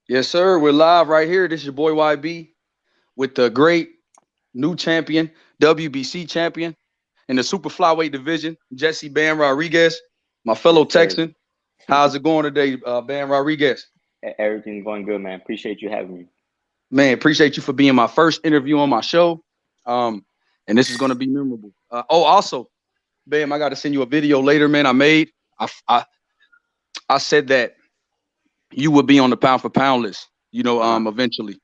Yes, sir. We're live right here. This is your boy YB with the great new champion, WBC champion in the super flyweight division, Jessie Bam Rodriguez, my fellow Yes, sir. Texan. How's it going today, Bam Rodriguez? Everything's going good, man. Appreciate you having me. Man, appreciate you for being my first interview on my show. Um, and this is going to be memorable. Also, Bam, I got to send you a video later, man. I, I, I said that you would be on the pound for pound list, Uh-huh. eventually.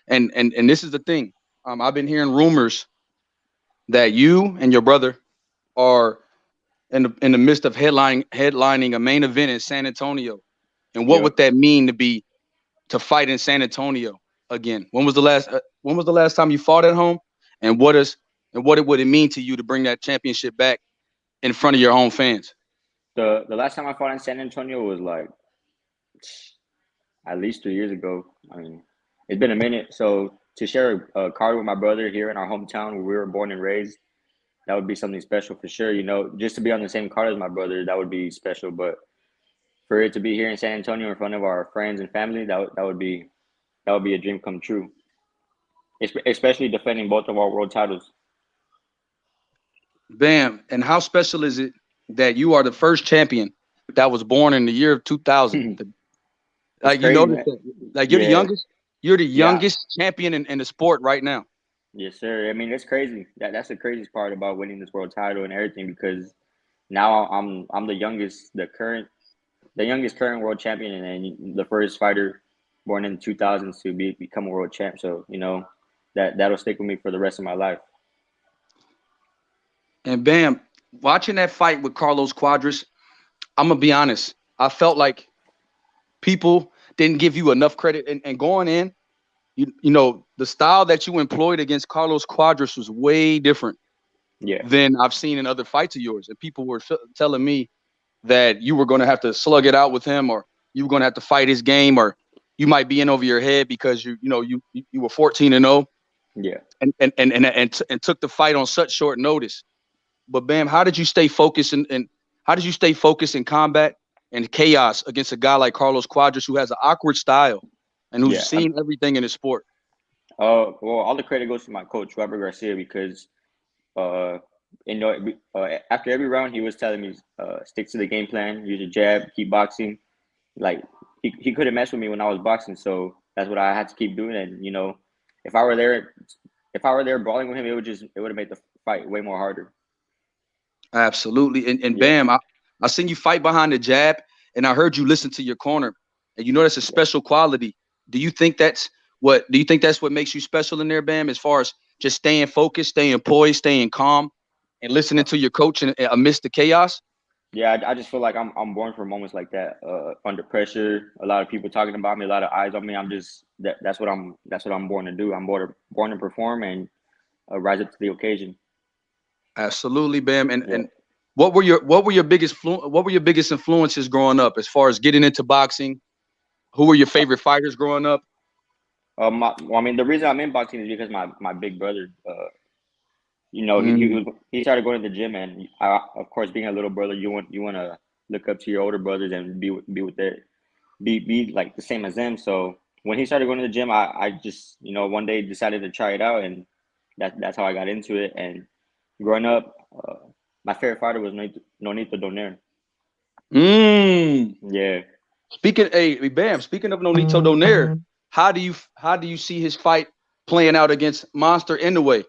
And this is the thing. I've been hearing rumors that you and your brother are in the midst of headlining a main event in San Antonio. And what Yep. would that mean to fight in San Antonio again? When was the last time you fought at home? And what would it mean to you to bring that championship back in front of your home fans? The last time I fought in San Antonio was like at least 3 years ago. I mean, it's been a minute. So to share a card with my brother here in our hometown where we were born and raised, that would be something special for sure. Just to be on the same card as my brother, that would be special. But for it to be here in San Antonio in front of our friends and family, that would be a dream come true. Especially defending both of our world titles. Bam. And how special is it that you are the first champion that was born in the year of 2000? It's Like you crazy, notice man. that, like you're the Yeah, youngest. You're the yeah. youngest champion in the sport right now. Yes, sir. I mean, it's crazy. That's the craziest part about winning this world title and everything because now I'm the youngest current world champion and the first fighter born in the 2000s to become a world champ. So that'll stick with me for the rest of my life. And bam, watching that fight with Carlos Quadras, I'm gonna be honest. I felt like people didn't give you enough credit. And going in, the style that you employed against Carlos Quadras was way different Yeah, than I've seen in other fights of yours. And people were telling me that you were going to have to slug it out with him, or you were going to have to fight his game, or you might be in over your head because you were 14-0 yeah. and took the fight on such short notice. But Bam, how did you stay focused and how did you stay focused in combat and chaos against a guy like Carlos Quadras who has an awkward style and who's Yeah. seen everything in his sport? Well, all the credit goes to my coach Robert Garcia because uh, after every round he was telling me stick to the game plan, use a jab, keep boxing. Like he couldn't mess with me when I was boxing, so that's what I had to keep doing. And if I were there, if I were there brawling with him, it would have made the fight way more harder. Absolutely. And Yeah, Bam, I seen you fight behind the jab, and I heard you listen to your corner, and that's a yeah, special quality. Do you think that's what makes you special in there, Bam, as far as just staying focused, staying poised, staying calm, and listening uh, to your coach amidst the chaos? yeah. I just feel like I'm born for moments like that. Under pressure, a lot of people talking about me, a lot of eyes on me. That's what I'm born to do. I'm born to perform and rise up to the occasion. Absolutely, Bam. And Yeah. and what were your biggest influences growing up as far as getting into boxing? Who were your favorite fighters growing up? Well, I mean, the reason I'm in boxing is because my big brother, Mm, he started going to the gym, and of course, being a little brother, you want to look up to your older brothers and be with their be like the same as them. So when he started going to the gym, I just one day decided to try it out, and that's how I got into it. And growing up, my favorite fighter was Nonito Donaire. mm. Yeah. Bam. Speaking of Nonito Donaire, how do you see his fight playing out against Monster Inoue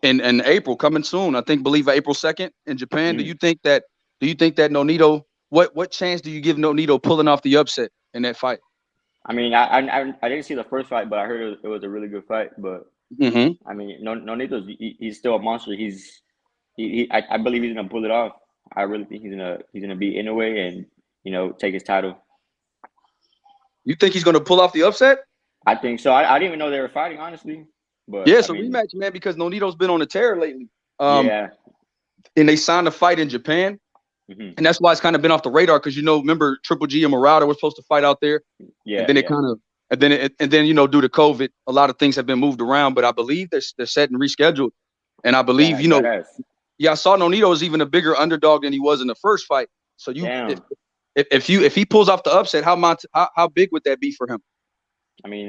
in April coming soon? Believe April 2nd in Japan. Do Mhm. you think that Nonito? What chance do you give Nonito pulling off the upset in that fight? I mean, I didn't see the first fight, but I heard it was a really good fight. But Hmm. I mean, Nonito's he's still a monster. I believe he's gonna pull it off. I really think he's gonna be in a way and take his title. You think he's going to pull off the upset? I think so. I didn't even know they were fighting honestly, but Yeah, I it's a mean, rematch, man, because Nonito's been on the tear lately. Um, yeah, and they signed a fight in Japan, hmm, and that's why it's kind of been off the radar because remember Triple G and Murata were supposed to fight out there, and yeah, then it yeah, kind of and then due to COVID, a lot of things have been moved around. But I believe they're set and rescheduled, and I believe that ass. yeah, I saw Nonito was even a bigger underdog than he was in the first fight. So Damn. if he pulls off the upset, how big would that be for him? I mean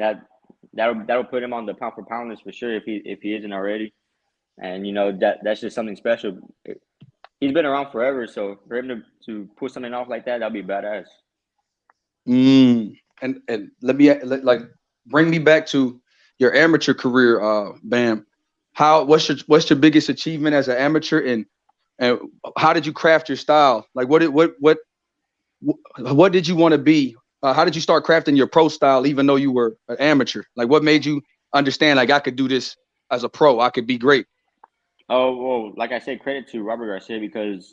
that'll put him on the pound for pound list for sure if he isn't already. And that's just something special. He's been around forever, so for him to pull something off like that, that'd be badass. And like bring me back to your amateur career, Bam. What's your biggest achievement as an amateur, and how did you craft your style? Like what did you want to be? How did you start crafting your pro style, even though you were an amateur? Like, what made you understand, like, I could do this as a pro? I could be great. Oh well, like I said, credit to Robert Garcia because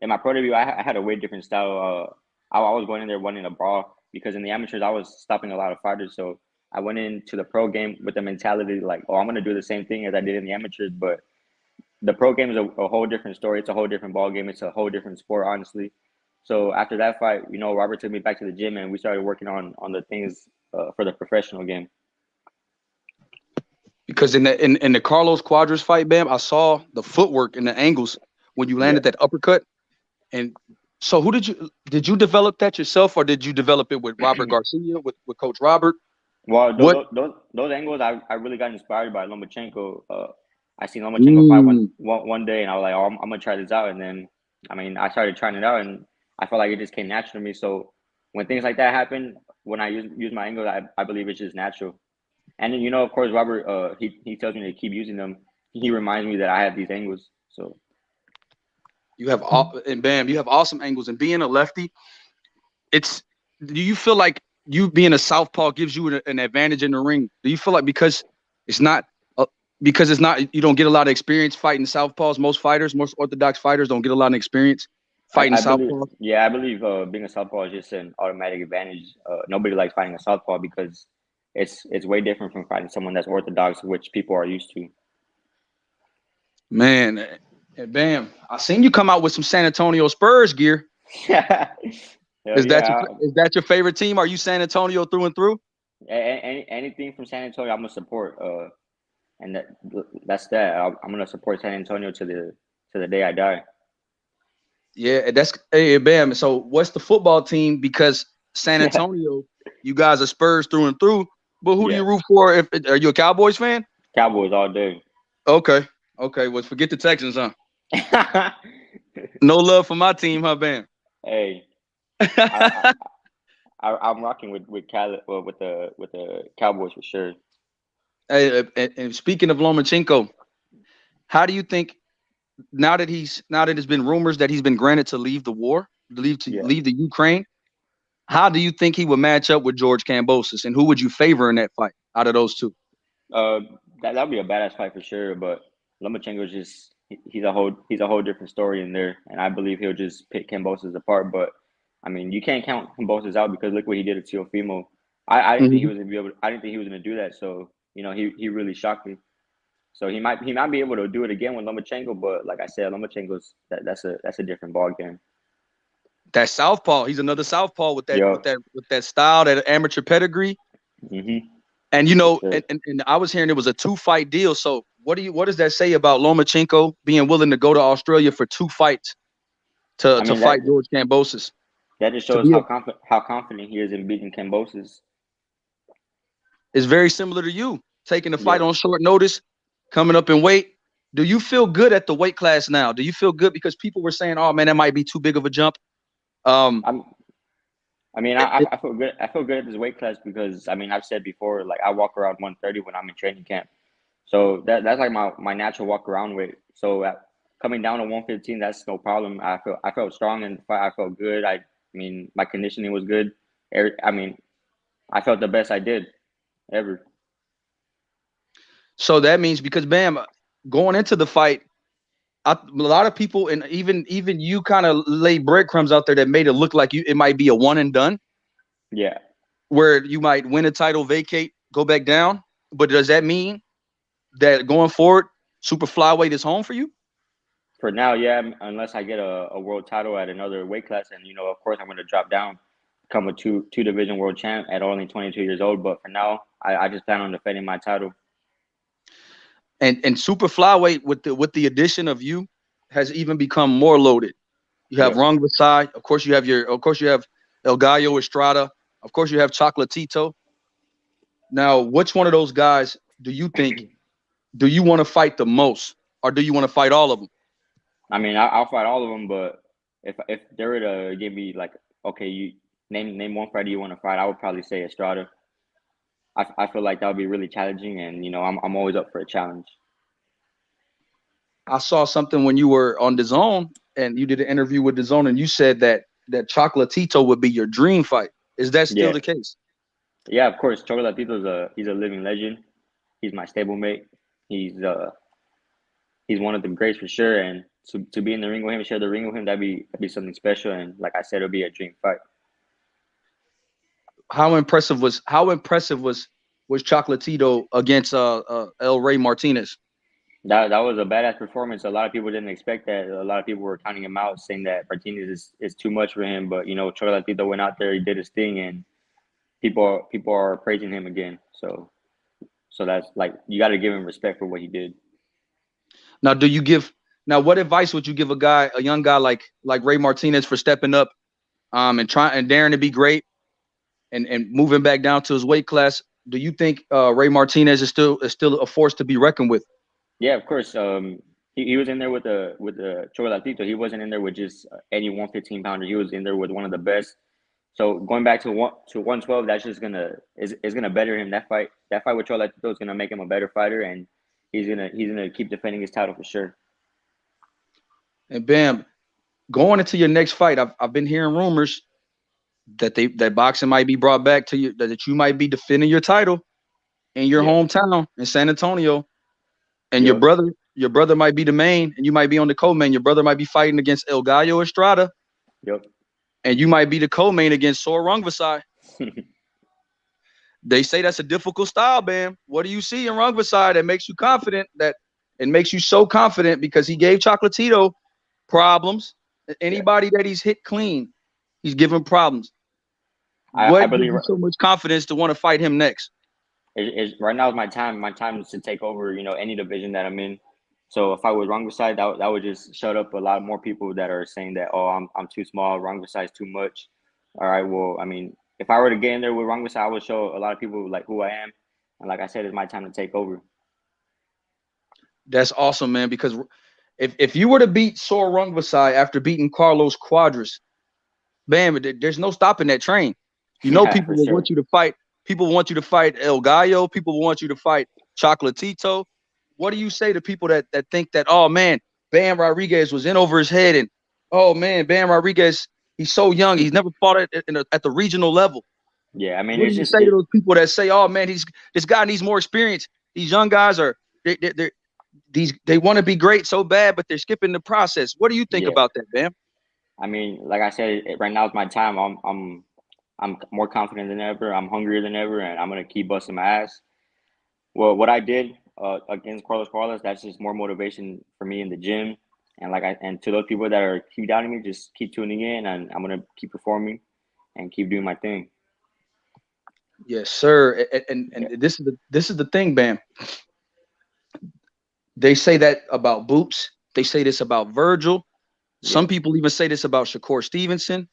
in my pro debut, I had a way different style. I was going in there wanting a brawl because in the amateurs I was stopping a lot of fighters. So I went into the pro game with the mentality like, oh, I'm gonna do the same thing as I did in the amateurs. But the pro game is a whole different story. It's a whole different ball game. It's a whole different sport, honestly. So after that fight, Robert took me back to the gym and we started working on the things for the professional game. Because in the Carlos Quadras fight, Bam, I saw the footwork and the angles when you landed that uppercut. And so, did you develop that yourself, or did you develop it with Robert Garcia, with Coach Robert? Well, those angles, I really got inspired by Lomachenko. I seen Lomachenko fight one day, and I was like, oh, I'm gonna try this out. And then, I mean, I started trying it out, and I felt like it just came natural to me. So when things like that happen, when I use my angles, I believe it's just natural. And then, of course, Robert, he tells me to keep using them. He reminds me that I have these angles. So you have and Bam, you have awesome angles. And being a lefty, do you feel like you being a southpaw gives you an advantage in the ring? Do you feel like because it's not you don't get a lot of experience fighting southpaws? Most orthodox fighters don't get a lot of experience fighting southpaws. Yeah, I believe being a southpaw is just an automatic advantage. Nobody likes fighting a southpaw because it's way different from fighting someone that's orthodox, which people are used to. Man, Bam, I seen you come out with some San Antonio Spurs gear. Is that your favorite team? Are you San Antonio through and through? Anything from San Antonio, I'm gonna support. And that's that. I'm gonna support San Antonio to the day I die. Yeah, Bam. So what's the football team? Because San Antonio, you guys are Spurs through and through. But who do you root for? Are you a Cowboys fan? Cowboys all day. Okay. Well, forget the Texans, huh? No love for my team, huh, Bam? Hey, I'm rocking with Cali, with the Cowboys for sure. Hey, and speaking of Lomachenko, how do you think now that it's been rumors that he's been granted to leave the war, leave the Ukraine? How do you think he would match up with George Kambosos, and who would you favor in that fight out of those two? That'd be a badass fight for sure. But Lomachenko is just he's a whole different story in there, and I believe he'll just pick Kambosos apart. But I mean, you can't count Kambosos out because look what he did to Teofimo. I didn't think he was gonna be able. I didn't think he was gonna do that. So he really shocked me. So he might be able to do it again with Lomachenko, but like I said, Lomachenko's that's a different ball game. That southpaw, he's another southpaw with that style, that amateur pedigree. Mm-hmm. And and I was hearing it was a 2-fight deal. So what does that say about Lomachenko being willing to go to Australia for 2 fights to fight George Kambosos? That just shows how confident he is in beating Kambosos. It's very similar to you taking the fight on short notice, coming up in weight. Do you feel good at the weight class now? Do you feel good because people were saying, "Oh man, that might be too big of a jump"? I feel good. I feel good at this weight class because I've said before, like I walk around 130 when I'm in training camp, so that's like my natural walk around weight. So coming down to 115, that's no problem. I felt strong in the fight. I felt good. I mean, my conditioning was good. I felt the best I did ever. So that means because Bam, going into the fight, a lot of people and even you kind of laid breadcrumbs out there that made it look like it might be a one and done. Yeah. Where you might win a title, vacate, go back down. But does that mean that going forward, super flyweight is home for you? For now, yeah, unless I get a world title at another weight class. And, of course, I'm going to drop down, become a two division world champ at only 22 years old. But for now, I just plan on defending my title. And super flyweight with the addition of you has even become more loaded. You have Rung Vasai. Of course, you have El Gallo Estrada. Of course, you have Chocolatito. Now, which one of those guys do you think do you want to fight the most, or do you want to fight all of them? I mean, I'll fight all of them, but if they were to give me like, okay, you name one fighter you want to fight, I would probably say Estrada. I feel like that would be really challenging, and I'm always up for a challenge. I saw something when you were on DAZN and you did an interview with DAZN, and you said that Chocolatito would be your dream fight. Is that still Yeah, the case? yeah, of course. Chocolatito's he's a living legend. He's my stablemate. He's uh he's one of the greats for sure, and to be in the ring with him, share the ring with him, that'd be something special. And like I said, it'll be a dream fight. How impressive was Chocolatito against El Rey Martinez? That was a badass performance. A lot of people didn't expect that. A lot of people were counting him out, saying that Martinez is too much for him. But Chocolatito went out there, he did his thing, and people are praising him again. So that's like you got to give him respect for what he did. Now, what advice would you give a young guy like Ray Martinez for stepping up and trying and daring to be great and moving back down to his weight class? Do you think Ray Martinez is still a force to be reckoned with? Yeah, of course. He was in there with the Chocolatito. He wasn't in there with just any 115 pounder. He was in there with one of the best. So going back to 112, that's just gonna better him. That fight with Chocolatito is gonna make him a better fighter, and he's gonna keep defending his title for sure. And bam, going into your next fight, I've been hearing rumors that boxing might be brought back to you, that you might be defending your title in your Yep. hometown in San Antonio, and your Yep. brother might be the main, and you might be on the co-main. Your brother might be fighting against El Gallo Estrada, Yep. and you might be the co-main against Sor Rungvisai. They say that's a difficult style, Bam. What do you see in Rungvisai that makes you confident, that it makes you so confident, because he gave Chocolatito problems? Yeah. Anybody that he's hit clean, he's given problems. I What gives believe you so much confidence to want to fight him next? right now is my time. My time is to take over, any division that I'm in. So if I was wrong beside that would just shut up a lot more people that are saying that, oh, I'm too small, wrong beside too much. All right, well, I mean, if I were to get in there with wrong beside, I would show a lot of people like who I am, and like I said, it's my time to take over. That's awesome, man. Because if you were to beat Sor Rungvisai after beating Carlos Quadras, bam, there's no stopping that train. Yeah, People for will sure. want you to fight. People want you to fight El Gallo. People want you to fight Chocolatito. What do you say to people that think that, oh man, Bam Rodriguez was in over his head, and oh man, Bam Rodriguez, he's so young, he's never fought at the regional level? Yeah, I mean, What do it's you just say to those people that say, oh man, this guy needs more experience? These young guys are they want to be great so bad, but they're skipping the process. What do you think yeah. about that, Bam? I mean, like I said, right now is my time. I'm more confident than ever. I'm hungrier than ever, and I'm gonna keep busting my ass. Well, what I did against Carlos Quadras, that's just more motivation for me in the gym. And to those people that are keep doubting me, just keep tuning in, and I'm gonna keep performing and keep doing my thing. Yes, sir. Yeah, And this is the thing, Bam. They say that about Boots. They say this about Virgil. yeah. Some people even say this about Shakur Stevenson.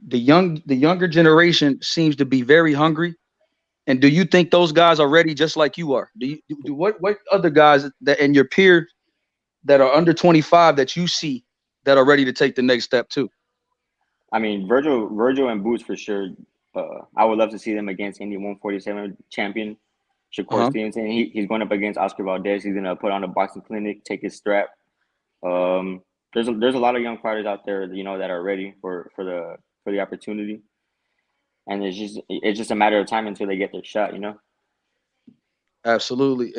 The younger generation seems to be very hungry. And do you think those guys are ready just like you are? What other guys that and your peers that are under 25 that you see that are ready to take the next step too? I mean, Virgil and Boots for sure. I would love to see them against any 147 champion, Shakur Uh-huh. Stevenson. He's going up against Oscar Valdez. He's gonna put on a boxing clinic, take his strap. Um, there's a lot of young fighters out there, that are ready for the opportunity, and it's just a matter of time until they get their shot. Absolutely.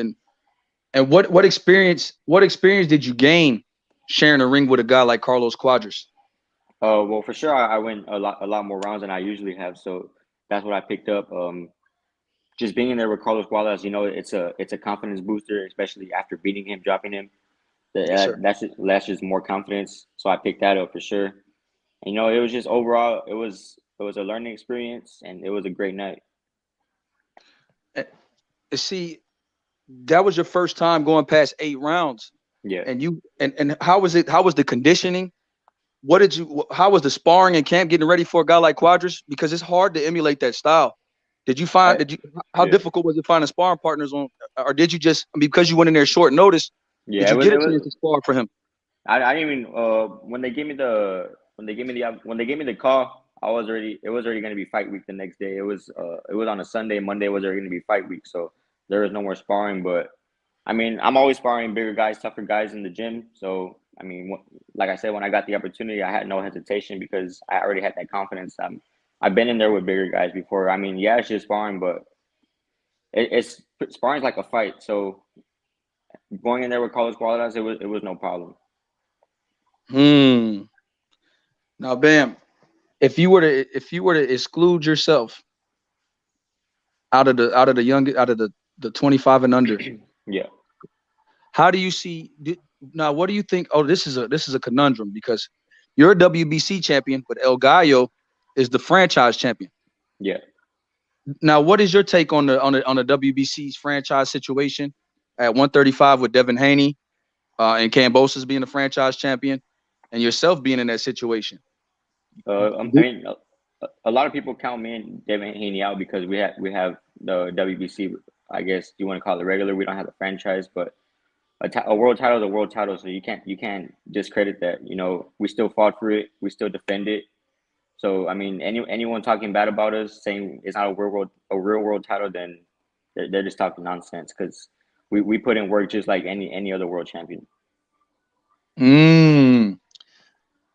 And what experience did you gain sharing a ring with a guy like Carlos Quadras? Well, for sure, I win a lot more rounds than I usually have, so that's what I picked up. Just being in there with Carlos Quadras, it's a confidence booster, especially after beating him, dropping him. Yes, sir. That's just more confidence. So I picked that up for sure. And, it was just overall, it was a learning experience, and it was a great night. Uh, See, that was your first time going past 8 rounds, Yeah. and how was it? How was the conditioning? How was the sparring in camp getting ready for a guy like Quadras? Because it's hard to emulate that style. Did you find how Yeah. difficult was it finding sparring partners on, or did you just, because you went in there short notice? Yeah, Did you get a chance to spar for him? I didn't even when they gave me the call, it was already gonna be fight week the next day. It was on a Sunday. Monday was already gonna be fight week, so there was no more sparring. But I mean, I'm always sparring bigger guys, tougher guys in the gym. So I mean, like I said, when I got the opportunity, I had no hesitation because I already had that confidence. I've been in there with bigger guys before. I mean, yeah, it's just sparring, but it's sparring's like a fight. So going in there with Carlos Quadras, it was no problem. Now, Bam, if you were to exclude yourself out of the 25 and under, Yeah. how do you see now? What do you think? Oh, this is a conundrum because you're a WBC champion, but El Gallo is the franchise champion. Yeah. Now, what is your take on the WBC's franchise situation at 135 with Devin Haney and Kambosos being the franchise champion, and yourself being in that situation? I mean, a lot of people count me and Devin Haney out because we have the WBC. I guess you want to call it regular. We don't have the franchise, but a world title is a world title, so you can't discredit that. You know, we still fought for it. We still defend it. So I mean, anyone talking bad about us, saying it's not a real world title, then they're just talking nonsense because we put in work just like any other world champion.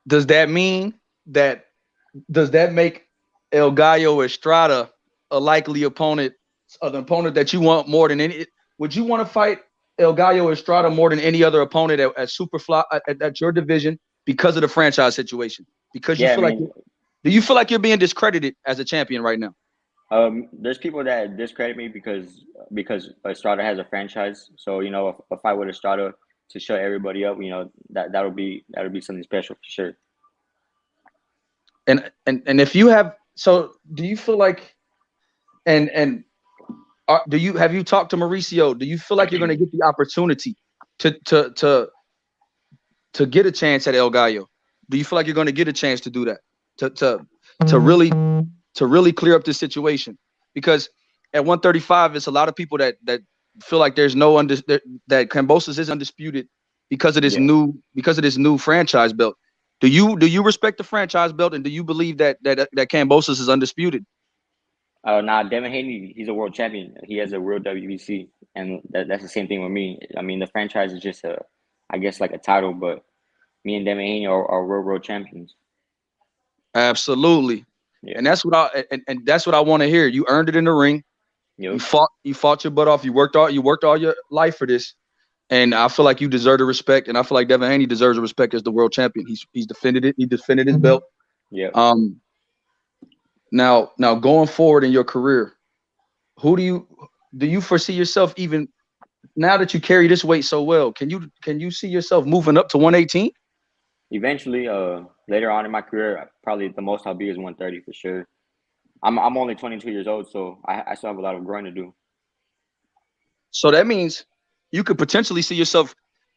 Does that mean that does that make El Gallo Estrada a likely opponent, an opponent that you want more than any? Would you want to fight El Gallo Estrada more than any other opponent at Superfly at your division because of the franchise situation? Because you feel do you feel like you're being discredited as a champion right now? There's people that discredit me because Estrada has a franchise. So you know, a fight with Estrada to show everybody up, you know, that'll be something special for sure. And if you have, so do you feel like, and have you talked to Mauricio? Do you feel like you're going to get the opportunity to get a chance at El Gallo? Do you feel like you're going to get a chance to do that? To really clear up this situation? Because at 135, it's a lot of people that feel like there's that Kambosos is undisputed because of this new franchise belt. Do you respect the franchise belt, and do you believe that Kambosos is undisputed? Nah, Devin Haney, he's a world champion. He has a real WBC, and that's the same thing with me. I mean, the franchise is just I guess like a title, but me and Devin Haney are world champions. Absolutely, and that's what I want to hear. You earned it in the ring. Yep. You fought your butt off. You worked all your life for this, and I feel like you deserve the respect. And I feel like Devin Haney deserves the respect as the world champion. He's defended it. He defended his belt. Yeah. Now going forward in your career, who do you foresee yourself, even now that you carry this weight so well? Can you see yourself moving up to 118? Eventually, later on in my career, probably the most I'll be is 130 for sure. I'm only 22 years old, so I still have a lot of growing to do. So that means you could potentially see yourself,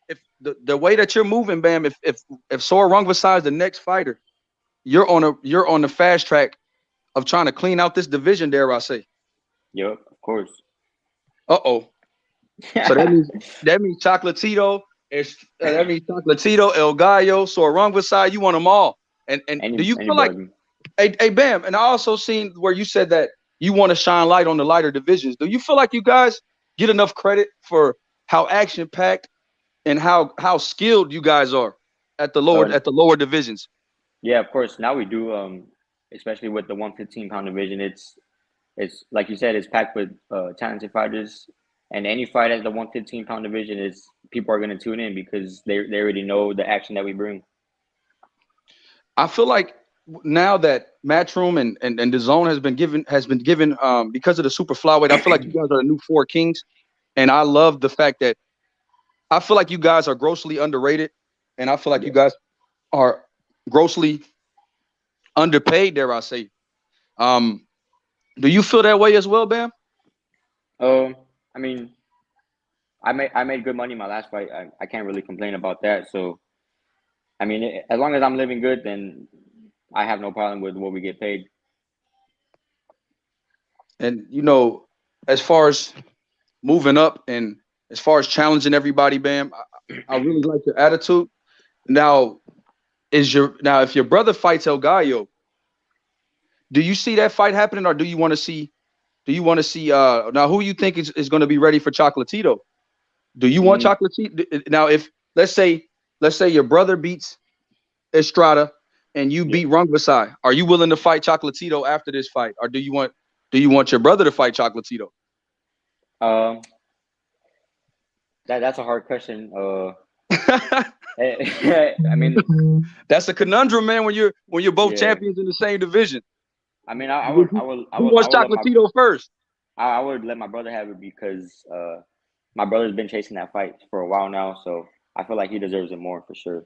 if the way that you're moving, Bam. If Sora Rungvisai is the next fighter, you're on the fast track of trying to clean out this division. Dare I say? Yep, of course. So that means Chocolatito. That means Chocolatito, El Gallo, Sora Rungvisai. You want them all. And do you feel like, hey Bam? And I also seen where you said that you want to shine light on the lighter divisions. Do you feel like you guys get enough credit for how action packed and how skilled you guys are at the lower divisions? Yeah, of course. Now we do. Especially with the 115-pound division, it's like you said, it's packed with talented fighters. And any fight at the 115-pound division is people are going to tune in because they already know the action that we bring. I feel like now that Matchroom and DAZN has been given because of the super flyweight, I feel like you guys are the new four kings, and I love the fact that I feel like you guys are grossly underrated, and I feel like you guys are grossly underpaid. Dare I say? Do you feel that way as well, Bam? I mean, I made good money in my last fight. I can't really complain about that. So, I mean, as long as I'm living good, then I have no problem with what we get paid. And as far as moving up and as far as challenging everybody, Bam, I really like your attitude. Now, if your brother fights El Gallo, do you see that fight happening, or do you want to see? Do you want to see? Now, who you think is going to be ready for Chocolatito? Do you want Mm, Chocolatito? Now, if let's say your brother beats Estrada and you yeah. beat Rungvisai, are you willing to fight Chocolatito after this fight, or do you want your brother to fight Chocolatito? Um, that's a hard question. I mean, That's a conundrum, man. When you're both yeah. champions in the same division, I mean, who, who wants I would let my Chocolatito first? I would let my brother have it because my brother's been chasing that fight for a while now, so I feel like he deserves it more for sure.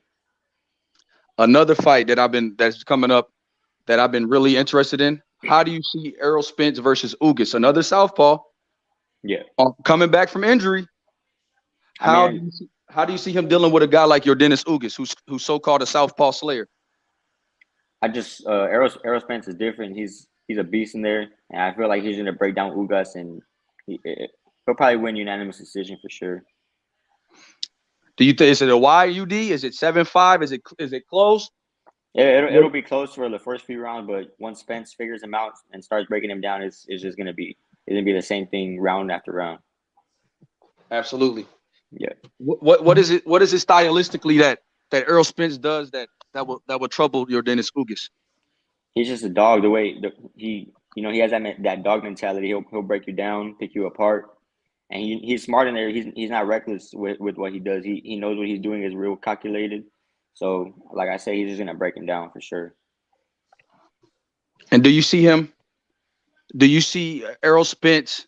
Another fight that's coming up that I've been really interested in. How do you see Errol Spence versus Ugas, another southpaw, Yeah. coming back from injury? I How do mean, you see, how do you see him dealing with a guy like your Dennis Ugas, who's so-called a southpaw slayer? I just Errol Spence is different. He's a beast in there, and I feel like he's gonna break down Ugas, and he'll probably win unanimous decision for sure. Do you think is it a YUD? Is it 7-5? Is it close? It'll be close for the first few rounds, but once Spence figures him out and starts breaking him down, it's just gonna be the same thing round after round. Absolutely. Yeah. What is it stylistically that Errol Spence does that will trouble your Dennis Ugas? He's just a dog. The way he has that dog mentality. He'll break you down, pick you apart, and he's smart in there. He's not reckless with what he does. He knows what he's doing is real calculated. So, like I say, he's just gonna break him down for sure. And do you see Errol Spence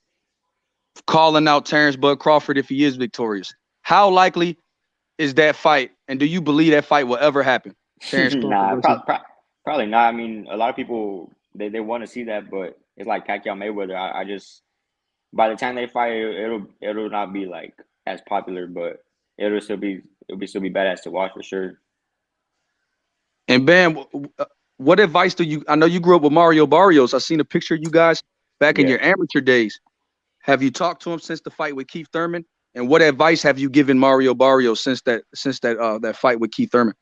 calling out Terrence Bud Crawford if he is victorious? How likely is that fight? And do you believe that fight will ever happen? Terrence Crawford Nah, versus. probably not. I mean, a lot of people they want to see that, but it's like Pacquiao Mayweather. I just by the time they fight, it'll not be like as popular, but it'll still be badass to watch for sure. And Bam, what advice do you? I know you grew up with Mario Barrios. I seen a picture of you guys back in Yeah. your amateur days. Have you talked to him since the fight with Keith Thurman? And what advice have you given Mario Barrios since that fight with Keith Thurman?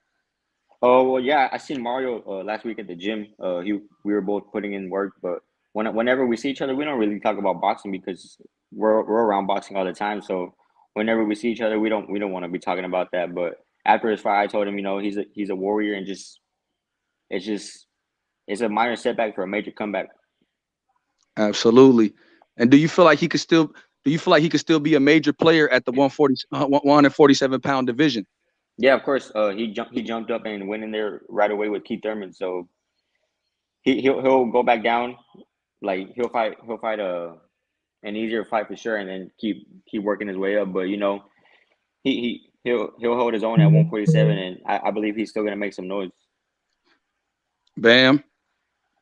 Oh well, yeah. I seen Mario last week at the gym. We were both putting in work, but whenever we see each other, we don't really talk about boxing because we're around boxing all the time. So whenever we see each other, we don't want to be talking about that. But after his fight, I told him, he's a warrior, and just it's a minor setback for a major comeback. Absolutely. And do you feel like he could still be a major player at the 147-pound division? Yeah, of course. He jumped up and went in there right away with Keith Thurman. So he'll go back down. Like he'll fight an easier fight for sure, and then keep working his way up. But he'll hold his own at 147, and I believe he's still gonna make some noise. Bam.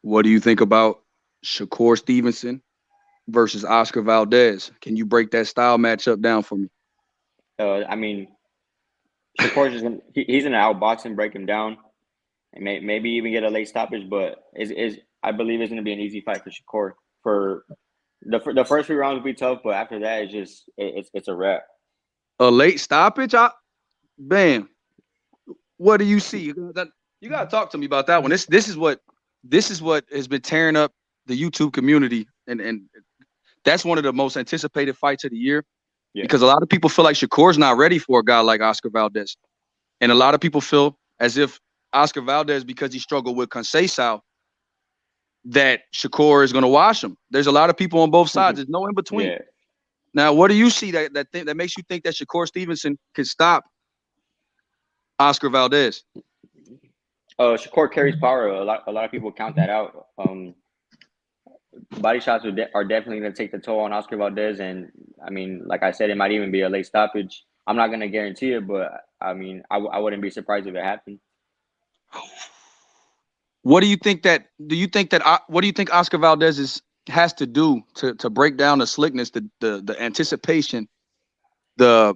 What do you think about Shakur Stevenson versus Oscar Valdez? Can you break that style matchup down for me? I mean, Shakur's just he's gonna outbox him, break him down, and maybe even get a late stoppage. But is I believe it's gonna be an easy fight for Shakur. For the first few rounds will be tough, but after that, it's a wrap. A late stoppage? Bam. What do you see? You gotta talk to me about that one. This is what has been tearing up the YouTube community, and that's one of the most anticipated fights of the year Yeah. because a lot of people feel like Shakur's not ready for a guy like Oscar Valdez, and a lot of people feel as if Oscar Valdez, because he struggled with Conceição, that Shakur is going to wash him. There's a lot of people on both sides. There's no in between. Yeah. Now, what do you see that makes you think that Shakur Stevenson can stop Oscar Valdez? Shakur carries power. A lot of people count that out. Body shots are definitely going to take the toll on Oscar Valdez, and I mean, like I said, it might even be a late stoppage. I'm not going to guarantee it, but I mean, I wouldn't be surprised if it happened. What do you think that? What do you think Oscar Valdez has to do to break down the slickness, the anticipation, the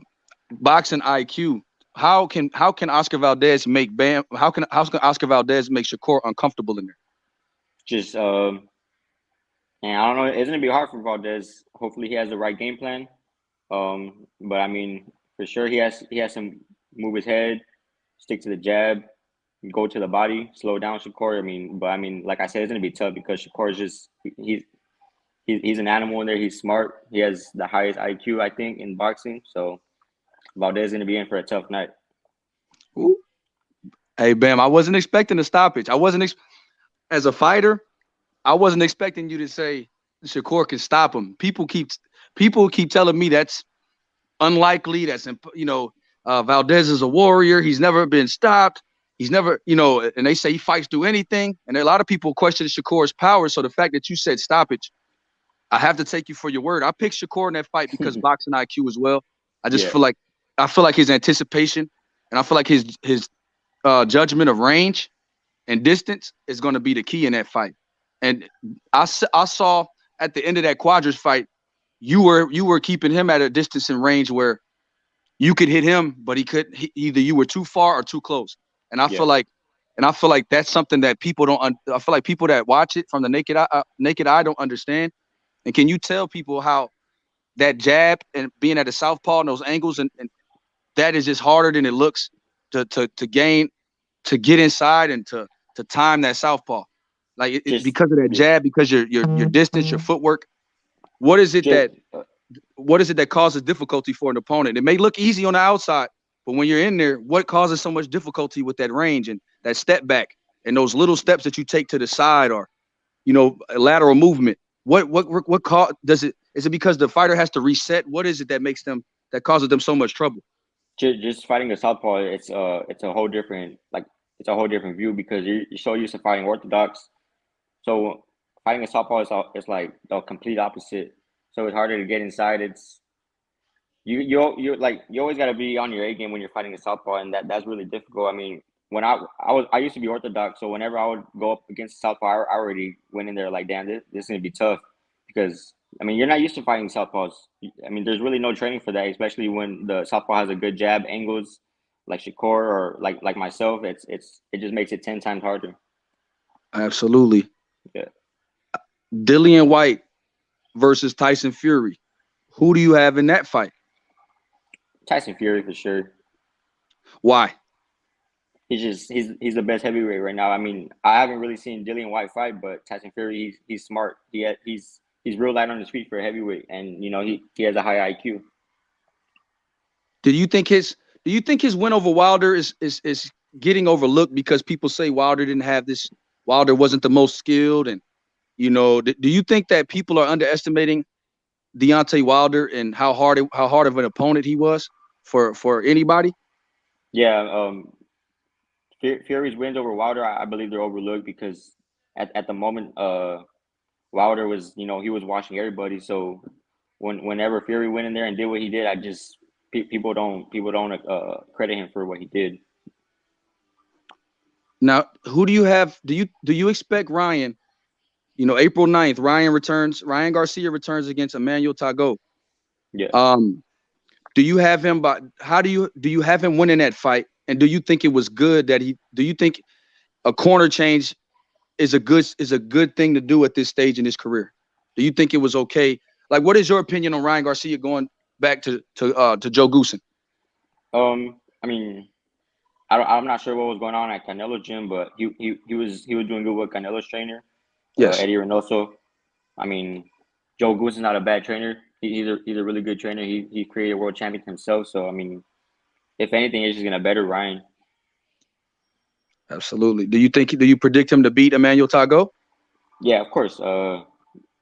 boxing IQ? How can Oscar Valdez make Bam? How can Oscar Valdez make Shakur uncomfortable in there? Just And I don't know, it's gonna be hard for Valdez. Hopefully, he has the right game plan. But I mean, for sure, he has to move his head, stick to the jab, go to the body, slow down Shakur. I mean, but I mean, like I said, it's gonna be tough because Shakur is just he's an animal in there. He's smart. He has the highest IQ, I think, in boxing. So Valdez is gonna be in for a tough night. Ooh. Hey, Bam, I wasn't expecting a stoppage. I wasn't as a fighter. I wasn't expecting you to say Shakur can stop him. People keep telling me that's unlikely. Valdez is a warrior. He's never been stopped. He's never, and they say he fights through anything. And a lot of people question Shakur's power. So the fact that you said stoppage, I have to take you for your word. I picked Shakur in that fight because boxing IQ as well. I just Yeah, feel like his anticipation and I feel like his judgment of range and distance is going to be the key in that fight. And I saw at the end of that Quadras fight, you were keeping him at a distance and range where you could hit him, but either you were too far or too close. And I yeah. feel like, that's something that people don't. I feel like people that watch it from the naked eye don't understand. And can you tell people how that jab and being at a southpaw and those angles and that is just harder than it looks to gain, to get inside and to time that southpaw, like Just because of that yeah, jab, because your distance, your footwork. What is it just that causes difficulty for an opponent? It may look easy on the outside, but when you're in there, what causes so much difficulty with that range and that step back and those little steps that you take to the side or a lateral movement? What cause does it? Is it because the fighter has to reset? What is it that causes them so much trouble? just fighting a southpaw. It's a whole different it's a whole different view because you're so used to fighting orthodox. So fighting a southpaw is like the complete opposite. So it's harder to get inside. It's you always got to be on your A game when you're fighting a southpaw, and that's really difficult. I mean, when I used to be orthodox, so whenever I would go up against a southpaw, I already went in there like, damn, this is gonna be tough because I mean you're not used to fighting southpaws. I mean, there's really no training for that, especially when the southpaw has a good jab angles, like Shakur or like myself. It just makes it 10 times harder. Absolutely. Yeah, Dillian White versus Tyson Fury. Who do you have in that fight? Tyson Fury for sure. Why? He's the best heavyweight right now. I mean, I haven't really seen Dillian White fight, but Tyson Fury he's smart. He's real light on his feet for a heavyweight, and he has a high IQ. Do you think his win over Wilder is getting overlooked because people say Wilder wasn't the most skilled, and do you think that people are underestimating Deontay Wilder and how hard of an opponent he was for anybody? Yeah, Fury's wins over Wilder, I believe they're overlooked because at the moment, Wilder was he was watching everybody. So whenever Fury went in there and did what he did, I just people don't credit him for what he did. Now, who do you have? Do you expect Ryan? April 9th, Ryan Garcia returns against Emmanuel Tago. Yeah. Um, do you have him do you have him winning that fight? And do you think it was good do you think a corner change is a good thing to do at this stage in his career? Do you think it was okay? Like, what is your opinion on Ryan Garcia going back to Joe Goosen? I mean, I'm not sure what was going on at Canelo gym, but he was doing good with Canelo's trainer, Yes, Eddie Reynoso. I mean, Joe Goose is not a bad trainer. He's a really good trainer. He created a world champion himself. So I mean, if anything, it's just gonna better Ryan. absolutely. Do you predict him to beat Emmanuel Tago? Yeah, of course.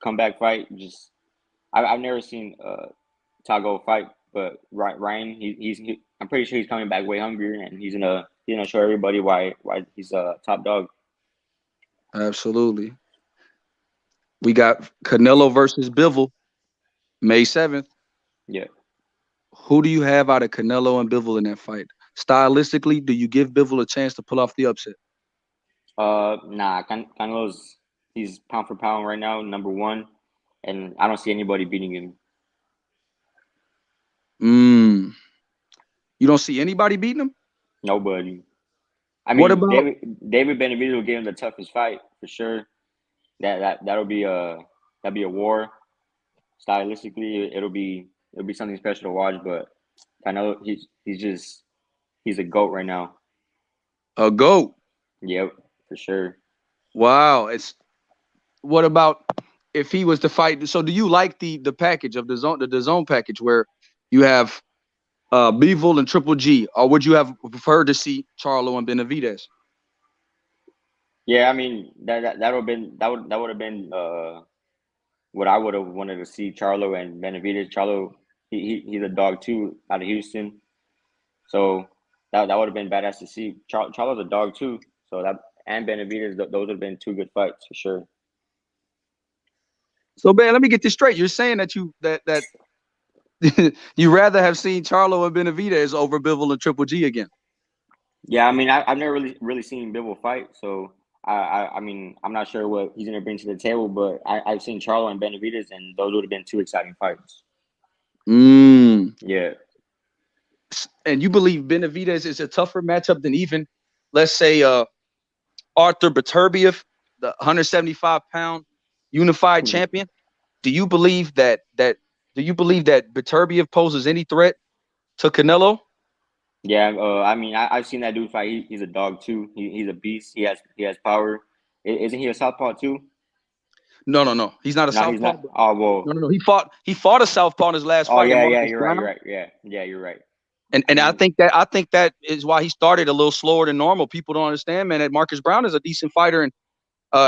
Comeback fight. I've never seen Tago fight, but Ryan I'm pretty sure he's coming back way hungrier, and he's gonna show everybody why he's a top dog. Absolutely. We got Canelo versus Bivol, May 7th. Yeah. Who do you have out of Canelo and Bivol in that fight? Stylistically, do you give Bivol a chance to pull off the upset? Nah. Canelo's he's pound for pound right now, number one, and I don't see anybody beating him. Mm. You don't see anybody beating him? Nobody. I What mean, about David Benavidez will give him the toughest fight for sure. That'll be. that'd be a war. Stylistically, it'll be something special to watch. But I know he's a goat right now. A GOAT. Yep, for sure. Wow. What about if he was to fight? So do you like the package of the zone package where you have Bivol and Triple G, or would you have preferred to see Charlo and Benavidez? Yeah, I mean that would have been what I would have wanted to see. Charlo and Benavidez. Charlo, he's a dog too out of Houston, so that would have been badass to see. Charlo's a dog too, so that and Benavidez, those would have been two good fights for sure. So man, let me get this straight. You're saying that that you rather have seen Charlo and Benavidez over Bivol and Triple G again? Yeah, I mean I've never really seen Bivol fight, so I mean I'm not sure what he's gonna bring to the table, but I've seen Charlo and Benavidez, and those would have been two exciting fights. Yeah. And you believe Benavidez is a tougher matchup than even, let's say, Arthur Beterbiev, the 175-pound unified champion? Do you believe that Beterbiev poses any threat to Canelo? Yeah, I mean, I've seen that dude fight. He's a dog too. He's a beast. He has power. Isn't he a southpaw too? No. He's not a No, he's southpaw. not. Oh well. No. He fought a southpaw in his last fight. Yeah, you're right. You're right. Yeah, you're right. And I think that is why he started a little slower than normal. People don't understand, man, that Marcus Brown is a decent fighter, and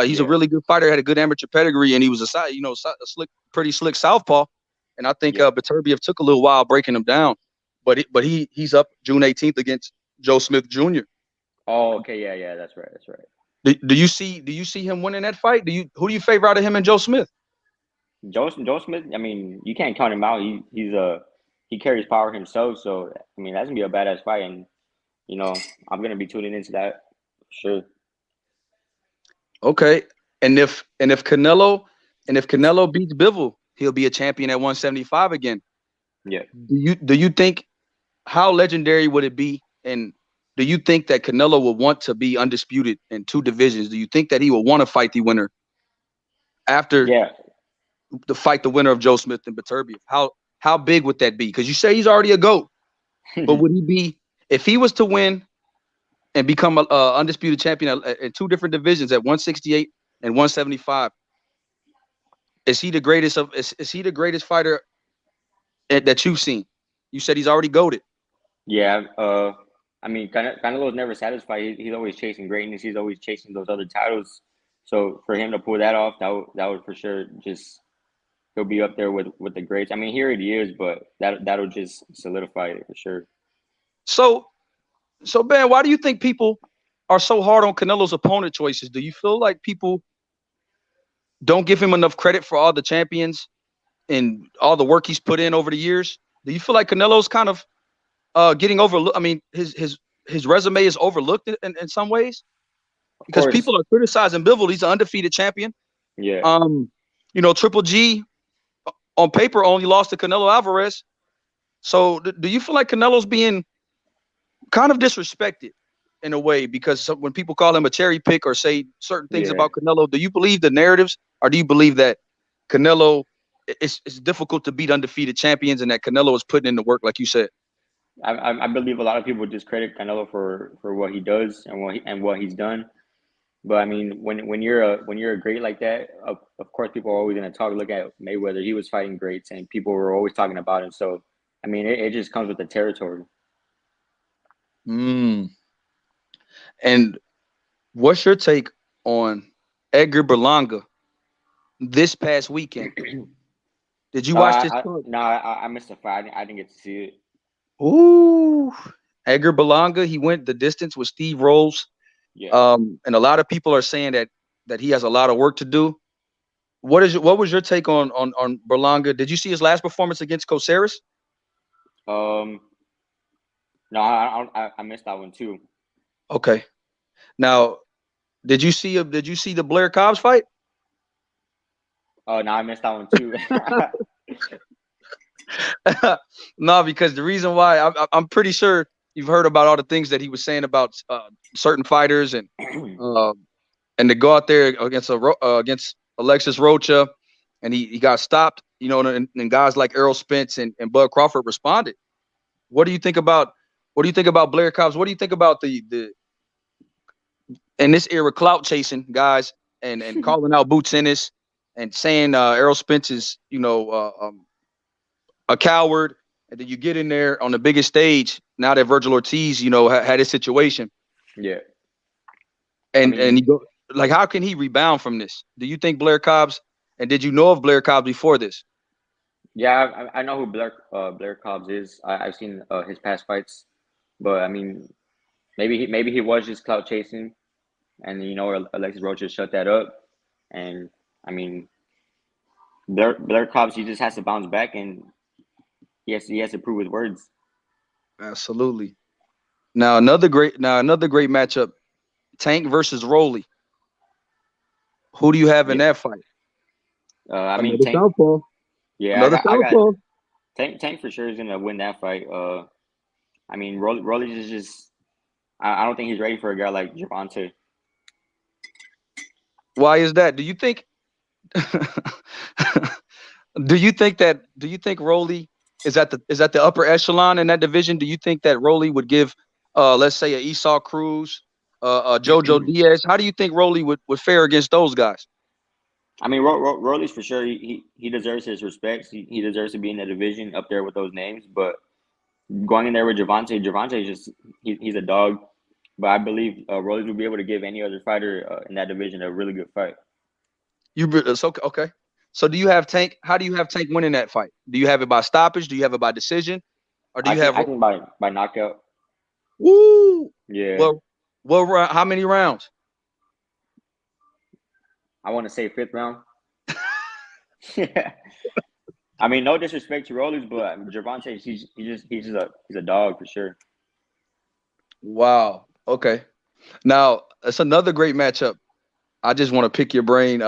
he's a really good fighter. Had a good amateur pedigree, and he was a pretty slick southpaw. And I think Beterbiev took a little while breaking him down, but he's up June 18th against Joe Smith Jr. Oh, okay, yeah, that's right. Do you see him winning that fight? Who do you favor out of him and Joe Smith? Joe Smith. I mean, you can't count him out. He carries power himself. So I mean, that's gonna be a badass fight, and I'm gonna be tuning into that for sure. Okay, and if Canelo beats Bivol, he'll be a champion at 175 again. Yeah. Do you think, how legendary would it be, and do you think that Canelo will want to be undisputed in two divisions? Do you think that he will want to fight the winner after the winner of Joe Smith and Beterbiev? How big would that be? Because you say he's already a GOAT, but would he be, if he was to win and become a undisputed champion in two different divisions at 168 and 175? Is he the greatest fighter that you've seen? You said he's already GOATed. Yeah. I mean, Canelo's never satisfied. He's always chasing greatness. He's always chasing those other titles. So for him to pull that off, that would for sure just, he'll be up there with the greats. I mean, he already is, but that'll just solidify it for sure. So Ben, why do you think people are so hard on Canelo's opponent choices? Do you feel like people don't give him enough credit for all the champions and all the work he's put in over the years? Do you feel like Canelo's kind of getting overlooked? I mean, his resume is overlooked in some ways because people are criticizing Bivol. He's an undefeated champion. Yeah. Triple G on paper only lost to Canelo Alvarez. So do you feel like Canelo's being kind of disrespected in a way because when people call him a cherry pick or say certain things about Canelo, do you believe the narratives, or do you believe that Canelo, it's difficult to beat undefeated champions and that Canelo is putting in the work like you said? I believe a lot of people discredit Canelo for what he does and what he's done. But I mean, when you're a great like that, of course, people are always going to look at Mayweather. He was fighting greats, and people were always talking about him. So, I mean, it just comes with the territory. And what's your take on Edgar Berlanga this past weekend? Did you watch this? No, I missed the fight. I didn't get to see it. Ooh, Edgar Berlanga, he went the distance with Steve Rolls. Yeah. And a lot of people are saying that he has a lot of work to do. What was your take on Berlanga? Did you see his last performance against Caceres? No, I missed that one too. Okay. Now, did you see the Blair Cobbs fight? Oh, no, I missed that one too. No, because the reason why I'm pretty sure you've heard about all the things that he was saying about certain fighters and to go out there against Alexis Rocha and he got stopped. You know, and guys like Errol Spence and Bud Crawford responded. What do you think about Blair Cobbs? What do you think about the in this era clout chasing guys and calling out Boots Ennis and saying Errol Spence is a coward, and then you get in there on the biggest stage now that Virgil Ortiz had his situation. Yeah. And you go, like, how can he rebound from this? Do you think Blair Cobbs, and did you know of Blair Cobbs before this? Yeah, I know who Blair Cobbs is. I've seen his past fights, but I mean, maybe he was just clout chasing, and Alexis Rocha shut that up. And I mean, Blair Cobbs, he just has to bounce back, and he has to prove his words. Absolutely. Now another great matchup, Tank versus Rolly. Who do you have in that fight? I mean, another Tank. Southpaw. Yeah, I got Tank for sure is gonna win that fight. I mean, Rolly is just. I don't think he's ready for a guy like Gervonta. Why is that? Do you think? Do you think Rolly is at the upper echelon in that division? Do you think that Rolly would give, let's say, a Esau Cruz, Jojo Diaz? How do you think Rolly would fare against those guys? I mean, Rolly's for sure. He deserves his respect. He deserves to be in the division up there with those names. But going in there with Gervonta is just he's a dog. But I believe Rolly will be able to give any other fighter in that division a really good fight. Okay. So do you have Tank? How do you have Tank winning that fight? Do you have it by stoppage? Do you have it by decision? Or do you have? I think by knockout. Woo! Yeah. Well, how many rounds? I want to say 5th round. Yeah. I mean, no disrespect to Rollies, but Gervonta, he's a dog for sure. Wow. Okay. Now it's another great matchup. I just want to pick your brain.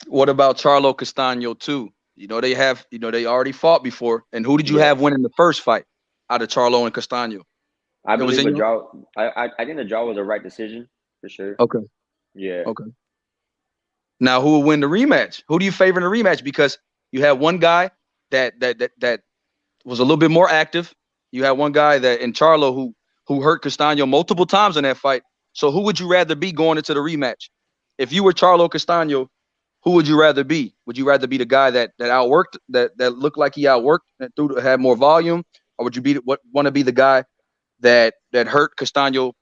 What about Charlo Castaño too? They already fought before. And who did you have winning the first fight out of Charlo and Castaño? I believe a draw. I think the draw was a right decision for sure. Okay. Yeah. Okay. Now, who will win the rematch? Who do you favor in the rematch? Because you have one guy that was a little bit more active. You have one guy that in Charlo who hurt Castaño multiple times in that fight. So who would you rather be going into the rematch? If you were Charlo Castaño, who would you rather be? Would you rather be the guy that outworked, that looked like he outworked and had more volume, or would you want to be the guy that hurt Castaño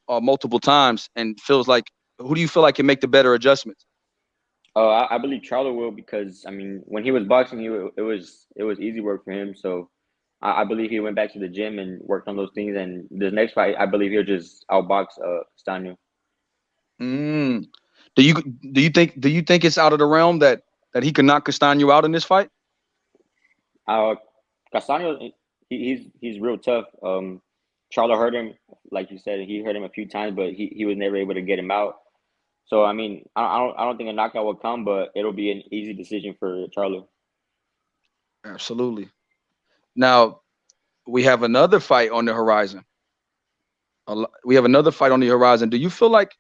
multiple times and feels like, who do you feel like can make the better adjustments? I believe Charlo will, because I mean, when he was boxing, it was easy work for him. So I believe he went back to the gym and worked on those things. And this next fight, I believe he'll just outbox Castaño. Do you think it's out of the realm that he can knock Castaño out in this fight? Castaño, he's real tough. Charlo hurt him, like you said, he hurt him a few times, but he was never able to get him out. So I mean, I don't think a knockout will come, but it'll be an easy decision for Charlo. Absolutely. Now we have another fight on the horizon. Do you feel like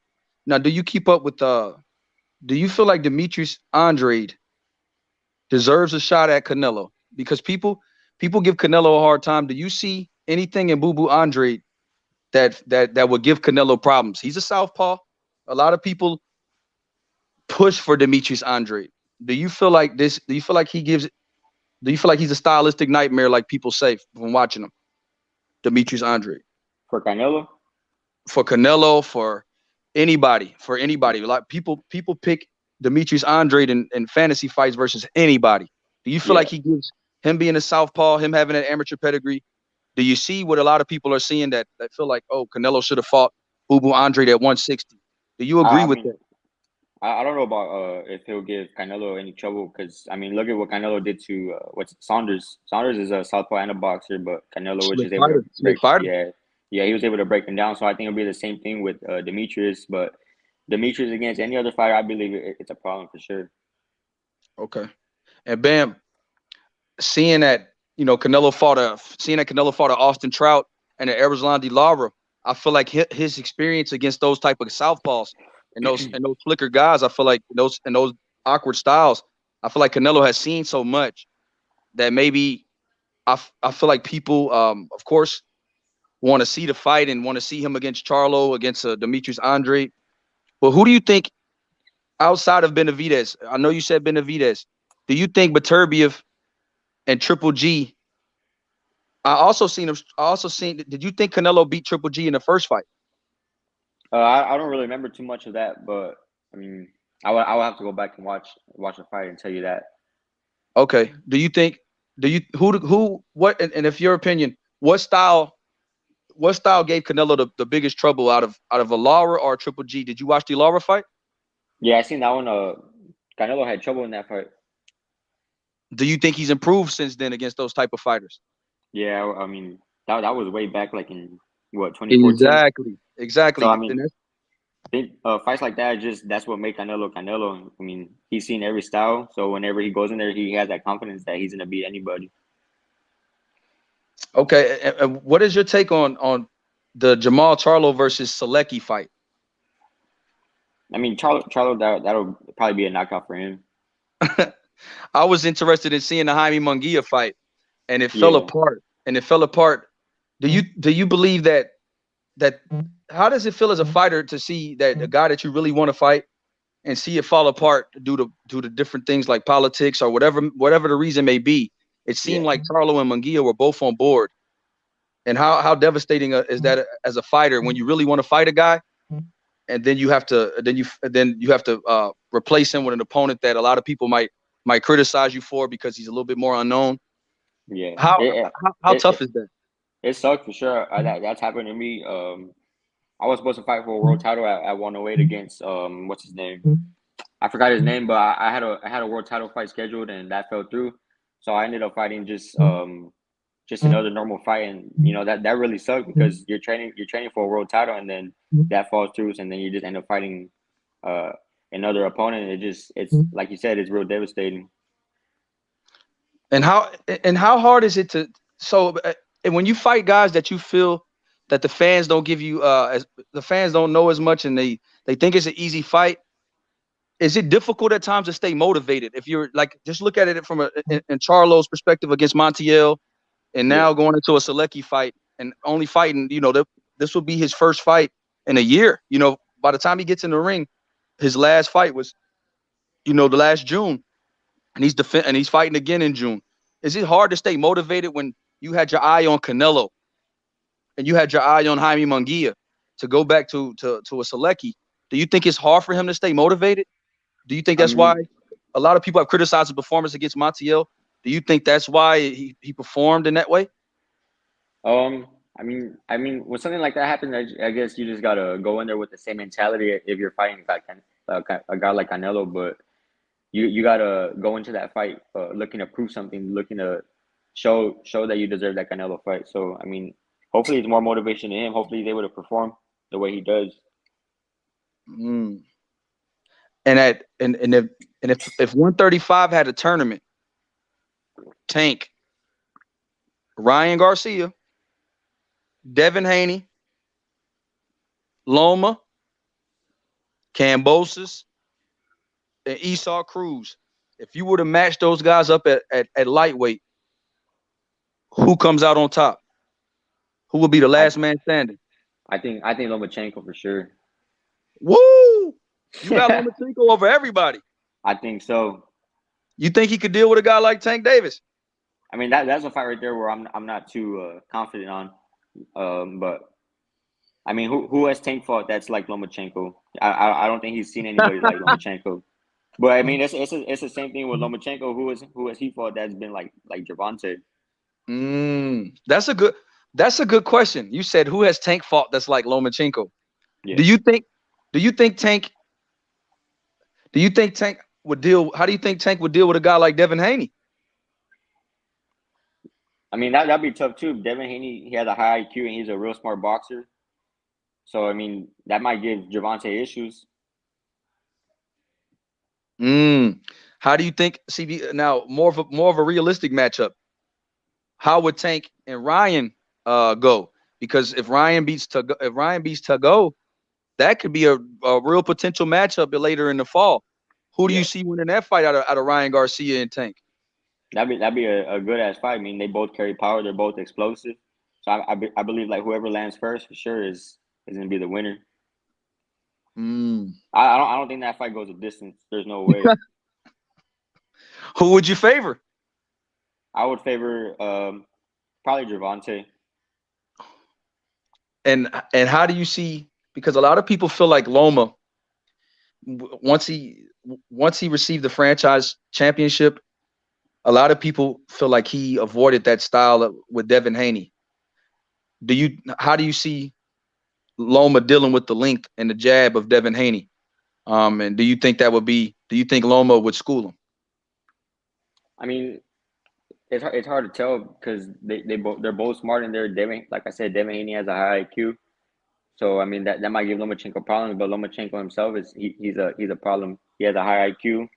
do you keep up with do you feel like Demetrius Andrade deserves a shot at Canelo? Because people give Canelo a hard time. Do you see anything in Boo Boo Andrade that would give Canelo problems? He's a southpaw. A lot of people push for Demetrius Andrade. Do you feel like he's a stylistic nightmare, like people say from watching him? Demetrius Andrade. For Canelo? For Canelo, for anybody. Like people pick Demetrius Andrade in fantasy fights versus anybody. Do you feel like he gives, him being a southpaw, him having that amateur pedigree? Do you see what a lot of people are seeing that feel like, oh, Canelo should have fought Boo Boo Andrade at 160? Do you agree with that? I don't know about if he'll give Canelo any trouble, because I mean, look at what Canelo did to Saunders. Saunders is a southpaw and a boxer, but Canelo was just able to break. Yeah, he was able to break him down. So I think it'll be the same thing with Demetrius. But Demetrius against any other fighter, I believe it's a problem for sure. Okay, and Bam, seeing that Canelo fought a Austin Trout and an Erislandy Lara, I feel like his experience against those type of southpaws and those slicker guys, I feel like those awkward styles, I feel like Canelo has seen so much that maybe I feel like people, of course, want to see the fight and want to see him against Charlo, against Demetrius Andre. But who do you think outside of Benavidez? I know you said Benavidez. Do you think Beterbiev and Triple G? I also seen him. I also seen. Did you think Canelo beat Triple G in the first fight? I don't really remember too much of that, but I mean, I would have to go back and watch the fight and tell you that. Okay. Do you think? Do you who what? And if your opinion, what style gave Canelo the biggest trouble out of a Lara or a Triple G? Did you watch the Lara fight? Yeah, I seen that one. Canelo had trouble in that fight. Do you think he's improved since then against those type of fighters? Yeah, I mean that was way back, like in what 2014. Exactly. So Exactly. I mean, I think fights like that that's what make Canelo Canelo. I mean, he's seen every style, so whenever he goes in there, he has that confidence that he's gonna beat anybody. Okay. And what is your take on the Jamal Charlo versus Selecki fight? I mean, Charlo that'll probably be a knockout for him. I was interested in seeing the Jaime Munguia fight, and it fell Yeah. apart. And it fell apart. Do you believe that how does it feel as a fighter to see that a guy that you really want to fight and see it fall apart due to different things like politics or whatever the reason may be? It seemed like Charlo and Munguia were both on board. And how devastating is that as a fighter when you really want to fight a guy, and then you have to replace him with an opponent that a lot of people might criticize you for because he's a little bit more unknown. Yeah. How tough is that? It sucked for sure. That's happened to me. I was supposed to fight for a world title at 108 against what's his name? I forgot his name, but I had a world title fight scheduled and that fell through. So I ended up fighting just another normal fight, and you know that really sucked because you're training for a world title and then that falls through, and then you just end up fighting another opponent. It's like you said, it's real devastating. And how hard is it to and when you fight guys that you feel that the fans don't give you as the fans don't know as much and they think it's an easy fight, is it difficult at times to stay motivated? If you're like, just look at it from in Charlo's perspective against Montiel, and now going into a Selecki fight and only fighting, this will be his first fight in a year. By the time he gets in the ring, his last fight was, the last June, and he's fighting again in June. Is it hard to stay motivated when you had your eye on Canelo and you had your eye on Jaime Munguia to go back to a Selecki? Do you think it's hard for him to stay motivated? Do you think that's why a lot of people have criticized his performance against Montiel? Do you think that's why he performed in that way? I mean, when something like that happens, I guess you just gotta go in there with the same mentality if you're fighting a guy like Canelo. But you gotta go into that fight looking to prove something, looking to show that you deserve that Canelo fight. So I mean, hopefully it's more motivation to him. Hopefully he's able to perform the way he does. And if 135 had a tournament, Tank, Ryan Garcia, Devin Haney, Loma, Kambosos, and Esau Cruz. If you were to match those guys up at lightweight, who comes out on top? Who will be the last man standing? I think Lomachenko for sure. Woo! You got Lomachenko over everybody. I think so. You think he could deal with a guy like Tank Davis? I mean, that's a fight right there where I'm not too confident on. But I mean, who has Tank fought that's like Lomachenko? I don't think he's seen anybody like Lomachenko. But I mean, it's the same thing with Lomachenko. Who has he fought that's been like Gervonta? That's a good question. You said who has Tank fought that's like Lomachenko? Yeah. Do you think Tank would deal? How do you think Tank would deal with a guy like Devin Haney? I mean, that'd be tough too. Devin Haney, he has a high IQ and he's a real smart boxer. So I mean, that might give Gervonta issues. How do you think? See, now more of a realistic matchup. How would Tank and Ryan go? Because if Ryan beats Tago, that could be a real potential matchup later in the fall. Who do you Yeah, see winning that fight out of Ryan Garcia and Tank? that'd be a good ass fight. I mean, they both carry power. They're both explosive. So I believe like whoever lands first for sure is gonna be the winner. Mm. I don't think that fight goes a distance. There's no way. Who would you favor? I would favor probably Gervonta. And how do you see? Because a lot of people feel like Loma once he received the franchise championship, a lot of people feel like he avoided that style with Devin Haney. How do you see Loma dealing with the length and the jab of Devin Haney? And do you think Loma would school him? I mean, it's hard to tell because they're both smart and like I said, Devin Haney has a high IQ. So I mean that might give Lomachenko problems, but Lomachenko himself he's a problem. He has a high IQ.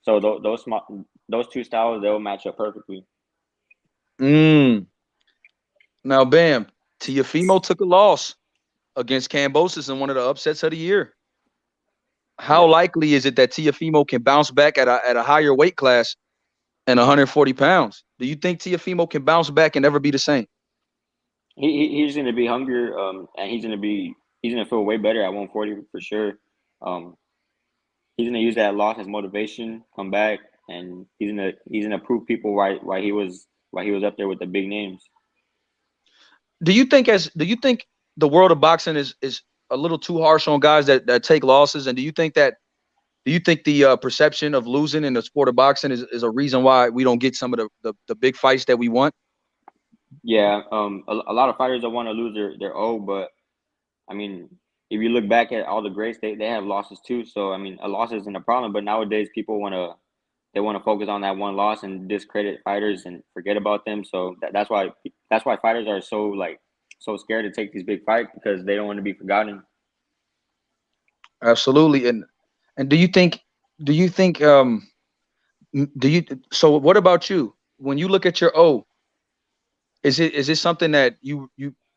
So those two styles they'll match up perfectly. Mm. Now, bam, Teofimo took a loss against Kambosos in one of the upsets of the year. How Yeah. likely is it that Teofimo can bounce back at a higher weight class and 140 pounds? Do you think Teofimo can bounce back and never be the same? He's gonna be hungrier, and he's gonna feel way better at 140 for sure. Um, he's gonna use that loss as motivation, come back, and he's gonna prove people why he was up there with the big names. Do you think the world of boxing is a little too harsh on guys that take losses? And do you think the perception of losing in the sport of boxing is a reason why we don't get some of the big fights that we want? Yeah, a lot of fighters don't want to lose their O, but I mean, if you look back at all the greats, they have losses too. So I mean, a loss isn't a problem, but nowadays people want to focus on that one loss and discredit fighters and forget about them. So that's why fighters are so scared to take these big fights because they don't want to be forgotten. Absolutely. And do you think do you so what about you? When you look at your O, is it something that you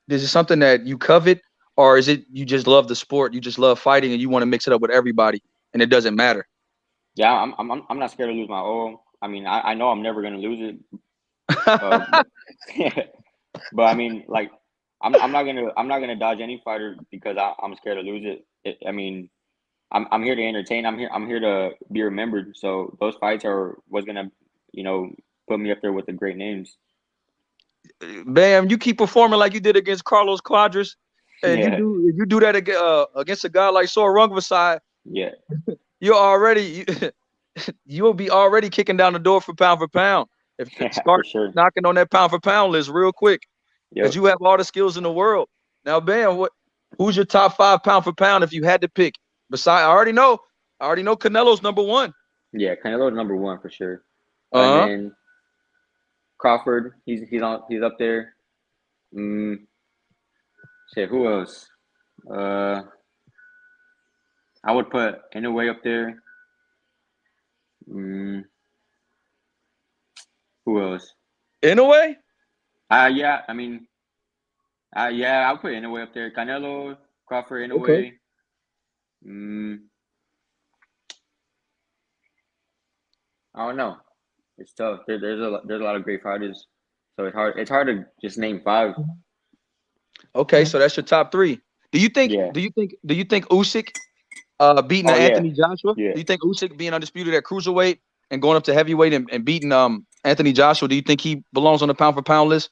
is it something that you covet, or is it you just love the sport, you just love fighting and you want to mix it up with everybody and it doesn't matter? Yeah, I'm not scared to lose my O. I mean, I know I'm never gonna lose it, but but I mean, like, I'm not gonna dodge any fighter because I'm scared to lose I mean, I'm here to entertain. I'm here to be remembered. So those fights are what's gonna, you know, put me up there with the great names. Bam, you keep performing like you did against Carlos Quadras, and you Yeah, do that against a guy like Sor Rungvisai, yeah, you're already you'll be already kicking down the door for pound. If yeah, for start sure. knocking on that pound for pound list real quick, because Yep. you have all the skills in the world. Now, Bam, who's your top 5 pound for pound if you had to pick? Besides, I already know Canelo's number one. Yeah, Canelo's number one for sure. And Uh huh. then Crawford, he's up there. Mm, Shit, who else? Uh, I would put Inoue up there. Mm, who else? In a way, Yeah, I mean, yeah, I'll put Inoue up there. Canelo, Crawford, okay. Inoue. Mm, I don't know. It's tough. There's a lot of great fighters, so it's hard to just name five. Okay, so that's your top 3. Do you think? Yeah. Usyk beating Oh yeah. Anthony Joshua? Yeah. Do you think Usyk being undisputed at cruiserweight and going up to heavyweight and beating Anthony Joshua? Do you think he belongs on the pound for pound list?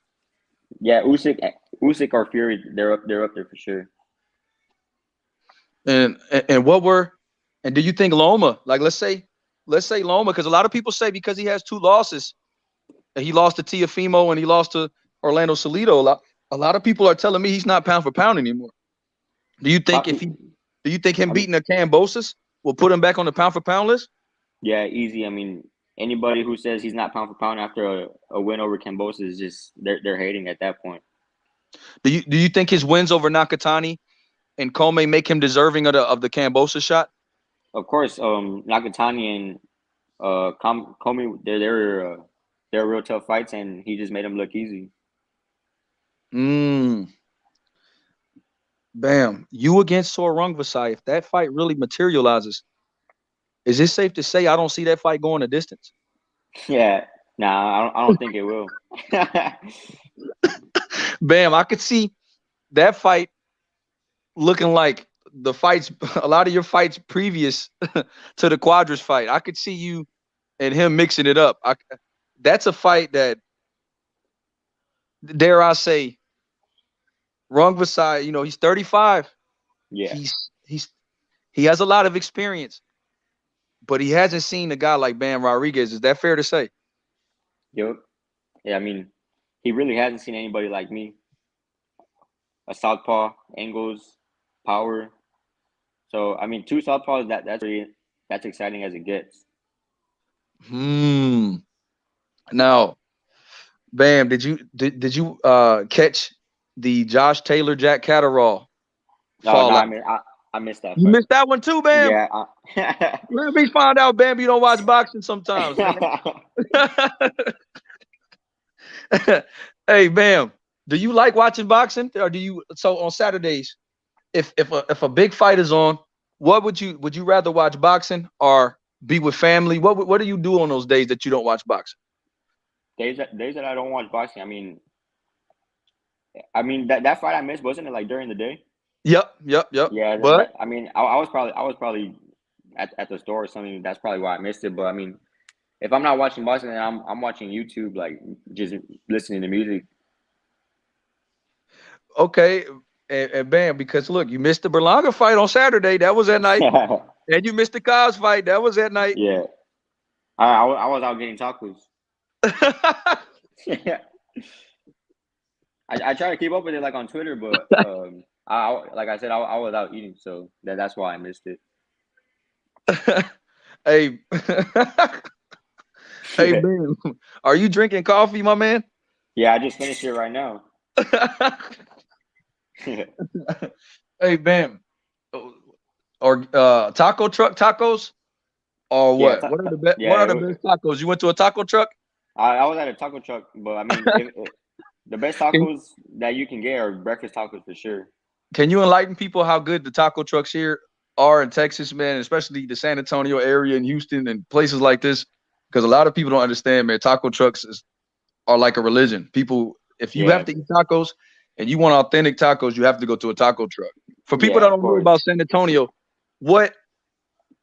Yeah. Usyk or Fury, they're up there for sure. And what were and do you think Loma, like let's say Loma, because a lot of people say because he has 2 losses, and he lost to Teofimo and he lost to Orlando Salido, a lot of people are telling me he's not pound for pound anymore. Do you think Pro- if he do you think him I mean, beating a Cambosis will put him back on the pound for pound list? yeah, easy. I mean, anybody who says he's not pound for pound after a win over Cambosa is just they're hating at that point. Do you think his wins over Nakatani and Kome make him deserving of the Cambosa shot? Of course, Nakatani and Comey, they're real tough fights, and he just made them look easy. Mm, bam. You against Sor Rungvisai. If that fight really materializes, Is it safe to say I don't see that fight going a distance? Yeah. Nah, I don't think it will. Bam, I could see that fight looking like the fights, a lot of your fights previous to the Quadras fight. I could see you and him mixing it up. That's a fight that, dare I say, Rungvisai, he's 35. Yeah. He's he has a lot of experience, but he hasn't seen a guy like Bam Rodriguez. Is that fair to say? Yep. Yeah, I mean, he really hasn't seen anybody like me. A southpaw, angles, power. So I mean, two southpaws. That's exciting as it gets. Now, Bam, did you catch the Josh Taylor Jack Catterall No, fallout? I missed that You fight. missed that one too, Bam. Yeah. Let me find out, Bam. You don't watch boxing sometimes, man. Hey, Bam, do you like watching boxing, or do you? So on Saturdays, if a big fight is on, would you rather watch boxing or be with family? What do you do on those days that you don't watch boxing? Days that I don't watch boxing. I mean that fight I missed, wasn't it like during the day? Yep. Yeah. But I mean, I was probably at the store or something. That's probably why I missed it. But I mean, if I'm not watching boxing, then I'm watching YouTube, like just listening to music. okay, and Bam, because look, you missed the Berlanga fight on Saturday. That was at night, and you missed the Cos fight. That was at night. Yeah. I was out getting tacos. Yeah. I try to keep up with it like on Twitter, but like I said, I was out eating, so that's why I missed it. Hey, hey, Bam, are you drinking coffee, my man? Yeah, I just finished it right now. Hey, Bam, or taco truck tacos, or Yeah, what? What are the best? What yeah. are the best tacos? You went to a taco truck? I was at a taco truck, but I mean, the best Can, tacos that you can get are breakfast tacos for sure. can you enlighten people how good the taco trucks here are in Texas, man, especially the San Antonio area and Houston and places like this? Because a lot of people don't understand, man. Taco trucks are like a religion. People, if you have Yeah, to eat tacos and you want authentic tacos, you have to go to a taco truck. For people yeah, that of don't know course. about San Antonio, what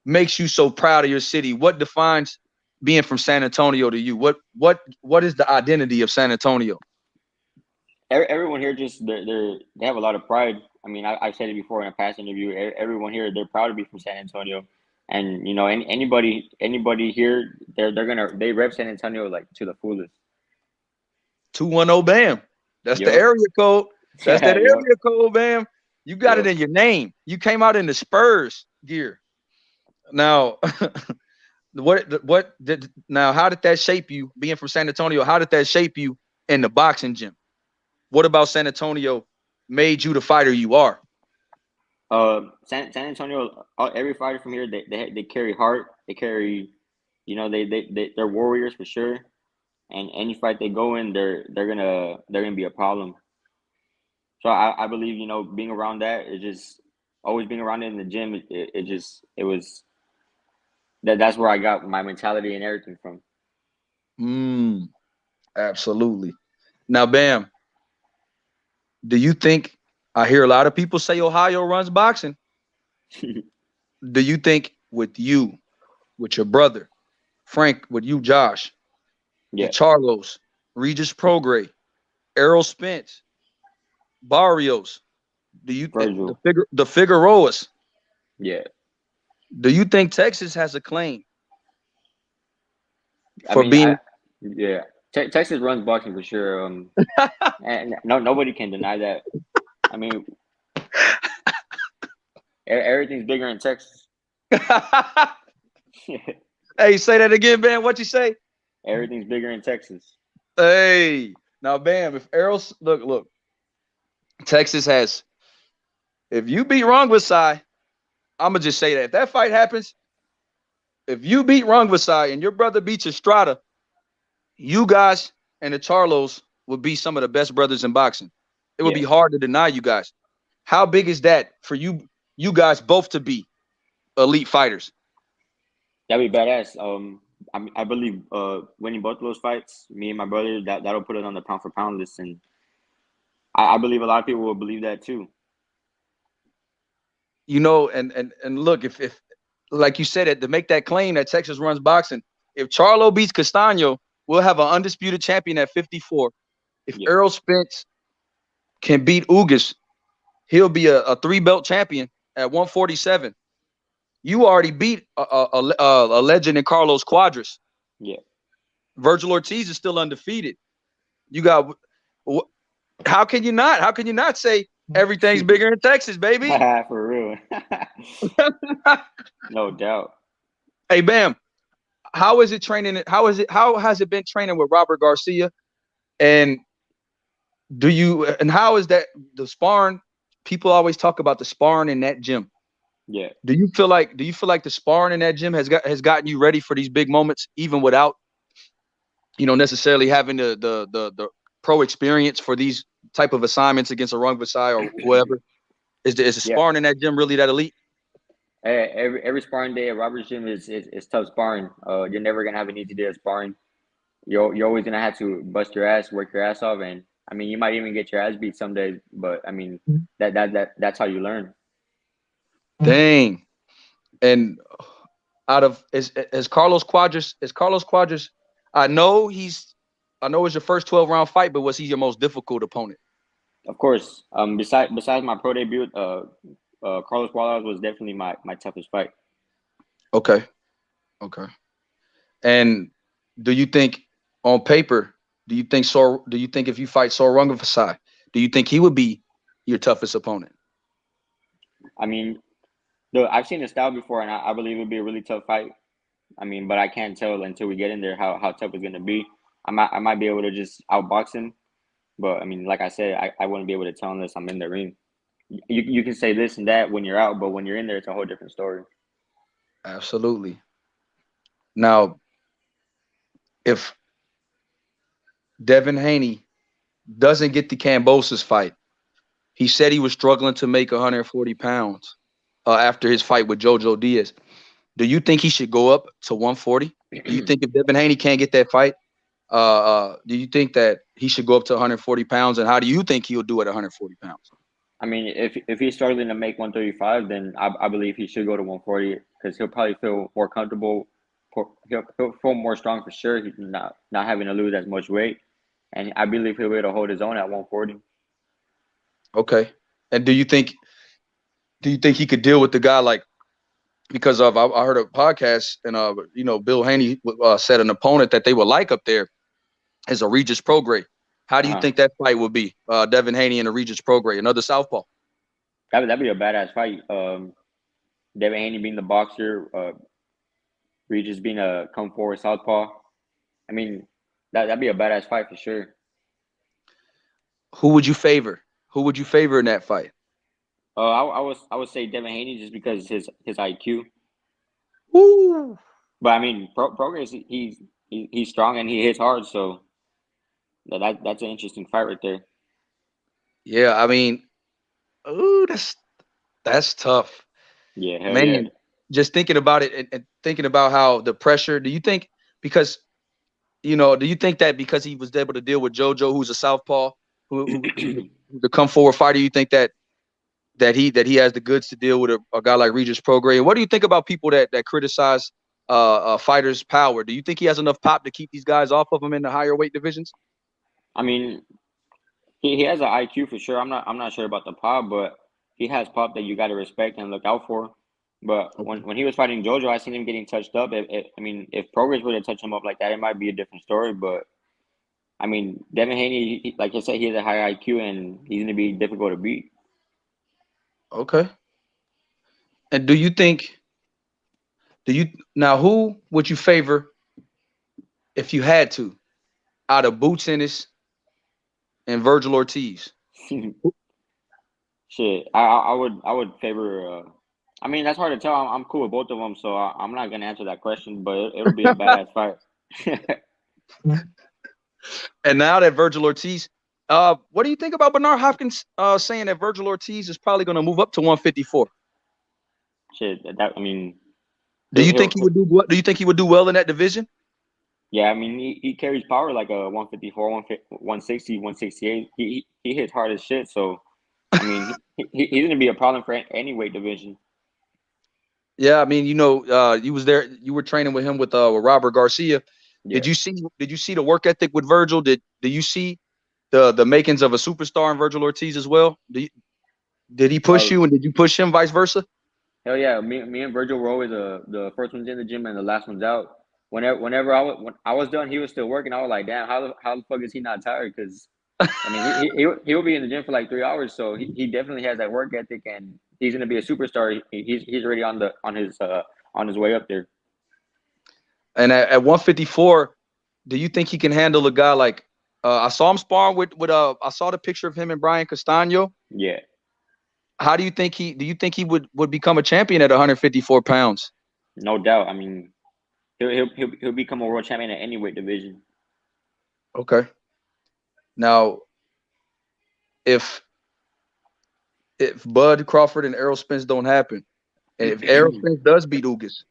makes you so proud of your city? What defines being from San Antonio to you? What is the identity of San Antonio? Everyone here just they have a lot of pride. I mean, I've said it before in a past interview. Everyone here, they're proud to be from San Antonio, and anybody here, they rep San Antonio like to the fullest. 210 Bam. That's the Yup. area code. That's Yeah. that Yup. area code, Bam. You got it Yup. in your name. You came out in the Spurs gear. Now, what did now? How did that shape you? Being from San Antonio, how did that shape you in the boxing gym? What about San Antonio made you the fighter you are? San Antonio, every fighter from here, they carry heart. They carry, they're warriors for sure. And any fight they go in, they're gonna be a problem. So I believe, being around that, it just always being around it in the gym. It was that's where I got my mentality and everything from. Mm, absolutely. Now, Bam, do you think I hear a lot of people say Ohio runs boxing? Do you think with you, with your brother, Frank, with you, Josh, the Yeah, Charlos, Regis Prograis, Errol Spence, Barrios, do you Virgil. the Figueroas, Yeah, do you think Texas has a claim I for mean, being yeah, Texas runs boxing for sure. And nobody can deny that. I mean, everything's bigger in Texas. Hey, say that again, Bam. What you say? Everything's bigger in Texas. Hey, now, Bam, if Errol's look, Texas has. If you beat Rungvisai, I'm gonna just say that if that fight happens, if you beat Rungvisai and your brother beats Estrada, you guys and the Charlos would be some of the best brothers in boxing. It would Yeah. be hard to deny you guys. How big is that for you guys both to be elite fighters? That'd be badass. I believe winning both of those fights, me and my brother, that'll put us on the pound for pound list, and I believe a lot of people will believe that too. You know, and look, if like you said it, to make that claim that Texas runs boxing, if Charlo beats Castano, we'll have an undisputed champion at 54. If Yeah. Errol Spence can beat Ugas, he'll be a 3-belt champion at 147. You already beat a legend in Carlos Quadras. Yeah. Virgil Ortiz is still undefeated. You got, how can you not? How can you not say everything's bigger in Texas, baby? For real. No doubt. Hey, Bam, how is it training? How has it been training with Robert Garcia? And how is that the sparring? People always talk about the sparring in that gym. Yeah. Do you feel like the sparring in that gym has gotten you ready for these big moments, even without, necessarily having the pro experience for these type of assignments against a Rung Visai or whoever? Is the Yeah. sparring in that gym really that elite? Every sparring day at Robert's gym is tough sparring. You're never gonna have an easy day of sparring. You're always gonna have to bust your ass, work your ass off, and I mean you might even get your ass beat some days. But I mean that's how you learn. Dang. And out of is Carlos Quadras, I know it's your first 12-round fight, but was he your most difficult opponent? Of course. Besides my pro debut, Carlos Quadras was definitely my toughest fight. Okay. And do you think on paper, do you think if you fight Sor Rungvisai, do you think he would be your toughest opponent? I mean, I've seen his style before, and I believe it would be a really tough fight. I mean, but I can't tell until we get in there how tough it's gonna be. I might be able to just outbox him, but I mean, like I said, I wouldn't be able to tell unless I'm in the ring. You can say this and that when you're out, but when you're in there, it's a whole different story. Absolutely. Now, if Devin Haney doesn't get the Kambosos fight, he said he was struggling to make 140 pounds after his fight with Jojo Diaz. Do you think he should go up to 140? Do you think if Devin Haney can't get that fight, do you think that he should go up to 140 pounds? And how do you think he'll do at 140 pounds? I mean, if he's struggling to make 135, then I believe he should go to 140 because he'll probably feel more comfortable. He'll feel more strong for sure. He's not having to lose as much weight, and I believe he'll be able to hold his own at 140. Okay. And do you think he could deal with the guy like, because I heard a podcast and Bill Haney said an opponent that they would like up there is a Regis Prograis. How do you think that fight would be? Devin Haney and a Regis Prograis, another Southpaw. That'd be a badass fight. Devin Haney being the boxer, Regis being a come forward Southpaw. I mean, that'd be a badass fight for sure. Who would you favor? Who would you favor in that fight? I would say Devin Haney just because his IQ. Woo. But I mean, Prograis he's strong and he hits hard, so that's an interesting fight right there. Yeah, I mean, ooh, that's tough. Yeah, hell man. Yeah. Just thinking about it and thinking about how the pressure. Do you think do you think that because he was able to deal with JoJo, who's a Southpaw, who's the come forward fighter, you think that he has the goods to deal with a guy like Regis Prograis? And what do you think about people that criticize a fighter's power? Do you think he has enough pop to keep these guys off of him in the higher weight divisions? I mean, he has an IQ for sure. I'm not sure about the pop, but he has pop that you got to respect and look out for. But when he was fighting JoJo, I seen him getting touched up. I mean, if Prograis would have touched him up like that, it might be a different story. But I mean, Devin Haney, like I said, he has a high IQ and he's going to be difficult to beat. Okay. And who would you favor if you had to, out of Boots Ennis and Virgil Ortiz? Shit, I would favor. I mean, that's hard to tell. I'm cool with both of them, so I'm not gonna answer that question. But it'll be a badass fight. And now that Virgil Ortiz, what do you think about Bernard Hopkins saying that Virgil Ortiz is probably going to move up to 154? Shit, I mean, Do you think he would do what? Do you think he would do well in that division? Yeah, I mean, he carries power like a 154, 160, 168. He hits hard as shit. So, I mean, he's going to be a problem for any weight division. Yeah, I mean, you was there. You were training with him with Robert Garcia. Yeah. Did you see the work ethic with Virgil? Did you see the makings of a superstar in Virgil Ortiz as well? Did he push you, and did you push him, vice versa? Hell yeah, me and Virgil were always the first ones in the gym and the last ones out. Whenever when I was done, he was still working. I was like, damn, how the fuck is he not tired? Because I mean, he'll be in the gym for like 3 hours, so he definitely has that work ethic, and he's gonna be a superstar. He's already on his way up there. And at 154, do you think he can handle a guy like? I saw him sparring with I saw the picture of him and Brian Castano. Yeah. How do you think he would become a champion at 154 pounds? No doubt. I mean, he'll become a world champion at any weight division. Okay. Now, if Bud Crawford and Errol Spence don't happen, and if Errol Spence does beat Ugas,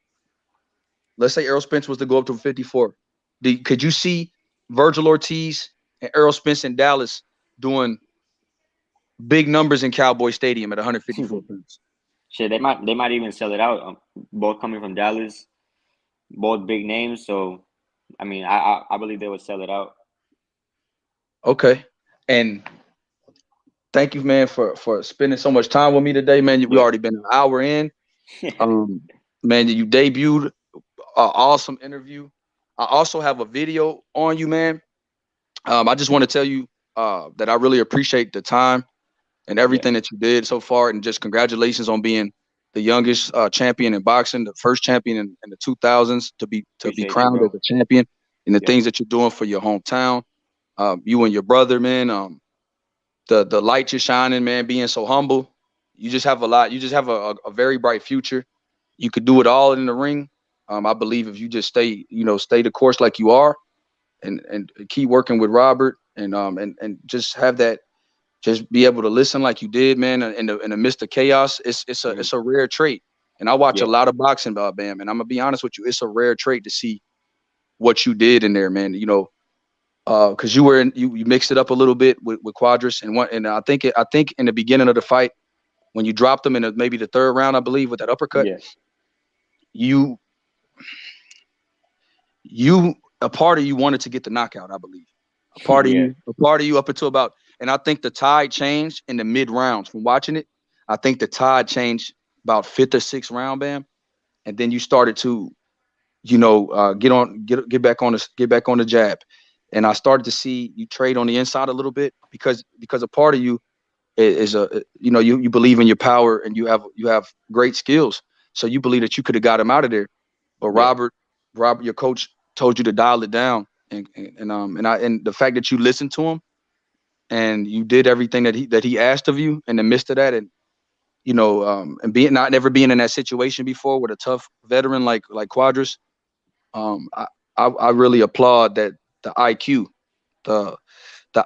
let's say Errol Spence was to go up to 54, could you see Virgil Ortiz and Errol Spence in Dallas doing big numbers in Cowboy Stadium at 154 pounds? Shit, they might even sell it out. Both coming from Dallas, both big names. So, I mean, I believe they would sell it out. Okay, and thank you, man, for spending so much time with me today, man. We already been an hour in. Man, you debuted an awesome interview. I also have a video on you, man. I just want to tell you that I really appreciate the time and everything that you did so far, and just congratulations on being the youngest champion in boxing, the first champion in the 2000s to be crowned as a champion, and the things that you're doing for your hometown. You and your brother, man. The light you're shining, man. Being so humble, you just have a lot. You just have a very bright future. You could do it all in the ring. I believe if you just stay the course like you are, and keep working with Robert, and just have that. Just be able to listen like you did, man, in the midst of chaos. It's a rare trait, and I watch a lot of boxing, Bam, and I'm gonna be honest with you, it's a rare trait to see what you did in there, man. Because you mixed it up a little bit with Quadras, and I think in the beginning of the fight when you dropped him in maybe the third round, I believe, with that uppercut, you a part of you wanted to get the knockout, I believe. A part of you up until about. And I think the tide changed in the mid rounds from watching it. I think the tide changed about fifth or sixth round, Bam, and then you started to, get back on the jab, and I started to see you trade on the inside a little bit because a part of you is you believe in your power, and you have great skills, so you believe that you could have got him out of there, but Robert, your coach told you to dial it down, and the fact that you listened to him. And you did everything that he asked of you in the midst of that, and and never being in that situation before with a tough veteran like Quadras. I really applaud that the IQ, the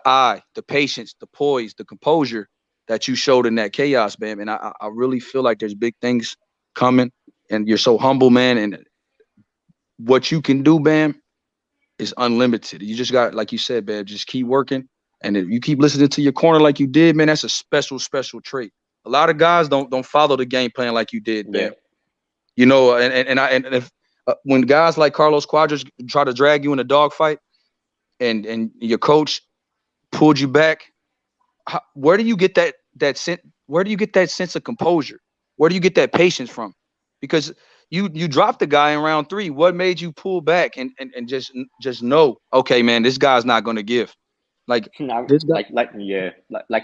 eye, the patience, the poise, the composure that you showed in that chaos, man. And I really feel like there's big things coming, and you're so humble, man. And what you can do, Bam, is unlimited. You just got, like you said, Bam, just keep working. And if you keep listening to your corner like you did, man, that's a special trait. A lot of guys don't follow the game plan like you did, man. And if when guys like Carlos Quadras try to drag you in a dogfight, and your coach pulled you back, where do you get that sense? Where do you get that sense of composure? Where do you get that patience from? Because you dropped the guy in round 3. What made you pull back and just know, okay, man, this guy's not going to give. Like this guy, like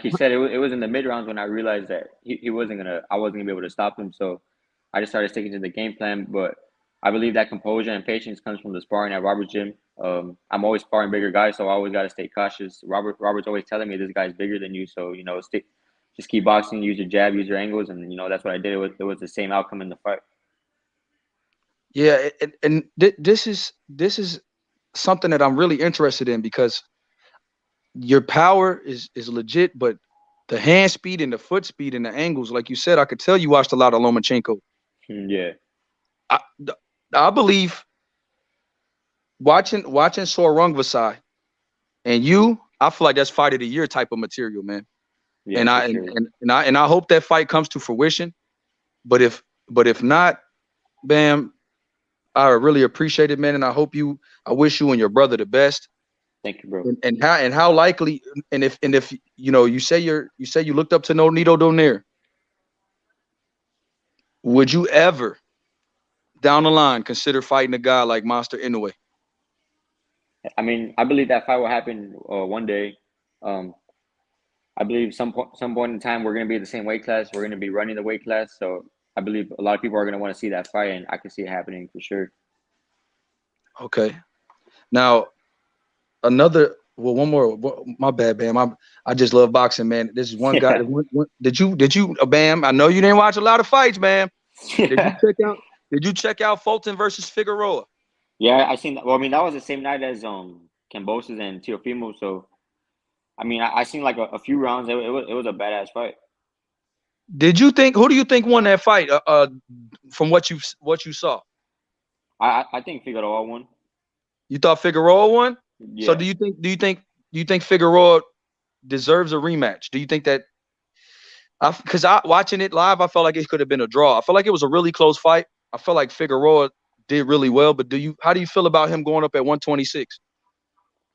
you said, it was in the mid rounds when I realized that I wasn't gonna be able to stop him. So I just started sticking to the game plan. But I believe that composure and patience comes from the sparring at Robert's gym. I'm always sparring bigger guys, so I always got to stay cautious. Robert's always telling me this guy's bigger than you, so just keep boxing, use your jab, use your angles, and that's what I did. It was the same outcome in the fight. Yeah, and this is something that I'm really interested in, because your power is legit, but the hand speed and the foot speed and the angles, like you said, I could tell you watched a lot of Lomachenko. Yeah. I believe watching Sorungvasai and you, I feel like that's fight of the year type of material, man. Yeah, And for I sure. and I hope that fight comes to fruition. But if not, Bam, I really appreciate it, man. And I wish you and your brother the best. Thank you, bro. And how likely and if you say you looked up to Nonito Donaire, would you ever down the line consider fighting a guy like Monster Inoue? I mean, I believe that fight will happen one day. Um, I believe some point in time we're going to be in the same weight class. We're going to be running the weight class. So I believe a lot of people are going to want to see that fight, and I can see it happening for sure. Okay. Now one more. My bad, Bam. I just love boxing, man. This is one guy. Did you, Bam? I know you didn't watch a lot of fights, Bam. Yeah. Did you check out Fulton versus Figueroa? Yeah, I seen that. Well, I mean, that was the same night as Cambosis and Teofimo. So I mean, I seen like a few rounds. It was a badass fight. Who do you think won that fight? From what you saw, I think Figueroa won. you thought Figueroa won. So Yeah. do you think Figueroa deserves a rematch? Do you think that? Because watching it live, I felt like it could have been a draw. I felt like it was a really close fight. I felt like Figueroa did really well. But how do you feel about him going up at 126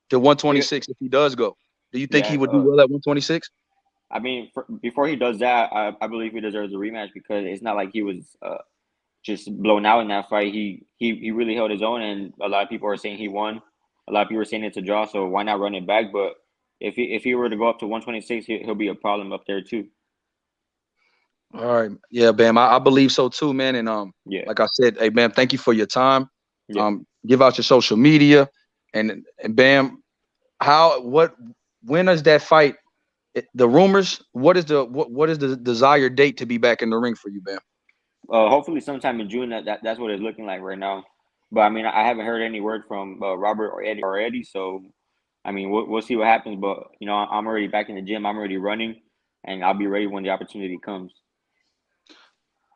to 126 if he does go? Do you think Yeah. he would do well at 126? I mean, before he does that, I believe he deserves a rematch because it's not like he was just blown out in that fight. He really held his own, and a lot of people are saying he won. A lot of people are saying it's a draw, so why not run it back? But if he were to go up to 126, he'll be a problem up there too. All right. Yeah, Bam. I believe so too, man. And Yeah. like I said, hey Bam, thank you for your time. Yeah. Give out your social media and Bam, when is that fight? The rumors, what is the desired date to be back in the ring for you, Bam? Hopefully sometime in June. That's what it's looking like right now. But I mean, I haven't heard any word from Robert or Eddie. So I mean, we'll see what happens. But you know, I'm already back in the gym. I'm already running, and I'll be ready when the opportunity comes.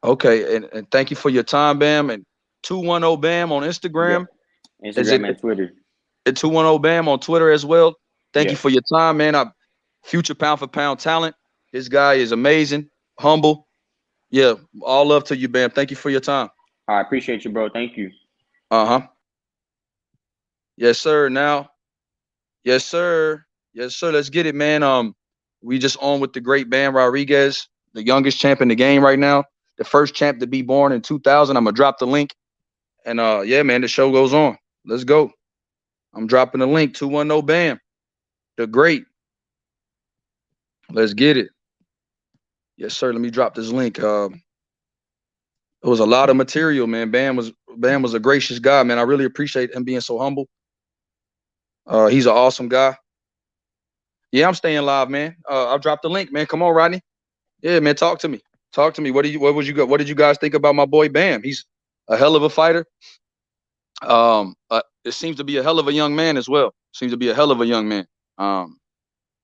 Okay, and thank you for your time, Bam. And 210 Bam on Instagram. Yeah. Is it Instagram and Twitter. 210 Bam on Twitter as well? Thank you Yeah. for your time, man. Future pound for pound talent. This guy is amazing, humble. Yeah, all love to you, Bam. Thank you for your time. I appreciate you, bro. Thank you. Uh-huh. Yes, sir. Now, yes, sir. Yes, sir. Let's get it, man. We just on with the great Bam Rodriguez, the youngest champ in the game right now, the first champ to be born in 2000. I'm gonna drop the link, and yeah, man, the show goes on. Let's go. I'm dropping the link. 210 Bam, the great. Let's get it. Yes, sir. Let me drop this link. It was a lot of material, man. Bam was a gracious guy, man. I really appreciate him being so humble. He's an awesome guy. Yeah, I'm staying live, man. I'll drop the link, man. Come on, Rodney. Yeah, man. Talk to me. Talk to me. What did you guys think about my boy Bam? He's a hell of a fighter. It seems to be a hell of a young man as well. Seems to be a hell of a young man.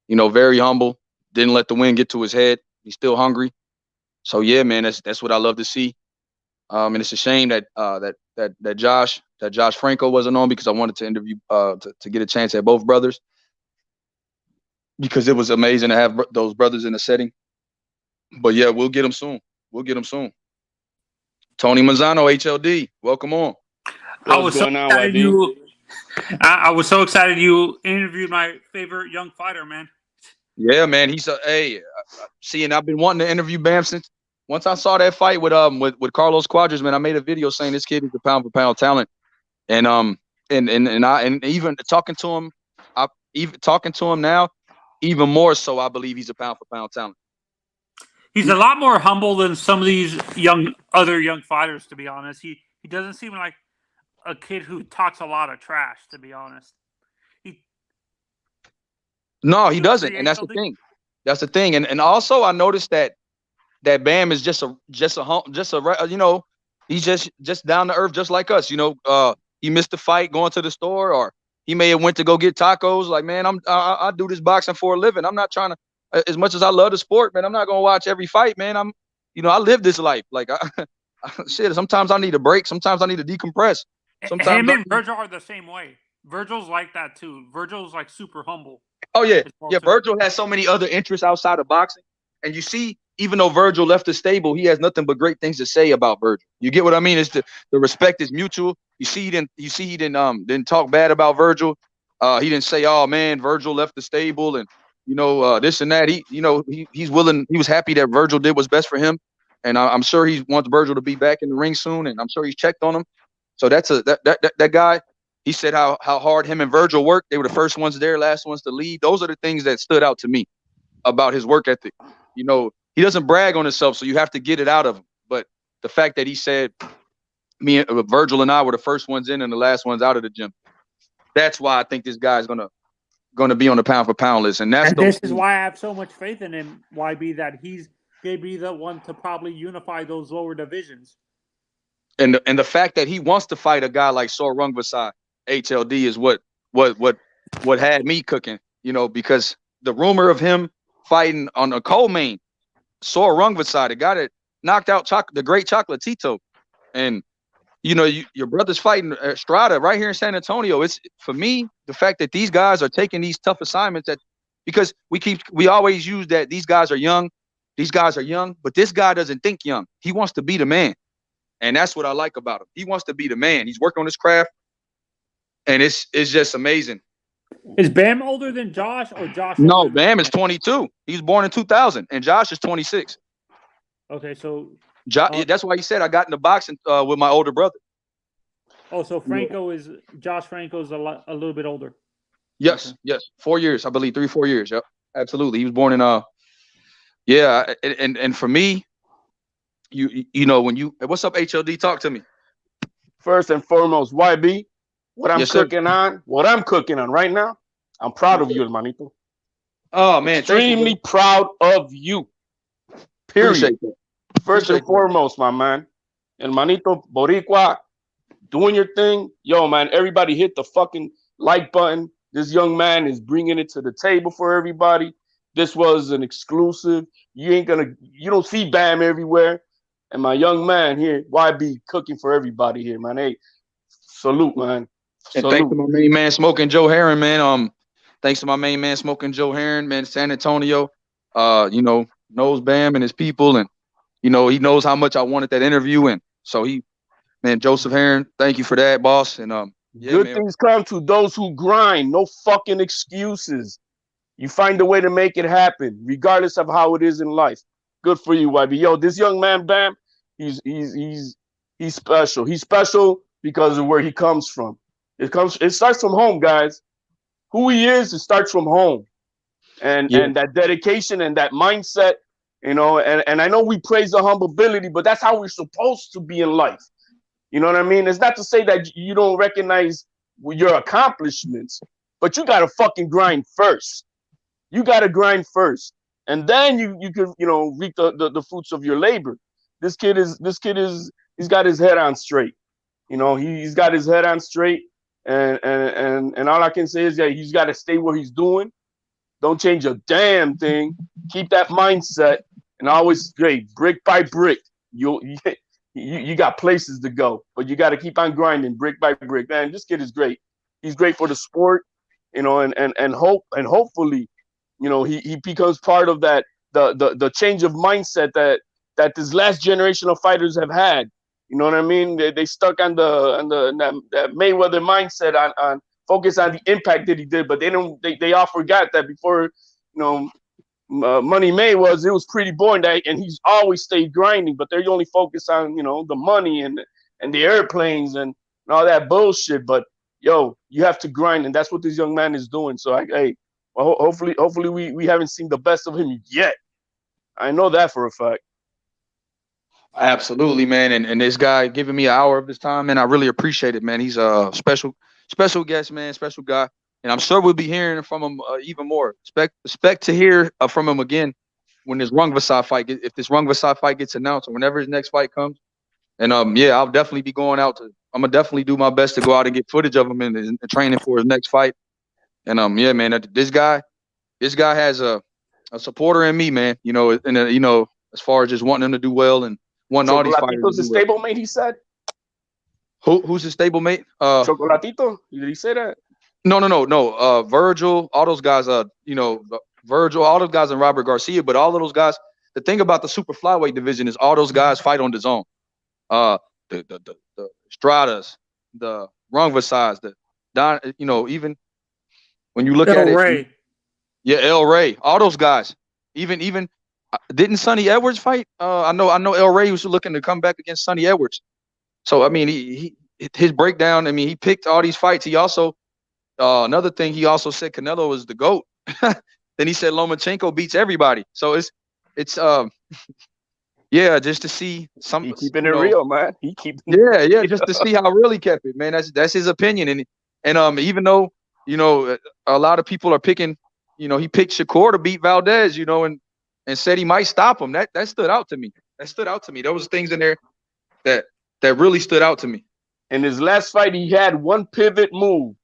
Very humble. Didn't let the wind get to his head. He's still hungry. So yeah, man, that's what I love to see. And it's a shame that Josh Franco wasn't on because I wanted to interview to get a chance at both brothers because it was amazing to have those brothers in the setting. But yeah, we'll get them soon. Tony Manzano, HLD, welcome on. I was so excited I was so excited you interviewed my favorite young fighter, man. Yeah, man. And I've been wanting to interview Bam since once I saw that fight with Carlos Quadras, man. I made a video saying this kid is a pound for pound talent, and even talking to him now, even more so, I believe he's a pound for pound talent. He's a lot more humble than some of these other young fighters, to be honest. He doesn't seem like a kid who talks a lot of trash, to be honest. No, he doesn't, and that's the thing. That's the thing, and also I noticed that Bam is he's just down to earth, just like us. He missed the fight going to the store, or he may have went to go get tacos. Like, man, I do this boxing for a living. I'm not trying to, as much as I love the sport, man. I'm not gonna watch every fight, man. I live this life. Like, shit, sometimes I need a break. Sometimes I need to decompress. Sometimes Him and Virgil are the same way. Virgil's like that too. Virgil's like super humble. Oh yeah, well yeah. too. Virgil has so many other interests outside of boxing, and you see, even though Virgil left the stable, he has nothing but great things to say about Virgil. You get what I mean? It's the respect is mutual. You see, he didn't talk bad about Virgil. He didn't say, "Oh man, Virgil left the stable," and this and that. He's willing. He was happy that Virgil did what's best for him, and I'm sure he wants Virgil to be back in the ring soon, and I'm sure he's checked on him. So that guy. He said how hard him and Virgil worked. They were the first ones there, last ones to leave. Those are the things that stood out to me about his work ethic. He doesn't brag on himself, so you have to get it out of him. But the fact that he said Virgil and I were the first ones in and the last ones out of the gym, that's why I think this guy's gonna be on the pound for pound list. And this is why I have so much faith in him, Y.B, that he's gonna be the one to probably unify those lower divisions. And the fact that he wants to fight a guy like Sor Rungvisai, HLD, is what had me cooking, because the rumor of him fighting on a co-main, Sor Rungvisai, the guy that knocked out the great Chocolatito, and your brother's fighting Estrada right here in San Antonio. It's, for me, the fact that these guys are taking these tough assignments, because we always use that these guys are young, but this guy doesn't think young. He wants to be the man. And that's what I like about him. He wants to be the man. He's working on his craft, and it's just amazing. Is Bam older than Josh, or Josh? No, Bam is 22. He was born in 2000, and Josh is 26. Okay, so that's why he said I got into boxing with my older brother. Oh, so Josh Franco is a little bit older. Yes, okay. Yes, 4 years, I believe, 3-4 years. Yep, absolutely. He was born in and for me. What's up, HLD? Talk to me. First and foremost, Y.B, what I'm cooking on right now, I'm proud of you, hermanito. Oh, man. Extremely proud of you. Period. First and foremost, my man. Hermanito Boricua, doing your thing. Yo, man, everybody hit the fucking like button. This young man is bringing it to the table for everybody. This was an exclusive. You don't see Bam everywhere. And my young man here, Y.B, cooking for everybody here, man. Hey, salute, man. And thanks to my main man, Smoking Joe Herron, man. Thanks to my main man, Smoking Joe Herron, man, San Antonio. Knows Bam and his people, and he knows how much I wanted that interview, and so Joseph Herron, thank you for that, boss. And good things come to those who grind. No fucking excuses. You find a way to make it happen, regardless of how it is in life. Good for you, Y.B. Yo, this young man, Bam, he's special. He's special because of where he comes from. It starts from home, guys. Who he is, it starts from home. And that dedication and that mindset, and I know we praise the humility, but that's how we're supposed to be in life. You know what I mean? It's not to say that you don't recognize your accomplishments, but you gotta fucking grind first. You gotta grind first. And then you can reap the fruits of your labor. This kid he's got his head on straight. He's got his head on straight, and all I can say is that he's got to stay where he's doing. Don't change a damn thing. Keep that mindset, and always brick by brick. You got places to go, but you got to keep on grinding brick by brick. Man, this kid is great. He's great for the sport, and hopefully. He becomes part of that the change of mindset that this last generation of fighters have had. You know what I mean? They stuck on that Mayweather mindset on focus on the impact that he did, but they all forgot that before Money May it was pretty boring, and he's always stayed grinding, but they're only focused on the money and the airplanes and all that bullshit. But yo, you have to grind, and that's what this young man is doing. So well, hopefully we haven't seen the best of him yet. I know that for a fact. Absolutely, man. And this guy giving me an hour of his time, man, I really appreciate it, man. He's a special guest, man, special guy. And I'm sure we'll be hearing from him even more. Expect to hear from him again when this Rungvisai fight, if this Rungvisai fight gets announced or whenever his next fight comes. And I'll definitely be going out I'm gonna definitely do my best to go out and get footage of him and training for his next fight. And man, this guy has a supporter in me, man. As far as just wanting him to do well and want all these fighters Chocolatito's to his do it. stablemate, he said. Who's his stablemate? Chocolatito, did he say that? No. Virgil, all those guys. Virgil, all those guys, and Robert Garcia. But all of those guys. The thing about the super flyweight division is all those guys fight on the zone. The Stratas, the Rungvisais, the Don. Even when you look at Ray. it, El Ray, all those guys. Even didn't Sonny Edwards fight? I know El Ray was looking to come back against Sonny Edwards. So I mean, his breakdown. I mean, he picked all these fights. He also another thing. He also said Canelo is the GOAT. Then he said Lomachenko beats everybody. So it's yeah, just to see some. He keeping it real, man. Yeah, just to see how really kept it, man. That's his opinion, and even though a lot of people are picking, he picked Shakur to beat Valdez, and said he might stop him. That stood out to me. There was things in there that really stood out to me. In his last fight, he had one pivot move.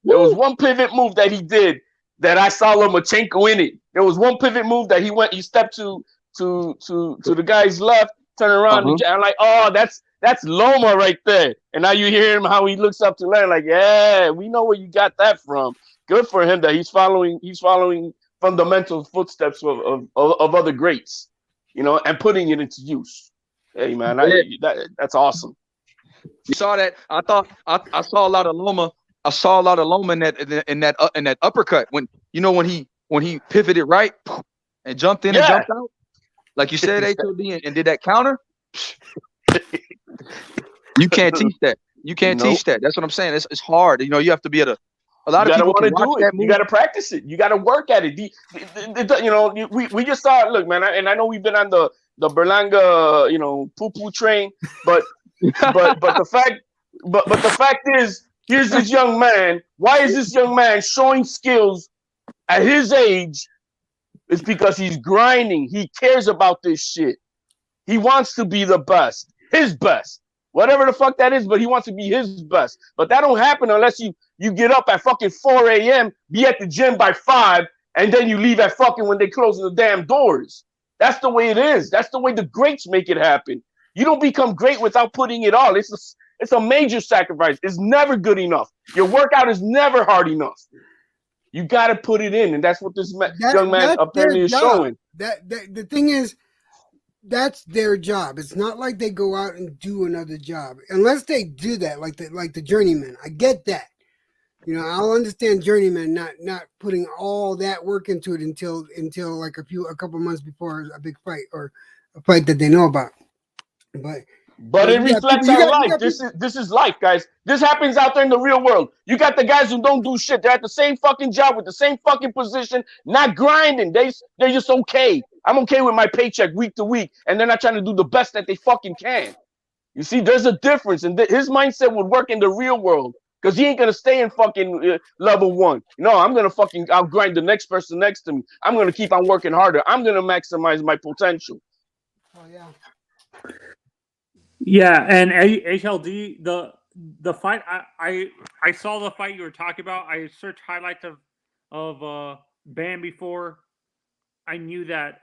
There was one pivot move that he did that I saw Lomachenko in it. There was one pivot move that he stepped to the guy's left, turn around, and I'm like, oh, that's Loma right there. And now you hear him how he looks up to Larry, like, yeah, we know where you got that from. Good for him that he's following fundamental footsteps of other greats, and putting it into use. Hey man, that's awesome. You saw that? I thought I saw a lot of Loma. I saw a lot of Loma in that uppercut when he pivoted right and jumped in and jumped out. Like you said, HOD, and did that counter. You can't teach that. Teach that. That's what I'm saying. It's hard. You have to be a lot of people want to do it. You got to practice it. You got to work at it. We just saw. Look, man, and I know we've been on the Berlanga, poo-poo train, but the fact is, here's this young man. Why is this young man showing skills at his age? It's because he's grinding. He cares about this shit. He wants to be the best, his best, whatever the fuck that is. But he wants to be his best. But that don't happen unless you get up at fucking 4 a.m., be at the gym by 5, and then you leave at fucking when they close the damn doors. That's the way it is. That's the way the greats make it happen. You don't become great without putting it all. It's a major sacrifice. It's never good enough. Your workout is never hard enough. You got to put it in, and that's what this young man apparently is showing. The thing is, that's their job. It's not like they go out and do another job, unless they do that, like the journeyman. I get that. I'll understand journeyman not putting all that work into it until like a couple months before a big fight or a fight that they know about. But it reflects on life. This is life, guys. This happens out there in the real world. You got the guys who don't do shit. They're at the same fucking job with the same fucking position, not grinding. They're just okay. I'm okay with my paycheck week to week, and they're not trying to do the best that they fucking can. You see, there's a difference, and his mindset would work in the real world because he ain't gonna stay in fucking level 1. No, I'm gonna fucking outgrind the next person next to me. I'm gonna keep on working harder. I'm gonna maximize my potential. Oh yeah. Yeah, and HLD, the fight I saw the fight you were talking about. I searched highlights of Bam before I knew that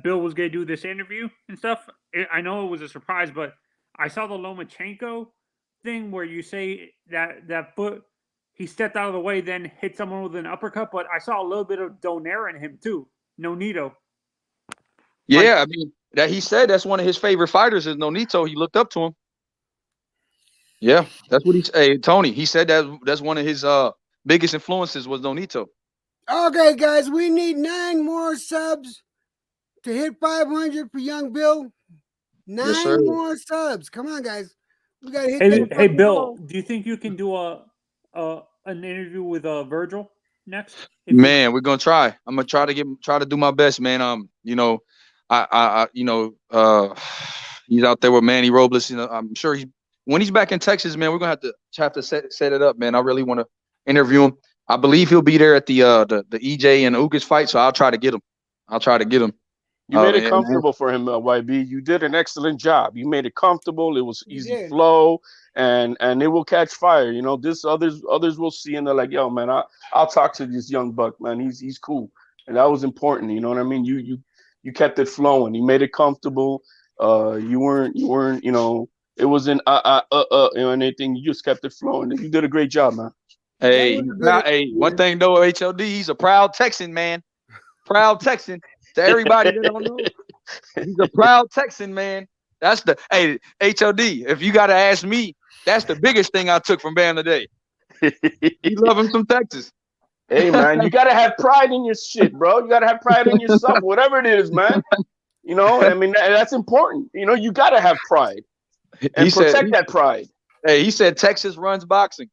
Bill was gonna do this interview and stuff. I know it was a surprise, but I saw the Lomachenko thing where you say that foot he stepped out of the way, then hit someone with an uppercut. But I saw a little bit of Donaire in him too. Nonito. Yeah, I mean. That he said that's one of his favorite fighters is Nonito. He looked up to him. Yeah, that's what he said. Hey, Tony, he said that's one of his biggest influences was Nonito. Okay, guys, we need 9 more subs to hit 500 for young Bill. 9 more subs. Come on, guys. We gotta hit. Hey, Bill, do you think you can do an interview with Virgil next? Man, we're gonna try. I'm gonna try to do my best, man. He's out there with Manny Robles. I'm sure when he's back in Texas, man, we're gonna have to set it up, man. I really want to interview him. I believe he'll be there at the EJ and Ugas fight, so I'll try to get him. You made it comfortable for him, Y.B. You did an excellent job. You made it comfortable. It was easy flow, and it will catch fire. This others will see, and they're like, yo, man, I'll talk to this young buck, man. He's cool, and that was important. You know what I mean? you kept it flowing. You made it comfortable. You weren't, you know, it wasn't you know, anything. You just kept it flowing. You did a great job, man. Hey, one thing though, HLD, he's a proud Texan, man. Proud Texan. To everybody that don't know, he's a proud Texan, man. That's the HLD. If you got to ask me, that's the biggest thing I took from Bam today. You love him some Texas. Hey, man, you gotta have pride in your shit, bro. You gotta have pride in yourself, whatever it is, man. You know, I mean, that's important. You know, you gotta have pride and protect that pride. Hey, he said Texas runs boxing.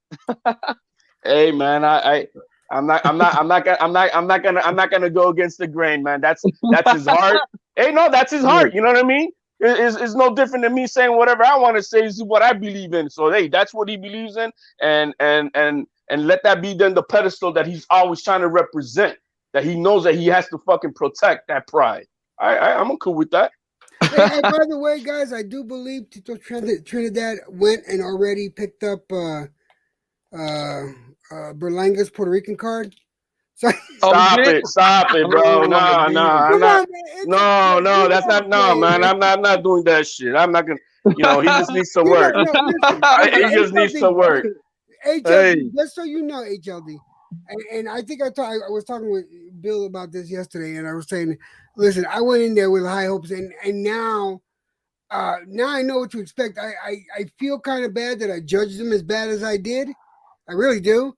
Hey, man, I'm not gonna go against the grain, man. That's his heart. Hey, no, that's his heart. You know what I mean? It's no different than me saying whatever I want to say is what I believe in. So hey, that's what he believes in, and let that be then the pedestal that he's always trying to represent. That he knows that he has to fucking protect that pride. I'm cool with that. Hey, by the way, guys, I do believe Tito Trinidad went and already picked up Berlanga's Puerto Rican card. So, stop it, bro. No, that's not. No, man, I'm not doing that shit. I'm not gonna. You know, he just needs to work. He just needs to work. HLD, just so you know, HLD, and I think I was talking with Bill about this yesterday, and I was saying, listen, I went in there with high hopes, and now I know what to expect. I feel kind of bad that I judged him as bad as I did. I really do.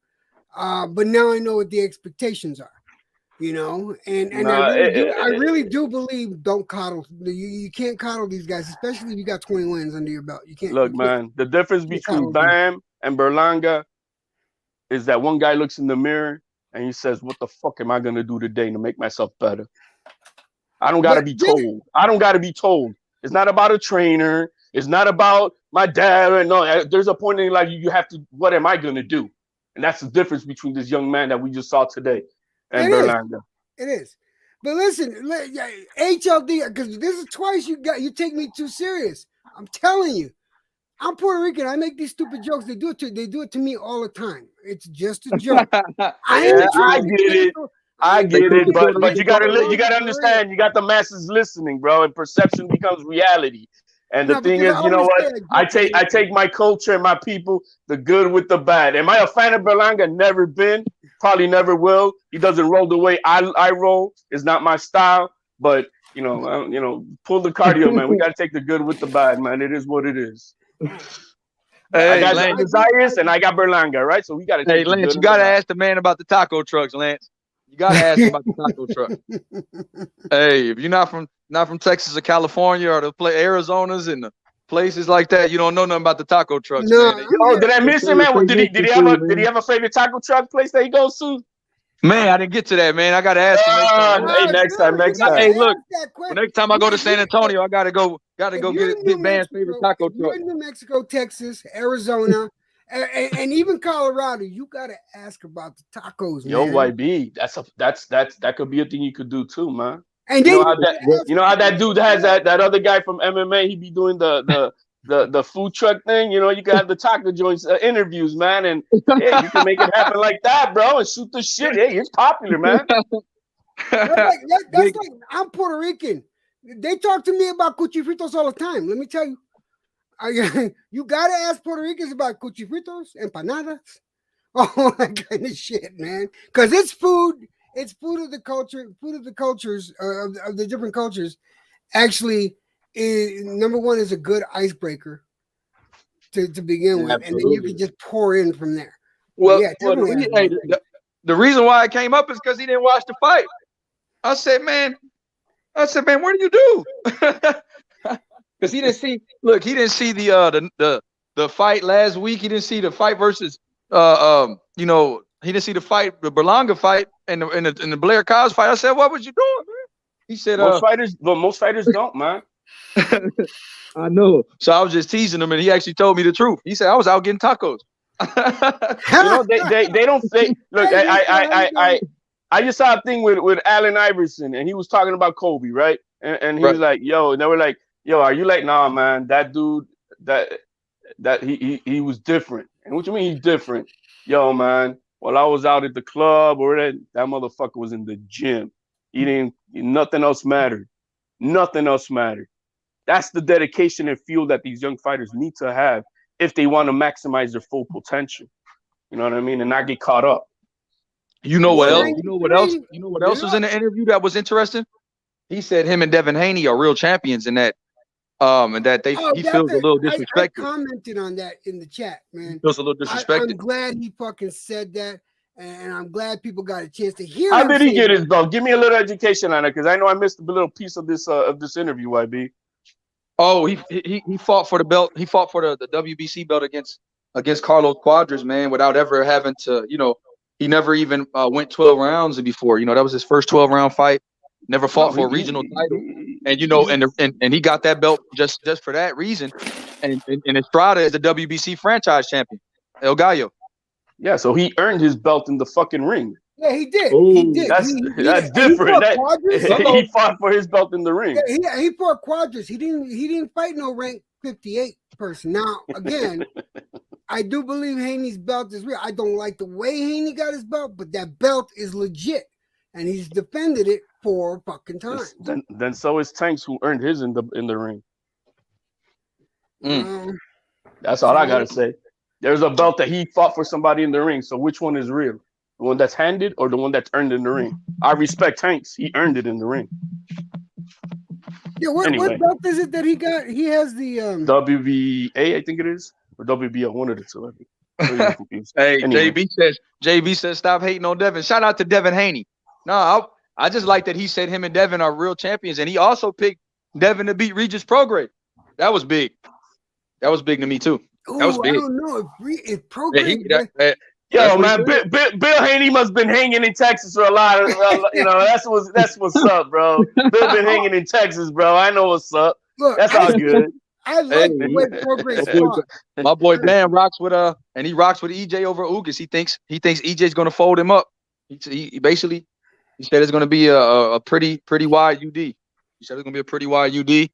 But now I know what the expectations are, you know, and I really do believe don't coddle. You can't coddle these guys, especially if you got 20 wins under your belt. You can't. Look, man, the difference between Bam and Berlanga is that one guy looks in the mirror and he says, "What the fuck am I gonna do today to make myself better?" I don't gotta be told. I don't gotta be told. It's not about a trainer. It's not about my dad. No, there's a point in life you have to. What am I gonna do? And that's the difference between this young man that we just saw today and Berlanga. It is. But listen, HLD, because this is twice you take me too serious. I'm telling you, I'm Puerto Rican. I make these stupid jokes. They do it to me all the time. It's just a joke. I get it, but you gotta understand. You got the masses listening, bro, and perception becomes reality. And the thing is, you know what? I take my culture and my people, the good with the bad. Am I a fan of Berlanga? Never been. Probably never will. He doesn't roll the way I roll. It's not my style. But you know, pull the cardio, man. We got to take the good with the bad, man. It is what it is. Hey, I got Desires and I got Berlanga, right? So we got to. Hey, Lance, you got to ask the man about the taco trucks, Lance. You got to ask him about the taco truck. Hey, if you're not from Texas or California or the Arizonas and the places like that, you don't know nothing about the taco trucks. No, man. Oh, did I miss it, man? Did he have a favorite taco truck place that he goes to? Man, I didn't get to that, man. I gotta ask him next time. Hey, look, next time I go to San Antonio, I gotta go get Van's favorite taco truck. You're in New Mexico, Texas, Arizona. And even Colorado, you gotta ask about the tacos, man. Yo, Y.B, that could be a thing you could do too, man. And you know how that dude has that other guy from MMA. He be doing the food truck thing. You know, you can have the taco joints interviews, man, and yeah, you can make it happen like that, bro, and shoot the shit. Hey, it's popular, man. That's like I'm Puerto Rican. They talk to me about cuchifritos all the time. Let me tell you. You gotta ask Puerto Ricans about cuchifritos, empanadas, all that kind of shit, man. Because it's food. It's food of the culture. Food of the cultures of the different cultures. Actually, number one is a good icebreaker to begin with, and then you can just pour in from there. Well, the reason why I came up is because he didn't watch the fight. I said, man, what do you do? Because he didn't see. Look, he didn't see the fight last week. He didn't see the fight versus he didn't see the fight, the Berlanga fight, and the Blair Cos fight. I said, what was you doing, man? He said, most fighters don't, man. I know. So I was just teasing him, and he actually told me the truth. He said I was out getting tacos. You know, they don't say. Look, I just saw a thing with Allen Iverson, and he was talking about Kobe, right? And he was like, yo, and they were like, yo, are you like, nah, man, that dude, that he was different. And what you mean he's different? Yo, man, while I was out at the club or that motherfucker was in the gym. Nothing else mattered. Nothing else mattered. That's the dedication and fuel that these young fighters need to have if they want to maximize their full potential. You know what I mean? And not get caught up. You know what Yeah, else? You know what else? You know what else was in the interview that was interesting? He said him and Devin Haney are real champions in that, and that he feels a little disrespected. I commented on that in the chat, man. He feels a little disrespected. I'm glad he fucking said that, and I'm glad people got a chance to hear. How did he get his belt? Give me a little education on it, because I know I missed a little piece of this interview. YB. Oh, he fought for the belt. He fought for the WBC belt against Carlos Quadras, man, without ever having to, he never even went 12 rounds before. That was his first 12-round fight. Never fought for a regional title, and and he got that belt just for that reason. And Estrada is the WBC franchise champion, El Gallo. Yeah, so he earned his belt in the fucking ring. Yeah, he did. Ooh, he did. That's different. He fought for his belt in the ring. Yeah, he fought Quadras. He didn't fight no rank 58 person. Now, again, I do believe Haney's belt is real. I don't like the way Haney got his belt, but that belt is legit, and he's defended it for fucking time. Then so is Tanks, who earned his in the ring. That's all I gotta say. There's a belt that he fought for somebody in the ring. So which one is real? The one that's handed or the one that's earned in the ring? I respect Tanks. He earned it in the ring. Yeah, what belt is it that he got? He has the WBA, I think it is, or WBO, one of the two. Hey, anyway. JB says stop hating on Devin. Shout out to Devin Haney. No, I just like that he said him and Devin are real champions, and he also picked Devin to beat Regis Prograis. That was big. That was big to me too. That was big. I don't know if Prograis. Yo, man, Bill Haney must have been hanging in Texas for a lot of, that's what's up, bro. Bill been hanging in Texas, bro. I know what's up. Look, that's all good. I like the way Prograis fought. My boy Bam rocks with and he rocks with EJ over Ugas. He thinks EJ's gonna fold him up. He basically said it's gonna be a pretty wide UD. He said it's gonna be a pretty wide UD.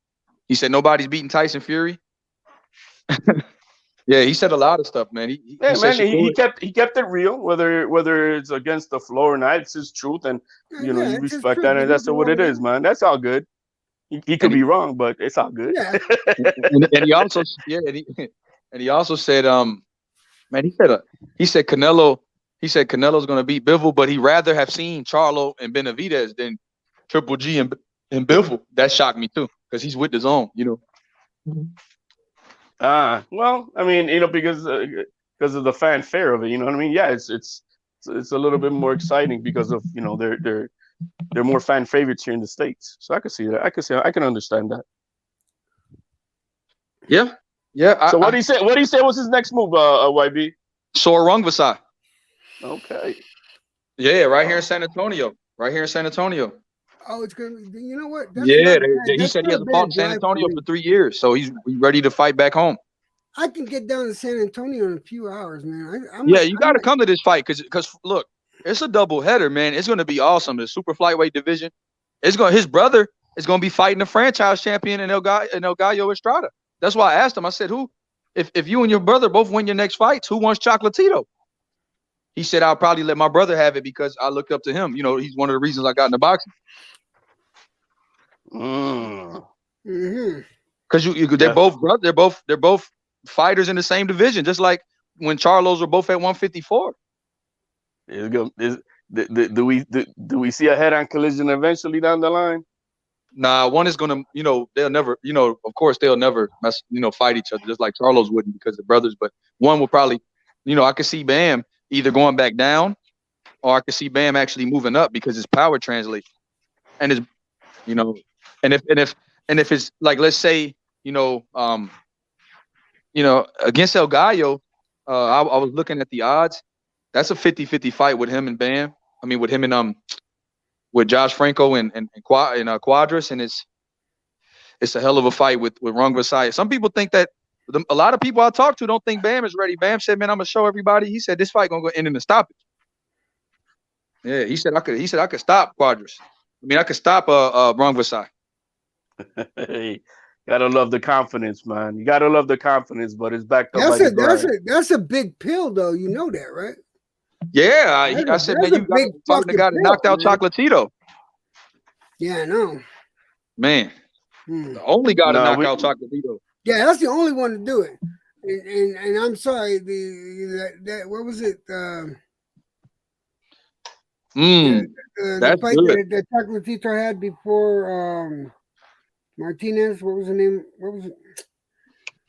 He said nobody's beating Tyson Fury. Yeah, he said a lot of stuff, man. He kept it real, whether it's against the floor or not. It's his truth, and you respect that, and that's what it is, man. That's all good. He could be wrong, but it's all good. Yeah. and he also said, man, he said Canelo's gonna beat Bivol, but he'd rather have seen Charlo and Benavidez than Triple G and Bivol. That shocked me too, because he's with his own, Well, I mean, because of the fanfare of it, you know what I mean? Yeah, it's a little bit more exciting because of they're more fan favorites here in the States. So I can see that. I can understand that. Yeah. So what do you say? What do you say was his next move, YB? Sor Rungvisai. Okay. Yeah, right here in San Antonio. Oh, it's gonna be. You know what? He said he hasn't fought in San Antonio for 3 years, so he's ready to fight back home. I can get down to San Antonio in a few hours, man. You got to come to this fight because look, it's a double header, man. It's going to be awesome. The super flyweight division. His brother is going to be fighting the franchise champion in El Gallo Estrada. That's why I asked him. I said, "Who? If you and your brother both win your next fights, who wants Chocolatito?" He said, "I'll probably let my brother have it because I looked up to him. He's one of the reasons I got into boxing." Because they're both fighters in the same division, just like when Charlos were both at 154. Do we see a head-on collision eventually down the line? Nah, one is gonna, they'll never, of course they'll never fight each other, just like Charlos wouldn't because they're brothers. But one will probably, I could see Bam either going back down, or I could see Bam actually moving up because his power translates, and his, and if it's like, let's say, against El Gallo, I was looking at the odds. That's a 50-50 fight with him and Bam. I mean, with him and with Josh Franco and Quadras, and it's a hell of a fight with Rungvisai. Some people think that a lot of people I talk to don't think Bam is ready. Bam said, "Man, I'm gonna show everybody." He said this fight gonna go end in a stoppage. Yeah, he said I could stop Quadras. I mean, I could stop Rungvisai. Hey, gotta love the confidence, man. You gotta love the confidence, but it's backed up by the grind. That's a big pill, though. You know that, right? Yeah, I said, man, you got the guy that knocked out Chocolatito. Yeah, I know. Man, the only guy to knock out Chocolatito. Yeah, that's the only one to do it. And I'm sorry, that what was it? The fight good. that Chocolatito had before Martinez. What was the name? What was it?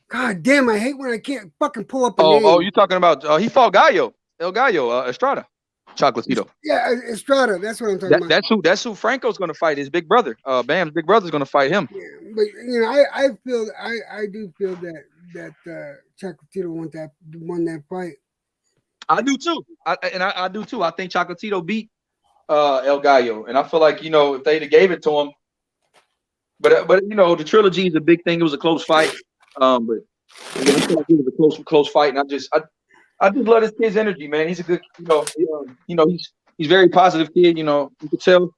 God damn! I hate when I can't fucking pull up a name. Oh, you talking about? He fought El Gallo, Estrada, Chocolatito. Yeah, Estrada. That's what I'm talking about. That's who Franco's going to fight. His big brother. Bam's big brother's going to fight him. Yeah, but you know, I do feel that Chocolatito won that fight. I do too. I do too. I think Chocolatito beat El Gallo, and I feel like, you know, if they'd have gave it to him, but you know, the trilogy is a big thing. It was a close fight, but I feel like it was a close fight, and I just love this kid's energy, man. He's a good, he's very positive kid. You know, you could tell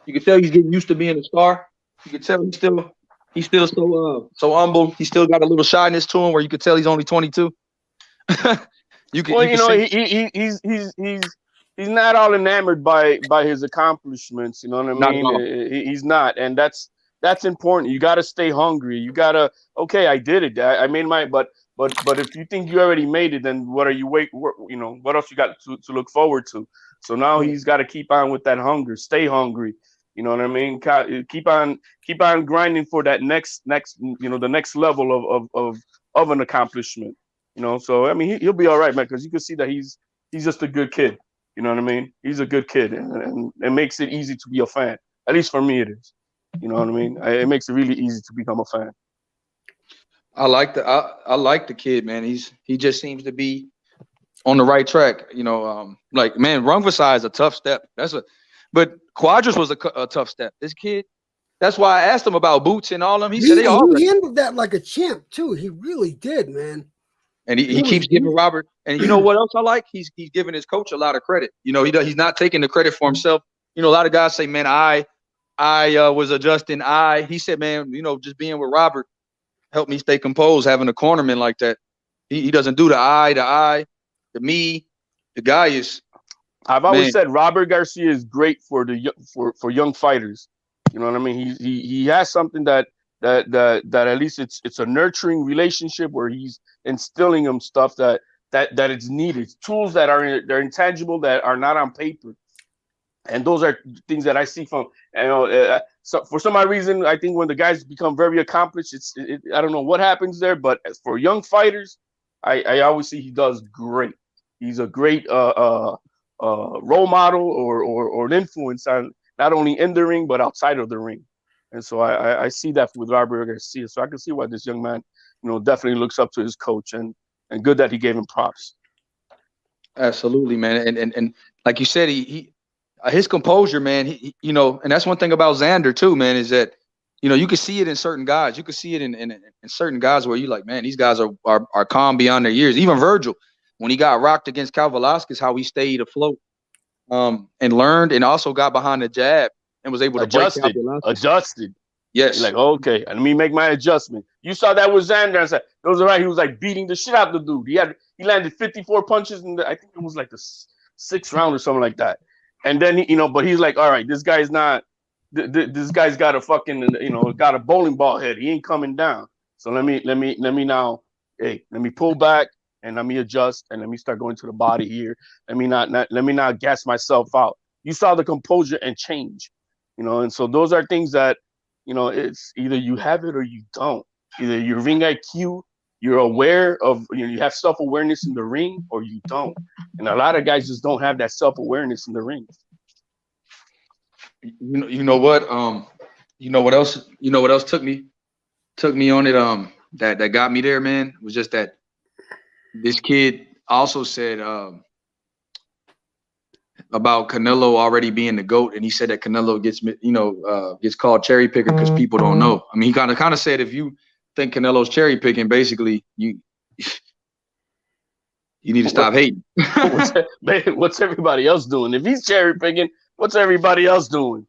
he's getting used to being a star. You could tell he's still so humble. He still got a little shyness to him, where you could tell he's only 22. He's not all enamored by his accomplishments. You know what I mean? He's not, and that's important. You got to stay hungry. You gotta, okay, I did it. I made my, but if you think you already made it, then what are you what else you got to look forward to? So now he's got to keep on with that hunger. Stay hungry. You know what I mean? Keep on grinding for that next, the next level of an accomplishment. You know, so I mean, he'll be all right, man, because you can see that he's just a good kid. You know what I mean? He's a good kid, and it makes it easy to be a fan. At least for me, it is. You know what I mean? It makes it really easy to become a fan. I like the kid, man. He just seems to be on the right track. You know, like, man, Rungvisai is a tough step. But Quadras was a tough step. This kid, that's why I asked him about boots and all them. He said he handled that like a champ too. He really did, man. And he keeps giving Robert. And you know what else I like? He's giving his coach a lot of credit. You know, he's not taking the credit for himself. You know, a lot of guys say, man, I was adjusting. He said, man, you know, just being with Robert helped me stay composed, having a cornerman like that. He doesn't do the me. The guy is. I've always said Robert Garcia is great for young fighters. You know what I mean? He has something that at least it's a nurturing relationship where he's instilling them stuff that it's needed, tools they're intangible, that are not on paper. And those are things that I see from, so for some odd reason, I think when the guys become very accomplished, I don't know what happens there, but as for young fighters, I always see he does great. He's a great role model or an influence on not only in the ring but outside of the ring. And so I see that with Robert Garcia. So I can see why this young man, definitely looks up to his coach, and good that he gave him props. Absolutely, man. And like you said, his composure, man, and that's one thing about Xander too, man, is that, you can see it in certain guys. You can see it in certain guys where you're like, man, these guys are calm beyond their years. Even Virgil, when he got rocked against Cal Velasquez, how he stayed afloat and learned, and also got behind the jab and was able to adjusted. Yes. You're like, okay, let me make my adjustment. You saw that with Xander. I said, it was all right. He was like beating the shit out of the dude. He landed 54 punches I think it was like the 6th round or something like that. And then, but he's like, all right, this guy's got a fucking, got a bowling ball head. He ain't coming down. So let me now, let me pull back and let me adjust and let me start going to the body here. Let me not gas myself out. You saw the composure and change, and so those are things that, it's either you have it or you don't. Either your ring IQ, you're aware of, you have self-awareness in the ring, or you don't. And a lot of guys just don't have that self-awareness in the ring. You know what else took me on it, that got me there, man, was just that this kid also said about Canelo already being the GOAT, and he said that Canelo gets called cherry picker because people don't know. I mean, he kind of said, if you think Canelo's cherry picking, basically you need to stop hating. What's everybody else doing? If he's cherry picking, what's everybody else doing?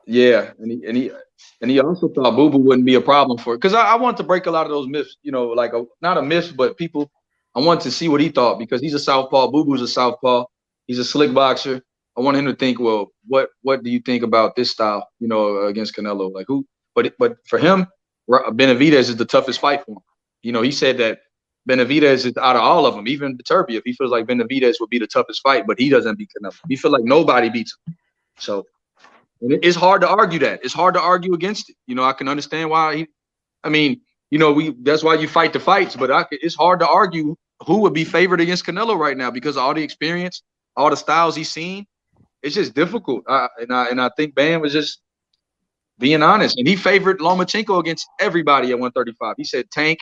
Yeah, and he also thought Boo-Boo wouldn't be a problem for it, because I wanted to break a lot of those myths. Like not a myth, but people. I wanted to see what he thought, because he's a southpaw. Boo-Boo's a southpaw. He's a slick boxer. I want him to think, well, what do you think about this style, you know, against Canelo? Like who? But for him, Benavidez is the toughest fight for him. You know, he said that Benavidez is out of all of them, even Beterbiev. He feels like Benavidez would be the toughest fight, but he doesn't beat Canelo. He feels like nobody beats him. So it's hard to argue that. It's hard to argue against it. You know, I can understand why I mean, you know, that's why you fight the fights, but it's hard to argue who would be favored against Canelo right now because of all the experience, all the styles he's seen. It's just difficult. And I think Bam was just being honest. And he favored Lomachenko against everybody at 135. He said Tank.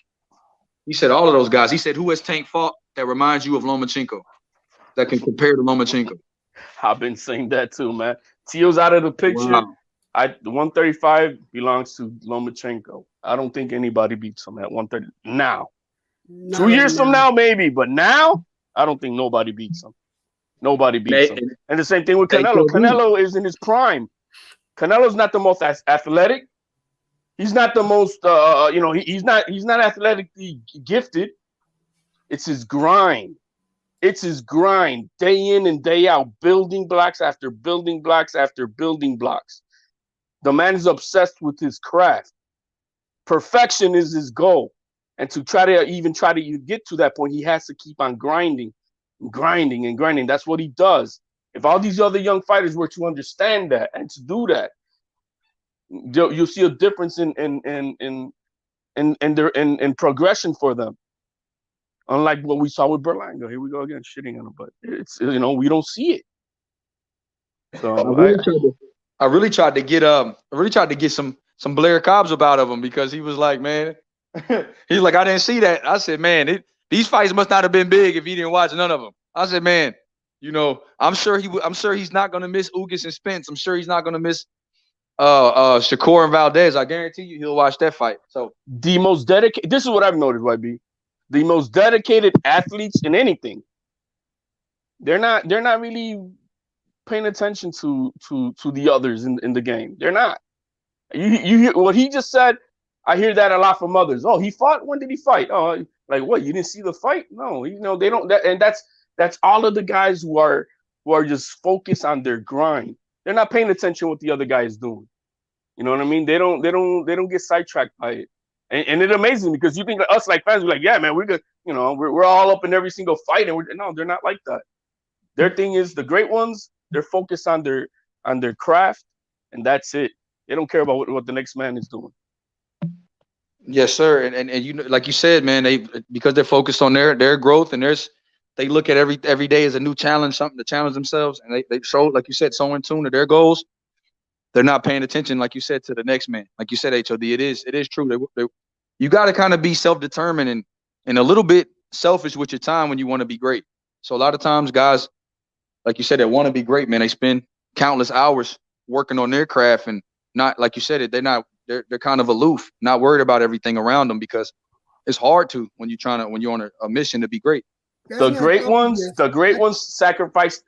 He said all of those guys. He said, who has Tank fought that reminds you of Lomachenko, that can compare to Lomachenko? I've been saying that too, man. Tio's out of the picture. Wow. The 135 belongs to Lomachenko. I don't think anybody beats him at 130 now. 2 years from now, maybe, but now I don't think nobody beats him. Nobody beats him. And the same thing with Canelo. Canelo is in his prime. Canelo's not the most athletic. He's not the most, you know, he's not athletically gifted. It's his grind. It's his grind, day in and day out, building blocks after building blocks after building blocks. The man is obsessed with his craft. Perfection is his goal. And to try to get to that point, he has to keep on grinding, grinding and grinding. That's what he does. If all these other young fighters were to understand that and to do that, you'll see a difference in progression for them. Unlike what we saw with Berlanga. Here we go again, shitting on him, but it's, you know, we don't see it. So I really tried to get some Blair Cobbs about of him because he was like, man, he's like, I didn't see that. I said, man, these fights must not have been big if he didn't watch none of them. I said, man, you know, I'm sure he's not gonna miss Ugas and Spence. I'm sure he's not gonna miss Shakur and Valdez. I guarantee you he'll watch that fight. So the most dedicated. This is what I've noted, Y.B. The most dedicated athletes in anything. They're not really paying attention to the others in the game. They're not. You hear what he just said. I hear that a lot from others. Oh, he fought. When did he fight? Oh, like what? You didn't see the fight? No, you know they don't. And that's all of the guys who are just focused on their grind. They're not paying attention what the other guy is doing. You know what I mean? They don't get sidetracked by it. And it amazes me because you think us like fans, we're like, yeah, man, we're good. You know, we're all up in every single fight, and no, they're not like that. Their thing is the great ones. They're focused on their craft, and that's it. They don't care about what the next man is doing. Yes, sir. And you know, like you said, man, because they're focused on their growth and they look at every day as a new challenge, something to challenge themselves, and they show, like you said, so in tune to their goals. They're not paying attention, like you said, to the next man. Like you said, HOD, it is true. You got to kind of be self-determined and a little bit selfish with your time when you want to be great. So a lot of times, guys, like you said, that want to be great, man, they spend countless hours working on their craft and not, like you said, they're kind of aloof, not worried about everything around them because it's hard to when you're on a mission to be great. The great ones sacrifice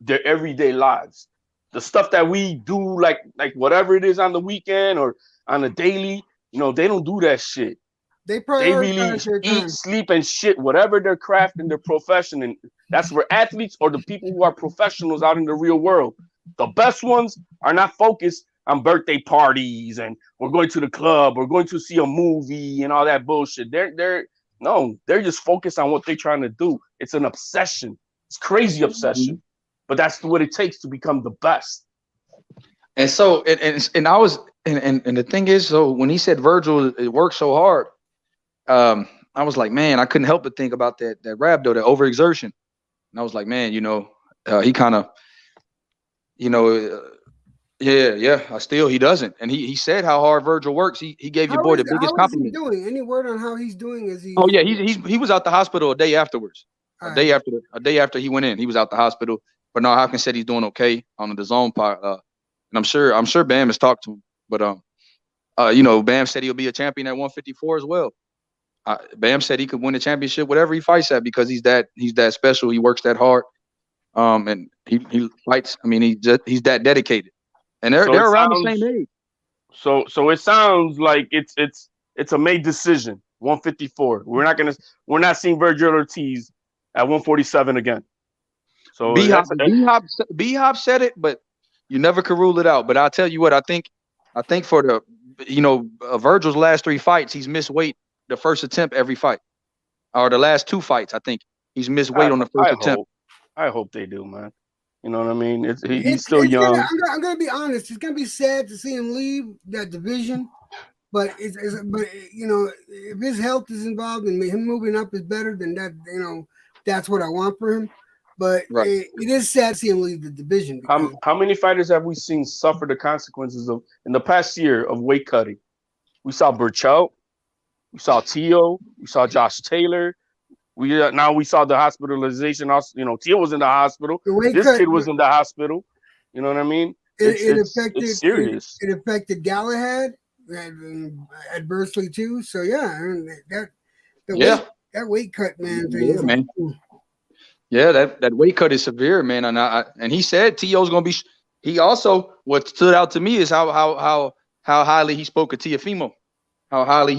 their everyday lives. The stuff that we do, like whatever it is on the weekend or on a daily, you know, they don't do that shit. They really eat, sleep, and shit, whatever their craft and their profession. And that's where athletes or the people who are professionals out in the real world, the best ones are not focused on birthday parties and we're going to the club, we're going to see a movie and all that bullshit. They're just focused on what they're trying to do. It's an obsession. It's crazy obsession. But that's what it takes to become the best. And so, and I was, and the thing is, so when he said Virgil, it worked so hard, I was like, man, I couldn't help but think about that rap though, that overexertion. And I was like, man, you know, he kind of, you know, he doesn't. And he said how hard Virgil works. He gave your boy the biggest compliment. How is he doing? Any word on how he's doing? Is he? Oh yeah, he was out the hospital a day afterwards. A day after he went in, he was out the hospital. But no, Hopkins said he's doing okay on the zone part. And I'm sure Bam has talked to him. But you know, Bam said he'll be a champion at 154 as well. Bam said he could win the championship whatever he fights at because he's that special. He works that hard. And he fights. I mean, he's that dedicated. And they're around the same age. So it sounds like it's a made decision. 154. We're not seeing Virgil Ortiz at 147 again. So B-Hop said it, but you never could rule it out. But I'll tell you what, I think for the Virgil's last 3 fights, he's missed weight the first attempt every fight, or the last 2 fights. I think he's missed weight on the first attempt. I hope they do, man. You know what I mean? He's still young. I'm gonna be honest. It's gonna be sad to see him leave that division, but if his health is involved and him moving up is better, then that's what I want for him. But it is sad to see him leave the division. How many fighters have we seen suffer the consequences of in the past year of weight cutting? We saw Burchell, we saw Tio, we saw Josh Taylor. We saw the hospitalization. Tio was in the hospital. This kid was in the hospital. You know what I mean? It's serious. It affected Galahad adversely too. So yeah, that weight cut, man. Man. Yeah, that weight cut is severe, man. And he said Tio's gonna be. He also, what stood out to me is how highly he spoke of Teofimo. How highly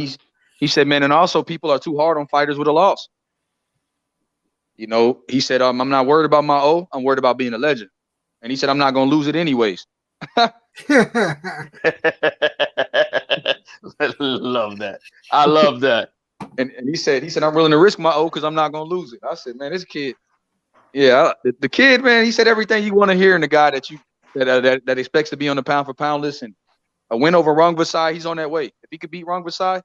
he said, man, and also people are too hard on fighters with a loss. He said, I'm not worried about my O. I'm worried about being a legend. And he said, I'm not gonna lose it anyways. Love that. I love that. And he said I'm willing to risk my O because I'm not gonna lose it. I said, man, this kid. Yeah, the kid, man, he said everything you want to hear in the guy that expects to be on the pound for pound list. And a win over Rung Vasai, he's on that way. If he could beat Rung Vasai,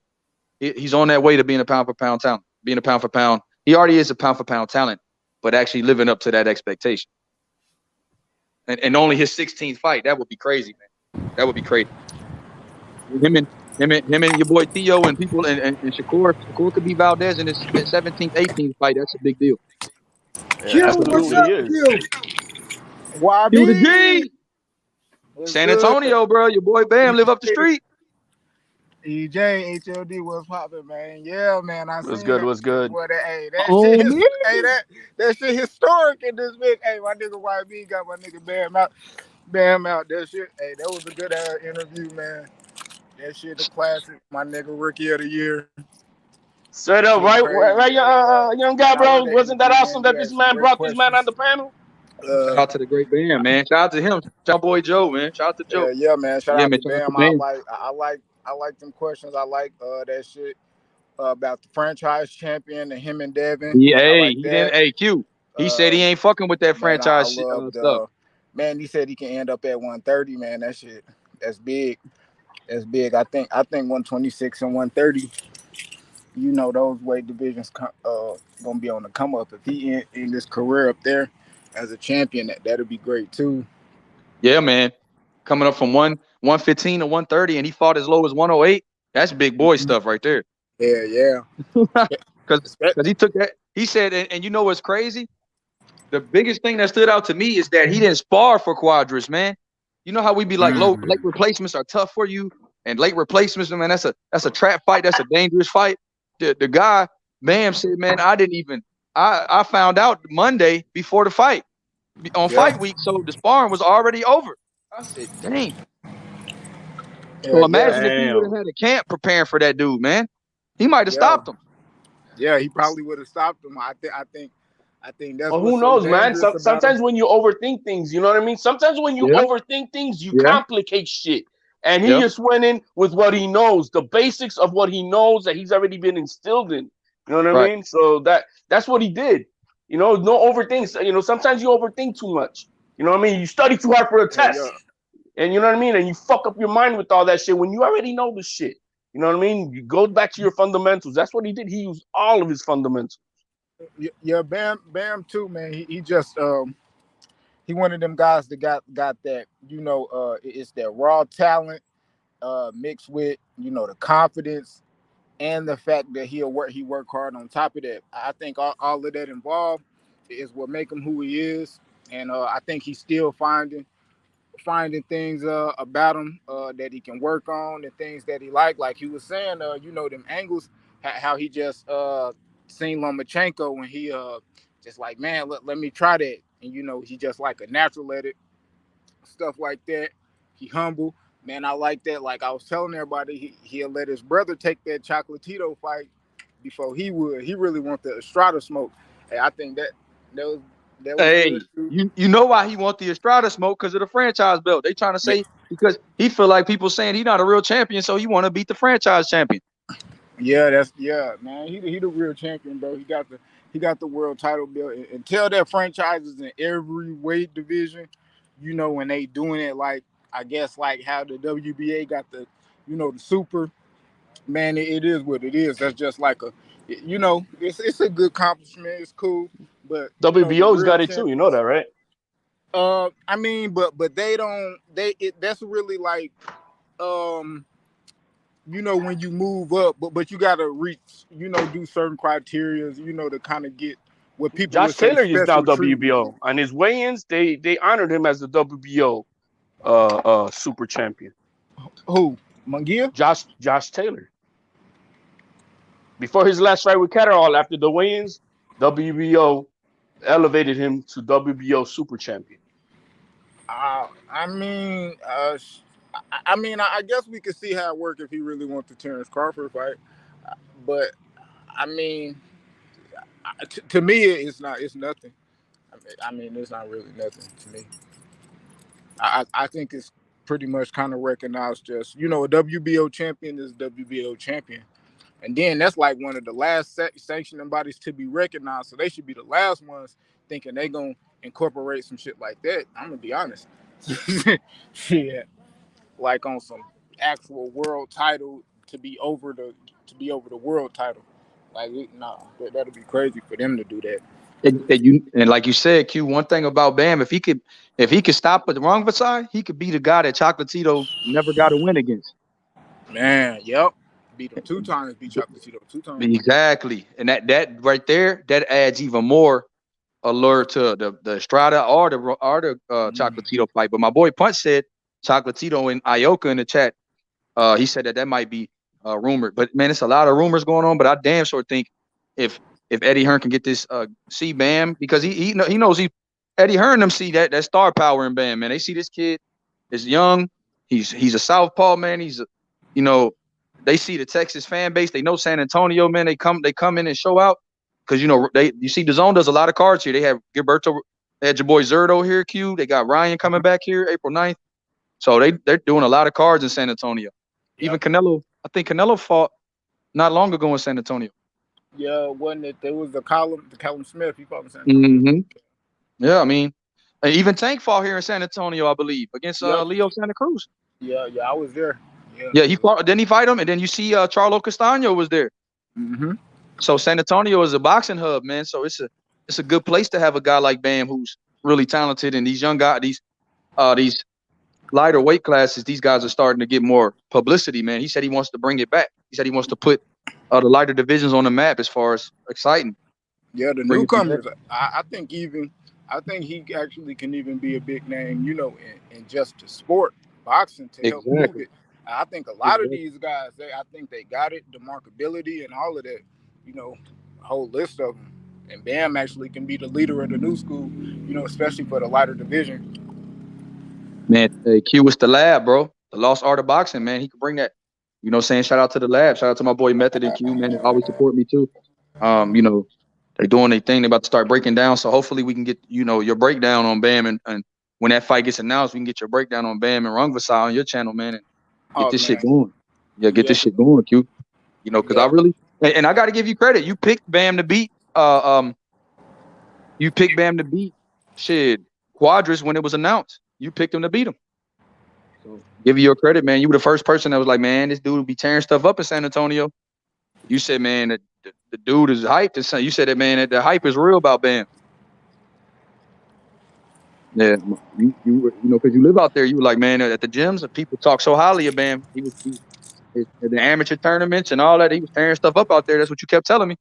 he's on that way to being a pound for pound talent. Being a pound for pound, he already is a pound for pound talent, but actually living up to that expectation. And only his 16th fight, that would be crazy, man. That would be crazy. Him and your boy Theo and people and Shakur. Shakur could be Valdez in his 17th, 18th fight. That's a big deal. Q, what's up, Q? Y.B.B. San Antonio, bro. Your boy Bam live up the street. EJ, HLD, what's poppin', man? Yeah, man. What's good? What's good? Boy, that shit historic in this bitch. Hey, my nigga Y.B got my nigga Bam out. That shit. Hey, that was a good interview, man. That shit a classic. My nigga Rookie of the Year. Straight up, right, young guy, bro. Wasn't that awesome that this man brought this man on the panel? Shout out to the great Bam, man. Shout out to him. Shout out boy Joe, man. Shout out to Joe. Yeah, man. Shout out to Bam. I like them questions. I like that shit about the franchise champion and him and Devin. Yeah, hey, Q. He said he ain't fucking with that franchise stuff. Man, he said he can end up at 130, man. That shit, that's big. That's big. I think 126 and 130. Those weight divisions gonna be on the come up. If he in his career up there as a champion, that'll be great too. Yeah, man. Coming up from 115 to 130, and he fought as low as 108. That's big boy stuff right there. Yeah. Because he took that. He said, and you know what's crazy? The biggest thing that stood out to me is that he didn't spar for Quadras, man. You know how we be like late replacements are tough for you, and late replacements, man. That's a trap fight. That's a dangerous fight. The guy, Bam, said, man, I found out Monday before the fight on fight week, so the sparring was already over. I said, dang. So imagine if he would have had a camp preparing for that dude, man. He might have stopped him. Yeah, he probably would have stopped him. I think that's. Well, who knows, man? Sometimes when you overthink things, you know what I mean. Sometimes when you overthink things, you complicate shit. And he just went in with what he knows, the basics of what he knows that he's already been instilled in. You know what I mean? So that's what he did. No overthink. Sometimes you overthink too much. You know what I mean? You study too hard for a test. And you know what I mean? And you fuck up your mind with all that shit when you already know the shit. You know what I mean? You go back to your fundamentals. That's what he did. He used all of his fundamentals. Yeah, Bam too, man. He just he one of them guys that got that, it's that raw talent mixed with, the confidence and the fact that he work hard on top of that. I think all of that involved is what make him who he is. And I think he's still finding things about him that he can work on and things that he like he was saying, them angles, how he just seen Lomachenko when he just like, man, let me try that. And he just like a natural at it, stuff like that. He humble, man. I like that. Like I was telling everybody, he'll let his brother take that Chocolatito fight before he would. He really want the Estrada smoke. Hey, I think that was That was Hey, good too. you know why he want the Estrada smoke? Because of the franchise belt. They trying to Yeah, say because he feel like people saying he's not a real champion, so he want to beat the franchise champion. man. He the real champion, bro. He got the world title belt. And tell that franchises in every weight division, when they doing it like I guess like how the WBA got the super man. It is what it is. That's just like it's a good accomplishment. It's cool, but the WBO's real got it too. You know champions. that, right? I mean, but they don't. That's really like um when you move up, but you gotta reach, do certain criteria, to kind of get what people Josh would say Taylor is now special treatment. WBO. On his weigh-ins, they honored him as the WBO super champion. Who? Munguia? Josh Taylor. Before his last fight with Catterall, after the weigh-ins, WBO elevated him to WBO super champion. I mean, I guess we could see how it worked if he really wants the Terrence Crawford fight, but I mean, to me, it's not. It's nothing. I mean, it's not really nothing to me. I think it's pretty much kind of recognized. Just a WBO champion is WBO champion. And then that's like one of the last sanctioning bodies to be recognized. So they should be the last ones thinking they gonna incorporate some shit like that. I'm gonna be honest. Yeah, like on some actual world title to be over the world title. Like nah, that'll be crazy for them to do that. And like you said, Q. One thing about Bam, if he could stop at the wrong side, he could be the guy that Chocolatito never got to win against. Man, yep. Beat him 2 times, beat Chocolatito 2 times. Exactly, and that right there, that adds even more allure to the Estrada or the Chocolatito fight. But my boy Punch said Chocolatito and Ioka in the chat. He said that might be rumored. But man, it's a lot of rumors going on. But I damn sure think if Eddie Hearn can get this see Bam, because he knows Eddie Hearn them see that star power in Bam, man. They see this kid is young. He's a Southpaw, man. They see the Texas fan base. They know San Antonio, man. They come in and show out. Because you see the zone does a lot of cards here. They have Gilberto, they had your boy Zerto here, Q. They got Ryan coming back here April 9th. So they're doing a lot of cards in San Antonio. Yep. Even Canelo, I think Canelo fought not long ago in San Antonio. Yeah, wasn't it? There was the Callum Smith. He fought in San Antonio. Mm-hmm. Yeah, I mean, even Tank fought here in San Antonio, I believe, against Leo Santa Cruz. Yeah, I was there. Yeah, he fought. Didn't he fight him? And then you see Charlo Castaño was there. Mm-hmm. So San Antonio is a boxing hub, man. So it's a good place to have a guy like Bam who's really talented, and these young guys, these lighter weight classes, these guys are starting to get more publicity, man. He said he wants to bring it back. He said he wants to put the lighter divisions on the map as far as exciting. Yeah, the newcomers. I think he actually can even be a big name, in just the sport, boxing, to help move it. I think a lot of these guys, I think they got it, the marketability and all of that, a whole list of them. And Bam actually can be the leader of the new school, especially for the lighter division. Man, Q was the lab, bro. The lost art of boxing, man. He could bring that. Saying shout out to the lab. Shout out to my boy Method and Q, man. They always support me too. They're doing their thing. They're about to start breaking down. So hopefully we can get, your breakdown on Bam. And when that fight gets announced, we can get your breakdown on Bam and Rungvisai on your channel, man. And get this shit going. Yeah, get this shit going, Q. Because I really, and I got to give you credit. You picked Bam to beat, shit, Quadras when it was announced. You picked him to beat him. So give you your credit, man. You were the first person that was like, man, this dude will be tearing stuff up in San Antonio. You said, man, that the dude is hyped. You said that, man, that the hype is real about Bam. Yeah, you because you live out there. You were like, man, at the gyms, people talk so highly of Bam. He was at the amateur tournaments and all that. He was tearing stuff up out there. That's what you kept telling me.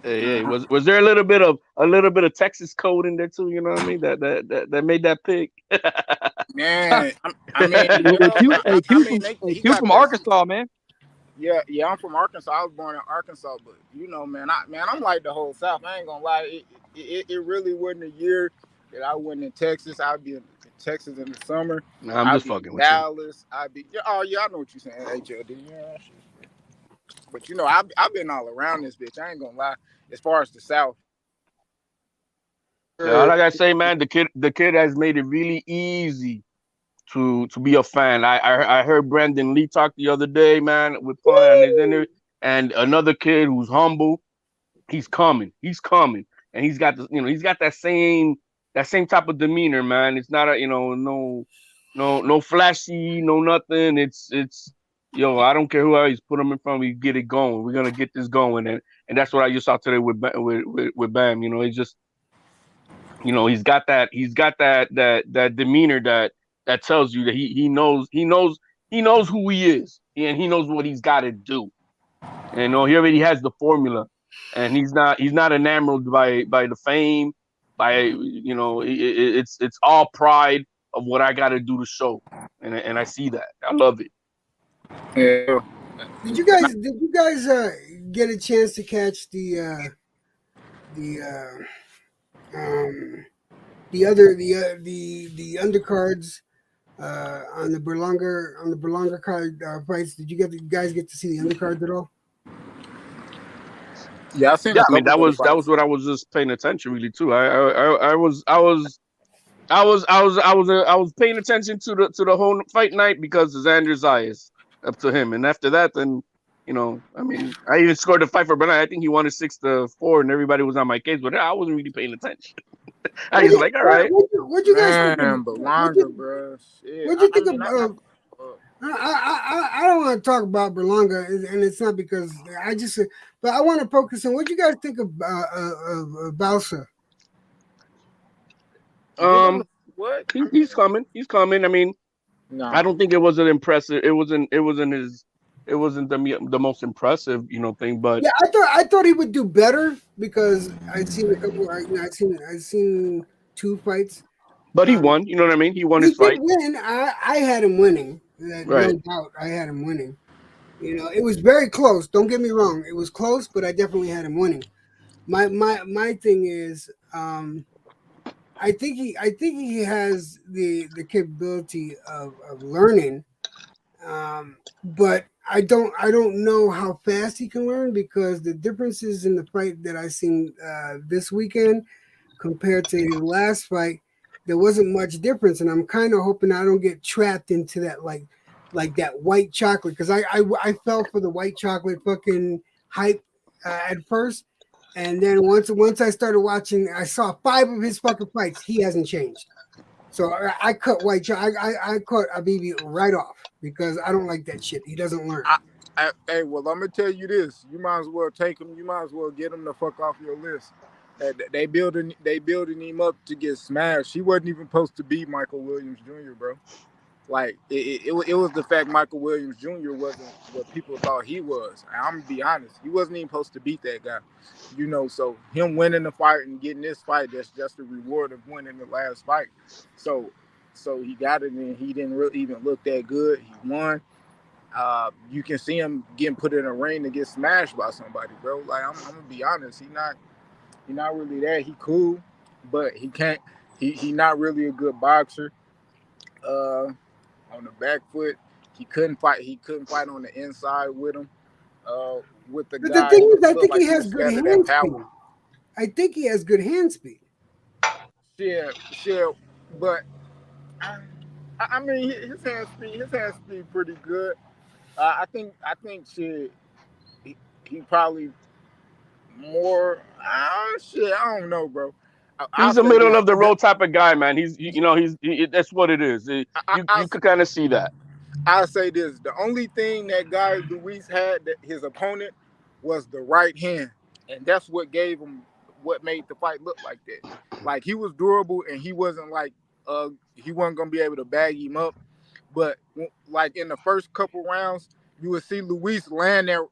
Hey, was there a little bit of Texas code in there too? You know what I mean? That made that pick. Man, I mean, Q from Arkansas, man. Yeah, I'm from Arkansas. I was born in Arkansas, but man, I'm like the whole South. I ain't gonna lie. It really wasn't a year that I wasn't in Texas. I'd be in Texas in the summer. Nah, I'm just fucking with Dallas. I'd be I know what you're saying, HLD. Yeah, but I've been all around this bitch. I ain't gonna lie. As far as the South. Yeah, like I say, man, the kid has made it really easy to be a fan. I heard Brandon Lee talk the other day, man, with fun on his interview, and another kid who's humble. He's coming. He's coming, and he's got he's got that same type of demeanor, man. It's not no flashy, no nothing. It's I don't care who I always put him in front. We get it going. We're gonna get this going, and that's what I just saw today with Bam. He's just he's got that demeanor that tells you that he knows who he is, and he knows what he's got to do. And he already has the formula, and he's not enamored by the fame, it's all pride of what I got to do to show, and I see that. I love it. Yeah. Did you guys get a chance to catch the undercards on the Berlanga card fights? Did you guys get to see the undercards at all? Yeah, I seen Yeah, a I mean couple of that was what I was just paying attention really too. I was paying attention to the whole fight night because of Xander Zayas up to him, and after that, then I mean, I even scored a fight for Bernard. I think he won it 6-4, and everybody was on my case, but I wasn't really paying attention. I was like, all right. What'd you guys think? Man, but longer, bro. Shit. What'd you think of? I don't want to talk about Berlanga, and it's not because but I want to focus on what you guys think of Balsa. What? He's coming. He's coming. I mean, I don't think it was an impressive. It wasn't the most impressive, thing. But yeah, I thought he would do better because I'd seen a couple. I'd seen 2 fights. But he won. You know what I mean? He won his fight. He did win. I had him winning. Right. No doubt, I had him winning. It was very close. Don't get me wrong. It was close, but I definitely had him winning. My thing is, I think he has the capability of learning, but I don't know how fast he can learn because the differences in the fight that I seen this weekend compared to his last fight, there wasn't much difference, and I'm kind of hoping I don't get trapped into that like that white chocolate because I fell for the white chocolate fucking hype at first. And then once I started watching, I saw 5 of his fucking fights. He hasn't changed. So I cut I cut Y.B.B right off because I don't like that shit. He doesn't learn. Hey, well, I'm gonna tell you this: you might as well take him. You might as well get him the fuck off your list. They building him up to get smashed. He wasn't even supposed to be Michael Williams Jr., bro. Like it was the fact Michael Williams Jr. wasn't what people thought he was. I'm gonna be honest, he wasn't even supposed to beat that guy, So him winning the fight and getting this fight, that's just the reward of winning the last fight. So he got it, and he didn't really even look that good. He won. You can see him getting put in a ring to get smashed by somebody, bro. Like I'm gonna be honest, he not really that. He cool, but he can't. He not really a good boxer. On the back foot, he couldn't fight. He couldn't fight on the inside with him. With the but guy, the thing is, I think he has good hand speed. I think he has good hand speed. Yeah, but I mean his hand speed pretty good. I think shit. He probably more. I don't know, bro. He's a middle of the road type of guy, man. He's that's what it is. You could kind of see that. I'll say this: the only thing that guy Luis had, that his opponent, was the right hand, and that's what made the fight look like that. Like he was durable, and he wasn't he wasn't gonna be able to bag him up. But like in the first couple rounds, you would see Luis land that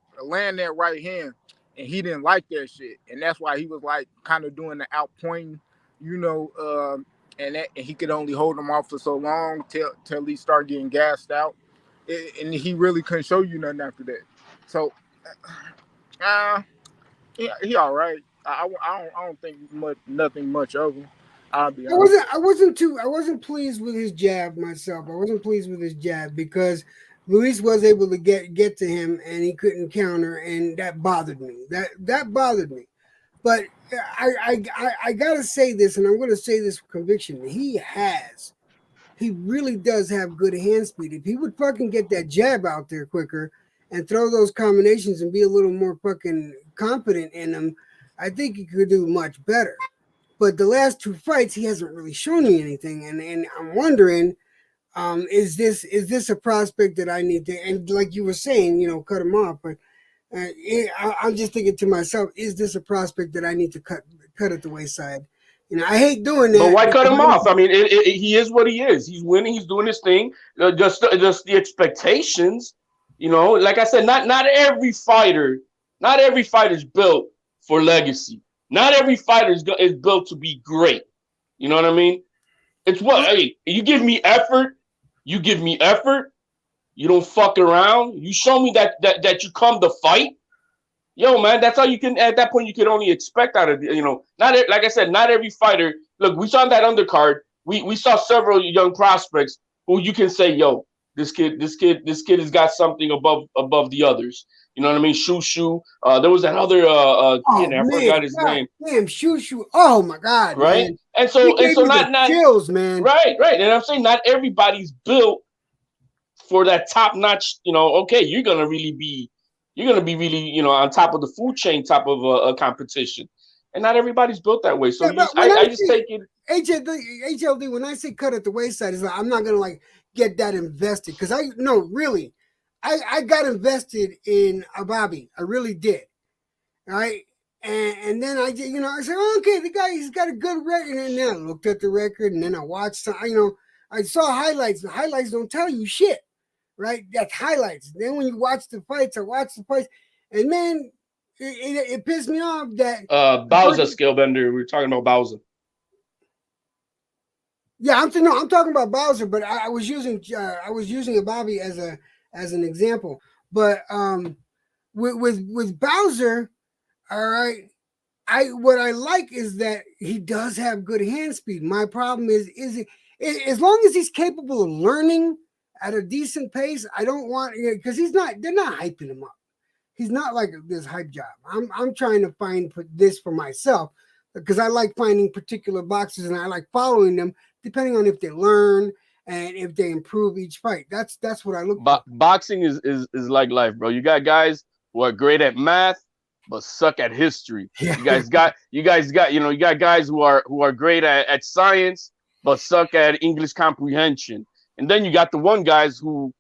right hand. And he didn't like that shit, and that's why he was like kind of doing the outpointing, and he could only hold him off for so long till he started getting gassed out, and he really couldn't show you nothing after that. So, he all right. I don't think nothing much of him. I'll be honest. I wasn't pleased with his jab myself. I wasn't pleased with his jab because Luis was able to get to him and he couldn't counter, and that bothered me. That bothered me. But I gotta say this, and I'm gonna say this with conviction. He really does have good hand speed. If he would fucking get that jab out there quicker and throw those combinations and be a little more fucking confident in them, I think he could do much better. But the last two fights, he hasn't really shown me anything, and I'm wondering, is this a prospect that I need to? And like you were saying, cut him off. But I'm just thinking to myself, is this a prospect that I need to cut at the wayside? I hate doing that. But why cut him off? I mean, he is what he is. He's winning. He's doing his thing. Just the expectations. Like I said, not every fighter is built for legacy. Not every fighter is built to be great. You know what I mean? It's hey, you give me effort. You give me effort. You don't fuck around. You show me that you come to fight. Yo, man, that's all you can. At that point, you can only expect out of Not like I said, not every fighter. Look, we saw that undercard. We saw several young prospects who you can say, yo, this kid has got something above the others. You know what I mean? Shoo. There was that other kid. I forgot his name. Damn, Shoo. Oh my God. Right. Man. And so not chills, man. Right. And I'm saying not everybody's built for that top notch. Okay, you're gonna be really, on top of the food chain, type of a competition, and not everybody's built that way. So I just take it. HLD, when I say cut at the wayside, is like I'm not gonna get that invested because I got invested in Y.B.B. I really did. All right. And then I did, I said, okay, the guy, he's got a good record. And then I looked at the record and then I watched, I saw highlights. The highlights don't tell you shit, right? That's highlights. Then when you watch the fights, and man, it pissed me off that Bowser Scalebender. We were talking about Bowser. Yeah, I'm talking about Bowser, but I was using Y.B.B. as an example. But with Bowser, all right, what I like is that he does have good hand speed. My problem is as long as he's capable of learning at a decent pace, I don't want, because they're not hyping him up. He's not like this hype job. I'm trying to find this for myself because I like finding particular boxers and I like following them depending on if they learn and if they improve each fight. That's what I look for. Boxing is like life, bro. You got guys who are great at math but suck at history. Yeah. You guys got guys who are great at science but suck at English comprehension. And then you got the one guys who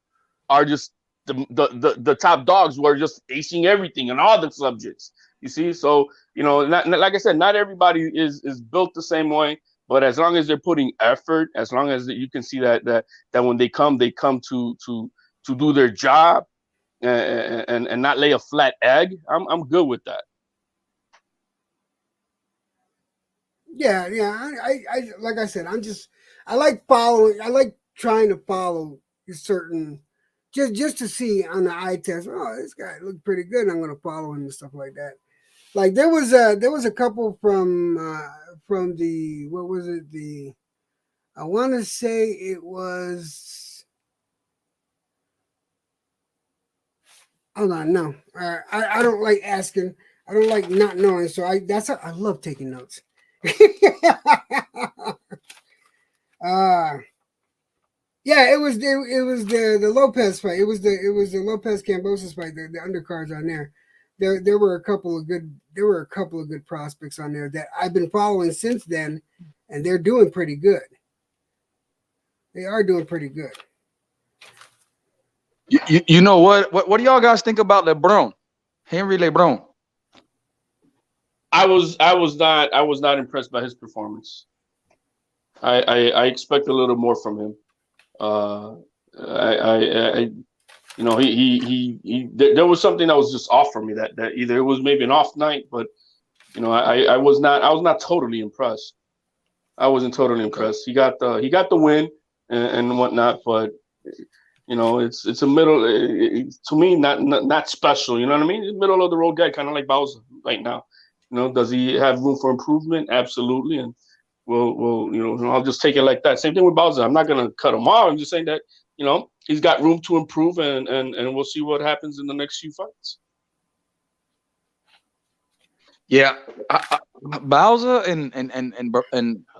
are just the top dogs who are just acing everything and all the subjects. You see, so not, like I said, not everybody is built the same way. But as long as they're putting effort, as long as you can see that when they come to do their job and not lay a flat egg, I'm good with that. Yeah. I like I said, I like following. I like trying to follow certain. Just to see on the eye test, oh, this guy looked pretty good, and I'm going to follow him and stuff like that. Like there was a couple from the, what was it, I want to say it was, hold on, no, I don't like asking, I don't like not knowing, so I love taking notes. Yeah, it was the Lopez fight. It was the Lopez Cambosos fight. The undercards on there. There were a couple of good prospects on there that I've been following since then, and they're doing pretty good. They are doing pretty good. You know what? What do y'all guys think about LeBron, Henry LeBron? I was not impressed by his performance. I expect a little more from him. There was something that was just off for me that either it was maybe an off night, but I was not totally impressed. I wasn't totally impressed. He got the win and whatnot, but it's a middle, to me, not special. You know what I mean? He's a middle of the road guy, kind of like Bowser right now. Does he have room for improvement? Absolutely. And I'll just take it like that. Same thing with Bowser. I'm not gonna cut him off. I'm just saying that he's got room to improve, and we'll see what happens in the next few fights. Yeah, Bowser and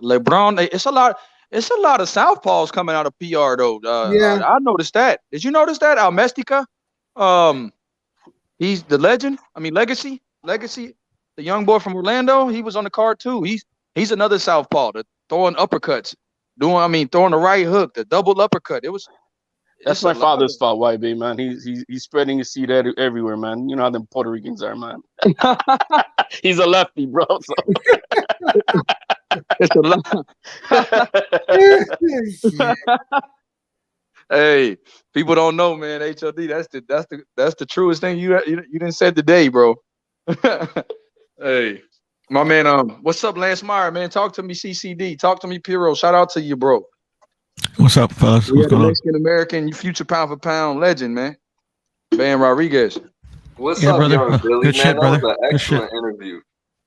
LeBron. It's a lot. It's a lot of southpaws coming out of PR though. Yeah. I noticed that. Did you notice that? Almestica, he's the legend. I mean, Legacy, the young boy from Orlando. He was on the card too. He's another southpaw. Throwing uppercuts, throwing the right hook, the double uppercut. That's my father's fault, Y.B, man. He's spreading his seed everywhere, man. You know how them Puerto Ricans are, man. He's a lefty, bro. So. It's a lot. Hey, people don't know, man. HOD, that's the truest thing you didn't say today, bro. Hey, my man. What's up, Lance Meyer, man? Talk to me, CCD. Talk to me, Piro. Shout out to you, bro. What's up, fellas? What's going on? Mexican American, future pound for pound legend, man. Bam Rodriguez. What's up, brother? young Billy? Good man, shit, that brother. was an Good excellent shit. interview.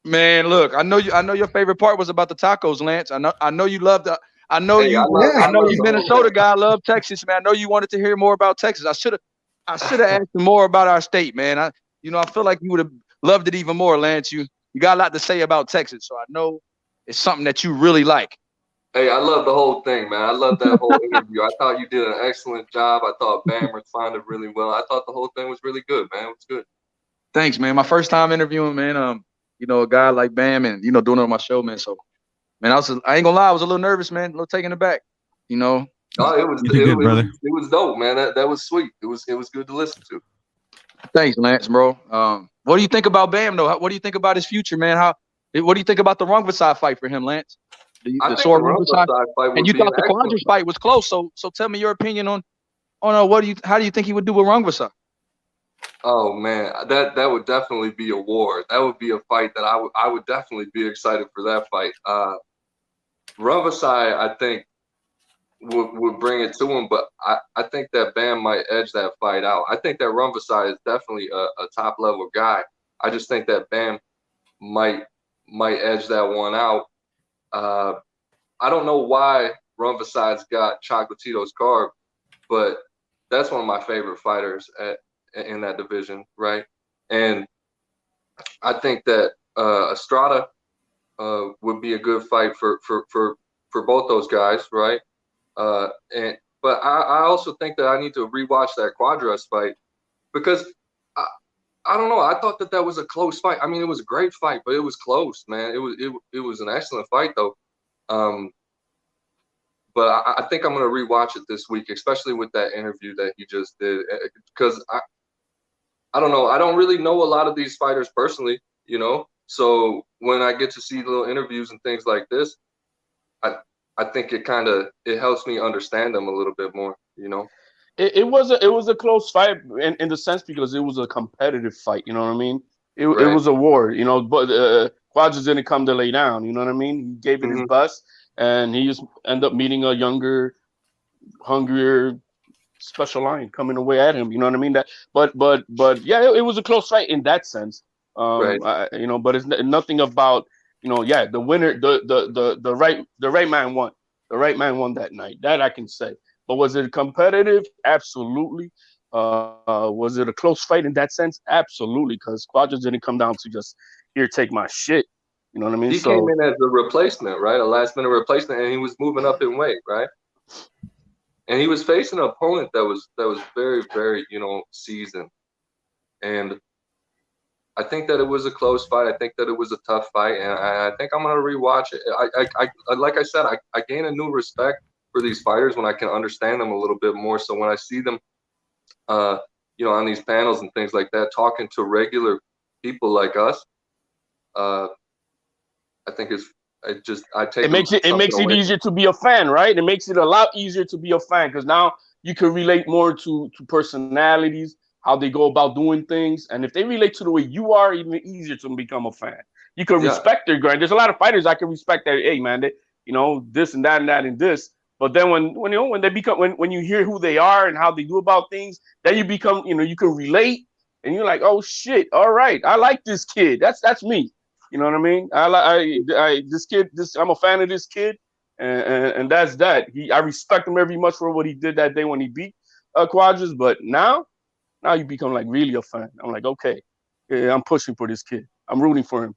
Man, look, I know your favorite part was about the tacos, Lance. I know you loved the. I know Hey, you. I love you the Minnesota whole- guy. Love Texas, man. I know you wanted to hear more about Texas. I should have asked you more about our state, man. I feel like you would have loved it even more, Lance. You got a lot to say about Texas, so I know it's something that you really like. Hey, I love the whole thing, man. I love that whole interview. I thought you did an excellent job. I thought Bam responded really well. I thought the whole thing was really good, man. It was good. Thanks, man. My first time interviewing, man. A guy like Bam, and doing it on my show, man. So, man, I ain't gonna lie, I was a little nervous, man. A little taken aback, Oh, it was You did good, brother. It was dope, man. That was sweet. It was good to listen to. Thanks, Lance, bro. What do you think about Bam, though? What do you think about his future, man? What do you think about the Rungvisai fight for him, Lance? I think the Rungvisai fight would and you be thought an the Quadras fight was close, so tell me your opinion on how do you think he would do with Rungvisai? Oh man, that would definitely be a war. That would be a fight that I would definitely be excited for that fight. Rungvisai, I think, would bring it to him, but I think that Bam might edge that fight out. I think that Rungvisai is definitely a top level guy. I just think that Bam might edge that one out. I don't know why Rungvisai's got Chocolatito's card, but that's one of my favorite fighters in that division, right? And I think that Estrada would be a good fight for both those guys, right? But I also think that I need to rewatch that Quadras fight because I don't know. I thought that was a close fight. I mean, it was a great fight, but it was close, man. It was an excellent fight though. But I think I'm gonna rewatch it this week, especially with that interview that he just did, because I don't know. I don't really know a lot of these fighters personally, So when I get to see little interviews and things like this, I think it helps me understand them a little bit more, It was a close fight in the sense because it was a competitive fight. You know what I mean? It was a war. But Quadras didn't come to lay down. You know what I mean? He gave it his best, and he just ended up meeting a younger, hungrier, special line coming away at him. You know what I mean? But yeah, it was a close fight in that sense. Right. But it's nothing about the winner, the right man won. The right man won that night. That I can say. But was it competitive? Absolutely. Was it a close fight in that sense? Absolutely, because Quadras didn't come down to just here, take my shit. You know what I mean? He came in as a replacement, right? A last-minute replacement, and he was moving up in weight, right? And he was facing an opponent that was very, very, seasoned. And I think that it was a close fight. I think that it was a tough fight, and I think I'm gonna rewatch it. I like I said, I gain a new respect for these fighters when I can understand them a little bit more. So when I see them, on these panels and things like that, talking to regular people like us, I think it makes it easier to be a fan, right? It makes it a lot easier to be a fan because now you can relate more to personalities, how they go about doing things, and if they relate to the way you are, even easier to become a fan. You can respect their grind. There's a lot of fighters I can respect that. Hey, man, this and that and that and this. But then when they become when you hear who they are and how they do about things, then you become you can relate and you're like, oh shit, all right, I like this kid. That's me. You know what I mean? I'm a fan of this kid, and that's that. I respect him very much for what he did that day when he beat Quadras. But now you become like really a fan. I'm like, okay, yeah, I'm pushing for this kid. I'm rooting for him.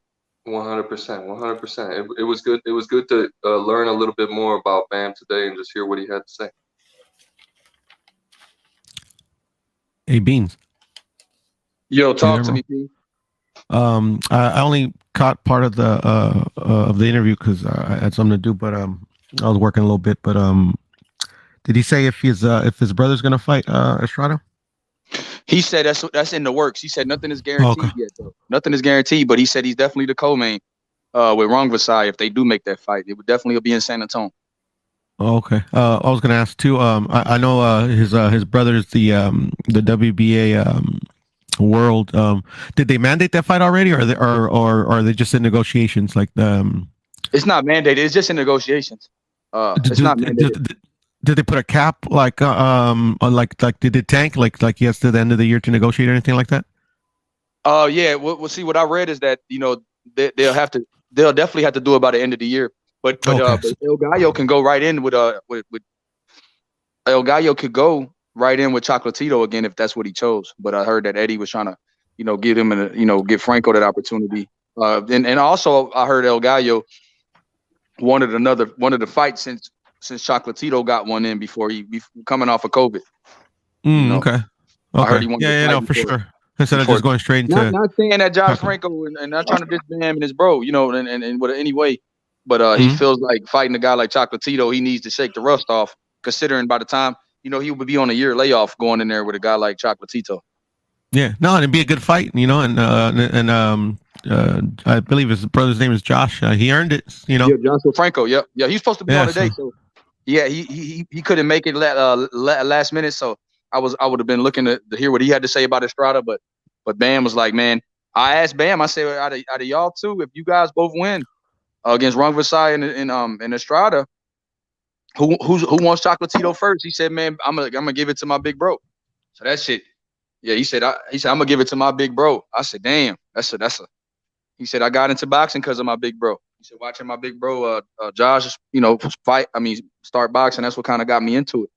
100%, 100%. It was good. It was good to learn a little bit more about Bam today and just hear what he had to say. Hey, Beans. Yo, talk to me, P. I only caught part of the interview because I had something to do, but I was working a little bit. But did he say if his brother's gonna fight Estrada? He said that's in the works. He said nothing is guaranteed yet, though. Nothing is guaranteed, but he said he's definitely the co-main with Rungvisai. If they do make that fight, it would definitely be in San Antonio. Oh, okay. I was gonna ask too. I know his brother's the WBA world. Did they mandate that fight already, or are they just in negotiations? Like it's not mandated. It's just in negotiations. It's not mandated. Did they put a cap like did it tank like yes to the end of the year to negotiate or anything like that? Yeah. We'll see. What I read is that they'll definitely have to do it by the end of the year. But El Gallo can go right in with El Gallo could go right in with Chocolatito again if that's what he chose. But I heard that Eddie was trying to give him give Franco that opportunity. And also I heard El Gallo wanted the fight since Chocolatito got one in before he coming off of COVID. Okay. I heard he wanted to fight for sure. Instead of just going straight into not saying that Josh Franco and not trying to diss him and his bro, and with any way. But he feels like fighting a guy like Chocolatito, he needs to shake the rust off, considering by the time, he would be on a year layoff going in there with a guy like Chocolatito. Yeah, no, it'd be a good fight, and I believe his brother's name is Josh. He earned it, Yeah, Joshua Franco. Yep. Yeah, he's supposed to be on today. So yeah, he couldn't make it last minute. So I would have been looking to hear what he had to say about Estrada, but Bam was like, man, I asked Bam, I said, out of y'all two, if you guys both win against Rungvisai and Estrada, who wants Chocolatito first? He said, man, I'm gonna give it to my big bro. So that shit. Yeah, he said I'm gonna give it to my big bro. I said, damn, that's a. He said I got into boxing because of my big bro. He said watching my big bro, Josh, start boxing. That's what kind of got me into it.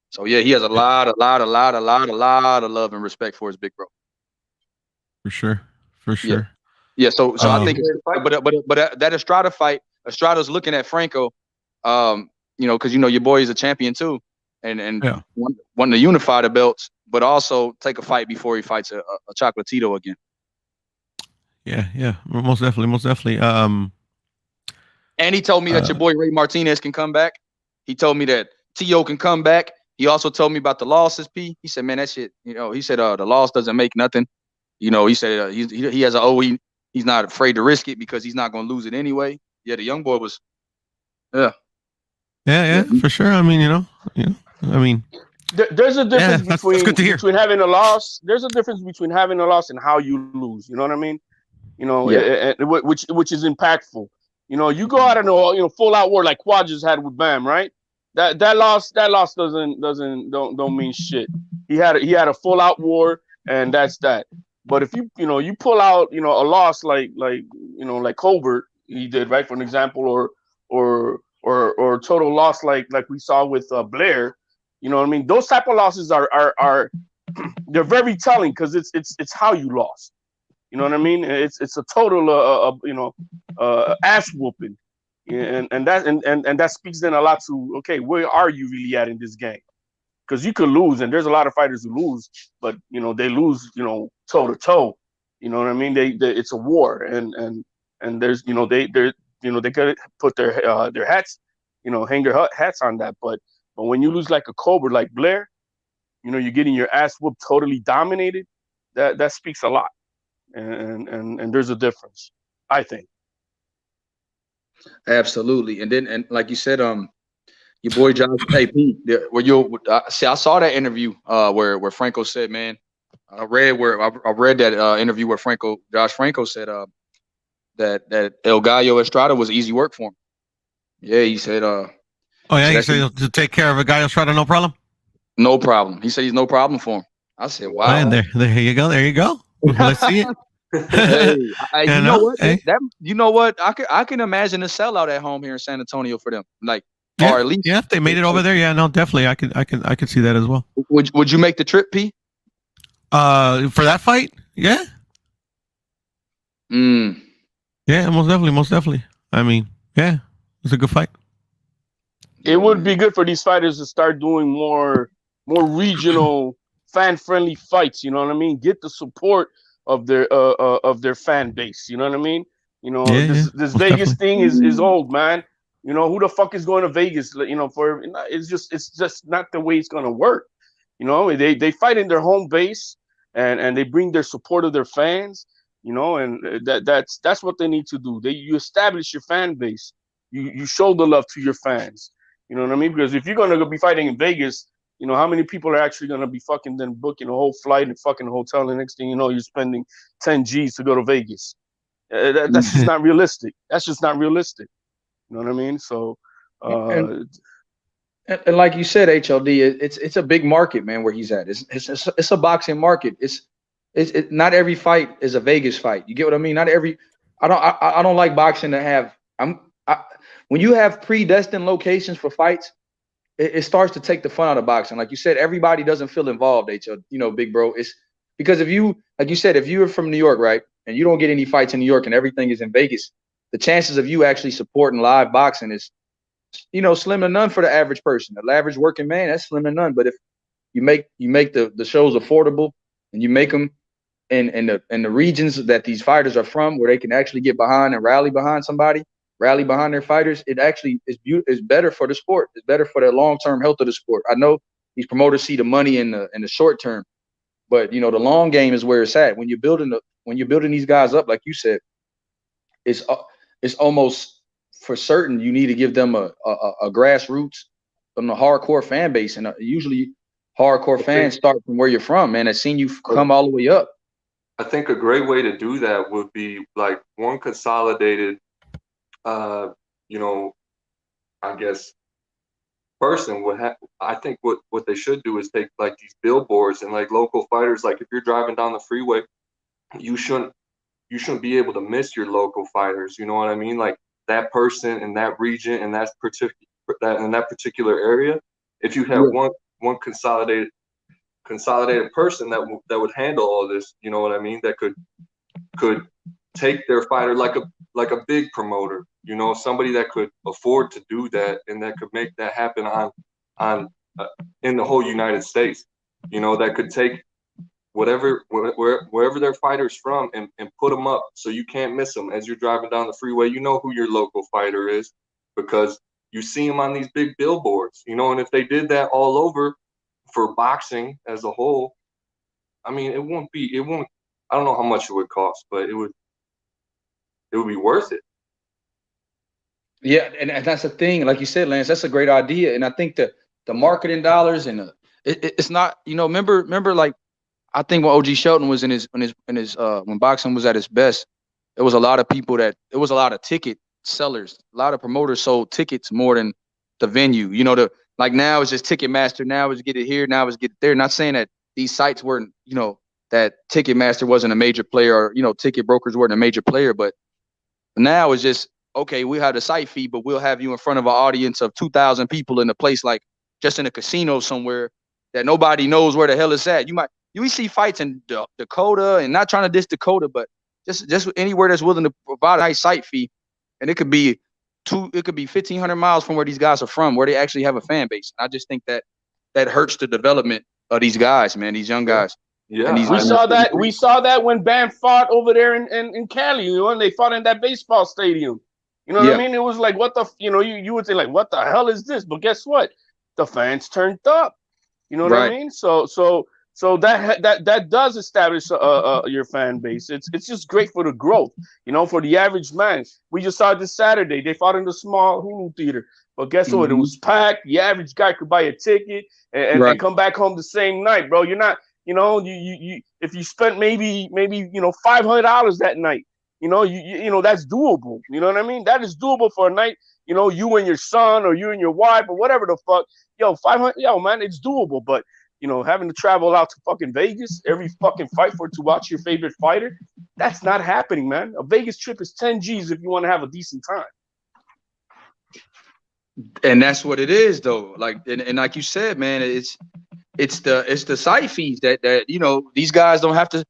So yeah, he has a lot of love and respect for his big bro. For sure. Yeah. So I think, but that Estrada fight, Estrada's looking at Franco, because your boy is a champion too, and wanting to unify the belts, but also take a fight before he fights a Chocolatito again. Yeah, most definitely. And he told me that your boy Ray Martinez can come back. He told me that T.O. can come back. He also told me about the losses, P. He said, man, that shit, he said the loss doesn't make nothing. He said he has he's not afraid to risk it because he's not going to lose it anyway. Yeah, the young boy was, Yeah, for sure. I mean, there's a difference between having a loss. There's a difference between having a loss and how you lose. You know what I mean? Which is impactful. You go out in a full out war like Quadras had with Bam, right? That loss don't mean shit. He had a full out war, and that's that. But if you pull out a loss like Colbert he did, right, for an example, or total loss like we saw with Blair, you know what I mean? Those type of losses are they're very telling because it's how you lost. You know what I mean? It's a total ass whooping, and that speaks then a lot to, okay, where are you really at in this game? Because you could lose, and there's a lot of fighters who lose, but they lose toe to toe. You know what I mean? They it's a war, and there's they gotta put their hats, hang their hats on that. But when you lose like a Cobra, like Blair, you're getting your ass whooped, totally dominated. That speaks a lot. And there's a difference, I think. Absolutely. And like you said, your boy Josh, hey Pete, I saw that interview where Franco said, man, I read that interview where Josh Franco said that El Gallo Estrada was easy work for him. Yeah, he said he said to take care of a guy Estrada, no problem. No problem. He said he's no problem for him. I said, wow. And there you go. Let's see it. You know what? Hey. You know what? I can imagine a sellout at home here in San Antonio for them. Like, or at least if they made it over there. Yeah, no, definitely. I could see that as well. Would you make the trip, P? For that fight? Yeah. Yeah, most definitely, most definitely. I mean, yeah, it's a good fight. It would be good for these fighters to start doing more regional fan friendly fights. You know what I mean? Get the support of their fan base. You know what I mean? You know, Yeah, yeah, this most Vegas definitely. thing is old, man. You know, who the fuck is going to Vegas? You know, for it's just not the way it's gonna work. You know, they fight in their home base and they bring their support of their fans. You know, and that's what they need to do. You establish your fan base. You show the love to your fans. You know what I mean? Because if you're gonna be fighting in Vegas, you know how many people are actually gonna be fucking then booking a whole flight and fucking hotel, and the next thing you know, you're spending 10 G's to go to Vegas. That's just not realistic. That's just not realistic. You know what I mean? So, And and like you said, HLD, it's a big market, man. Where he's at, it's a boxing market. Not every fight is a Vegas fight. You get what I mean? Not every. I don't like boxing to have. When you have predestined locations for fights, it starts to take the fun out of boxing. Like you said, everybody doesn't feel involved. HLD, big bro. It's because if you, like you said, if you're from New York, right, and you don't get any fights in New York and everything is in Vegas, the chances of you actually supporting live boxing is slim to none for the average person. The average working man, that's slim to none. But if you make the shows affordable and you make them in the regions that these fighters are from, where they can actually get behind and rally behind somebody, rally behind their fighters, it actually is better for the sport. It's better for the long-term health of the sport. I know these promoters see the money in the short term, but the long game is where it's at. When you're building these guys up, like you said, it's almost for certain you need to give them a grassroots from the hardcore fan base, and usually hardcore fans start from where you're from, man. I've seen you come all the way up. I think a great way to do that would be like one consolidated, I guess, person would have. I think what they should do is take like these billboards and like local fighters. Like if you're driving down the freeway, you shouldn't be able to miss your local fighters. You know what I mean? Like that person in that region and that particular area. If you have one consolidated person that would handle all this, you know what I mean? That could take their fighter like a big promoter, somebody that could afford to do that and that could make that happen on in the whole United States, that could take wherever their fighter's from and put them up so you can't miss them as you're driving down the freeway. You know who your local fighter is because you see them on these big billboards, and if they did that all over for boxing as a whole, I mean, it won't, I don't know how much it would cost, but it would be worth it. Yeah, and that's the thing. Like you said, Lance, that's a great idea. And I think the marketing dollars and it's not, remember like I think when OG Shelton was in his when boxing was at its best, there was a lot of people it was a lot of ticket sellers. A lot of promoters sold tickets more than the venue. Like now it's just Ticketmaster, now it's get it here, now it's get it there. Not saying that these sites weren't, that Ticketmaster wasn't a major player or, ticket brokers weren't a major player, but now it's just, okay, we have the site fee, but we'll have you in front of an audience of 2,000 people in a place like just in a casino somewhere that nobody knows where the hell it's at. You see fights in Dakota, and not trying to diss Dakota, but just anywhere that's willing to provide a nice site fee, and it could be 1,500 miles from where these guys are from, where they actually have a fan base. I just think that hurts the development of these guys, man, these young guys. Yeah, we saw that when Bam fought over there in Cali, and they fought in that baseball stadium. You know what I mean? It was like, what the, you would say like, what the hell is this? But guess what? The fans turned up. You know what I mean? So that does establish your fan base. It's just great for the growth, for the average man. We just saw this Saturday. They fought in the small Hulu theater. But guess what? It was packed. The average guy could buy a ticket and come back home the same night, bro. You're not, you if you spent maybe $500 that night, that's doable. You know what I mean? That is doable for a night. You and your son or you and your wife or whatever the fuck. 500. Man, it's doable. But having to travel out to fucking Vegas every fucking fight to watch your favorite fighter, that's not happening, man. A Vegas trip is 10 G's if you want to have a decent time. And that's what it is, though. Like and like you said, man, it's the site fees that these guys don't have to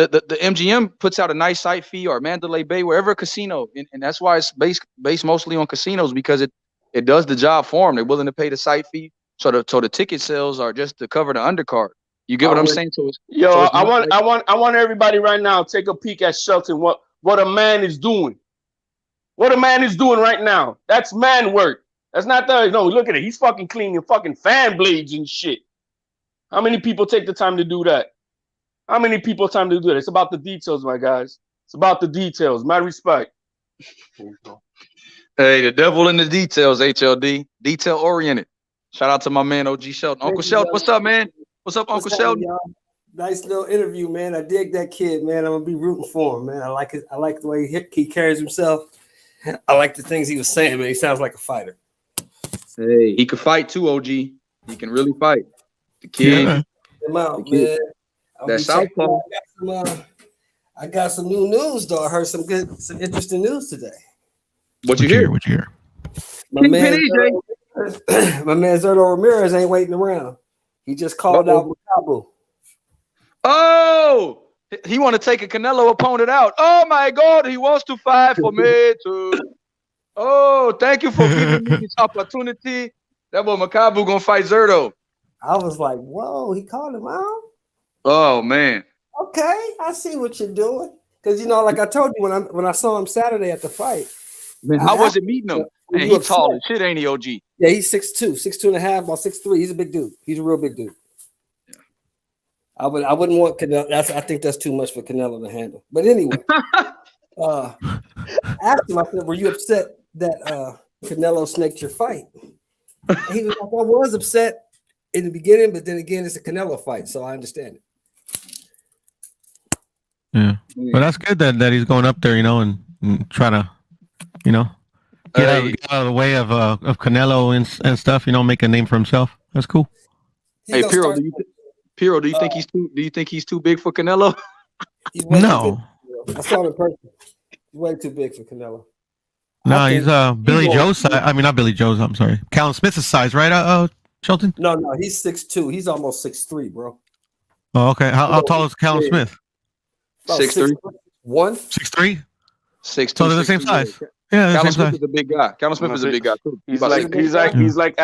the MGM puts out a nice site fee, or Mandalay Bay, wherever a casino, and that's why it's based mostly on casinos, because it does the job for them. They're willing to pay the site fee, so the ticket sales are just to cover the undercard. You get what I'm saying? So I want everybody right now to take a peek at Shelton. What a man is doing. What a man is doing right now. That's man work. That's not look at it. He's fucking cleaning fucking fan blades and shit. How many people take the time to do that? How many people have time to do that? It's about the details, my guys. It's about the details. My respect. Hey, the devil in the details, HLD. Detail oriented. Shout out to my man, OG Shelton. Uncle Shelton, what's up, man? What's up, Uncle Shelton? Y'all? Nice little interview, man. I dig that kid, man. I'm gonna be rooting for him, man. I like it. I like the way he carries himself. I like the things he was saying, man. He sounds like a fighter. Hey, he could fight too, OG. He can really fight. The kid. Yeah. Him out, man. That Southpaw. I got some new news, though. I heard some interesting news today. What you hear? My man Zerdo Ramirez ain't waiting around. He just called out Macabu. Oh, he want to take a Canelo opponent out. Oh my God, he wants to fight for me too. Oh, thank you for giving me this opportunity. That boy Macabu gonna fight Zerdo. I was like, whoa, he called him out. Oh man. Okay, I see what you're doing. Because like I told you when I saw him Saturday at the fight. Man, how was it meeting him? Man, he's tall as shit, ain't he, OG? Yeah, he's 6'2", and a half, about 6'3". He's a big dude. He's a real big dude. Yeah. I wouldn't want Canelo. I think that's too much for Canelo to handle. But anyway, asked him, I said, were you upset that Canelo snaked your fight? And he was like, I was upset in the beginning, but then again, it's a Canelo fight, so I understand it. Yeah, but that's good that he's going up there, and try to, get out of the way of Canelo and stuff. Make a name for himself. That's cool. Hey, Piro, do you think he's too? Do you think he's too big for Canelo? No, I saw him in person. He's way too big for Canelo. No, he's Billy Joe's size. I mean, not Billy Joe's. I'm sorry, Callum Smith's size, right? Shelton. No, he's 6'2". He's almost 6'3", bro. Oh, okay. How tall is Callum Smith? 6'3". 6'3". 6'2". So they're the same size. Yeah, Callum Smith is a big guy. Callum Smith is a big guy too. He's like Usyk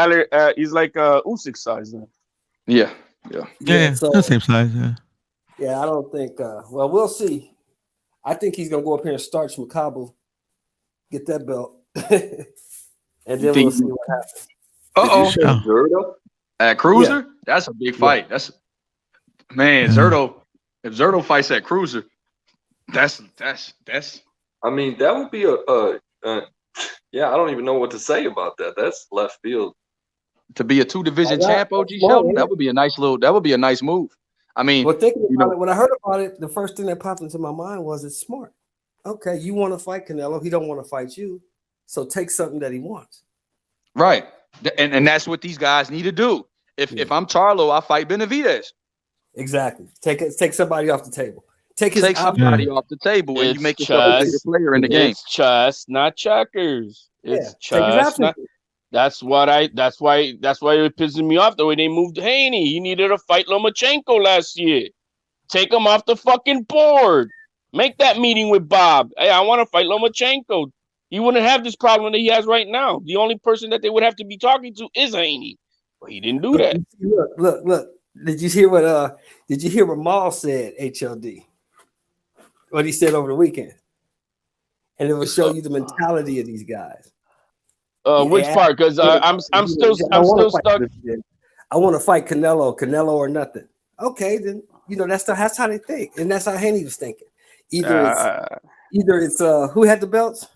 size then. Yeah. So, the same size. Yeah, I don't think. Well, we'll see. I think he's gonna go up here and starch Macabu, get that belt, and then we'll see what happens. Zerdo at cruiser? Yeah. That's a big fight. That's Zerdo. If Zerdo fights at cruiser, that's. I mean, that would be I don't even know what to say about that. That's left field. To be a 2-division champ, OG Shelton, that would be a nice move. I mean, thinking about it, when I heard about it, the first thing that popped into my mind was it's smart. Okay, you want to fight Canelo, he don't want to fight you, so take something that he wants. Right, and that's what these guys need to do. If I'm Charlo, I fight Benavidez. Exactly. Take somebody off the table. Take somebody off the table, and you make yourself a bigger player in the game. It's chess, not checkers. It's chess. That's why it pisses me off the way they moved Haney. He needed to fight Lomachenko last year. Take him off the fucking board. Make that meeting with Bob. Hey, I want to fight Lomachenko. He wouldn't have this problem that he has right now. The only person that they would have to be talking to is Haney. But he didn't do that. Look. Did you hear what Maul said, HLD? What he said over the weekend? And it will show you the mentality of these guys. Which part? Because I'm still stuck. I want to fight Canelo or nothing. Okay, then that's how they think, and that's how Haney was thinking. Either it's who had the belts?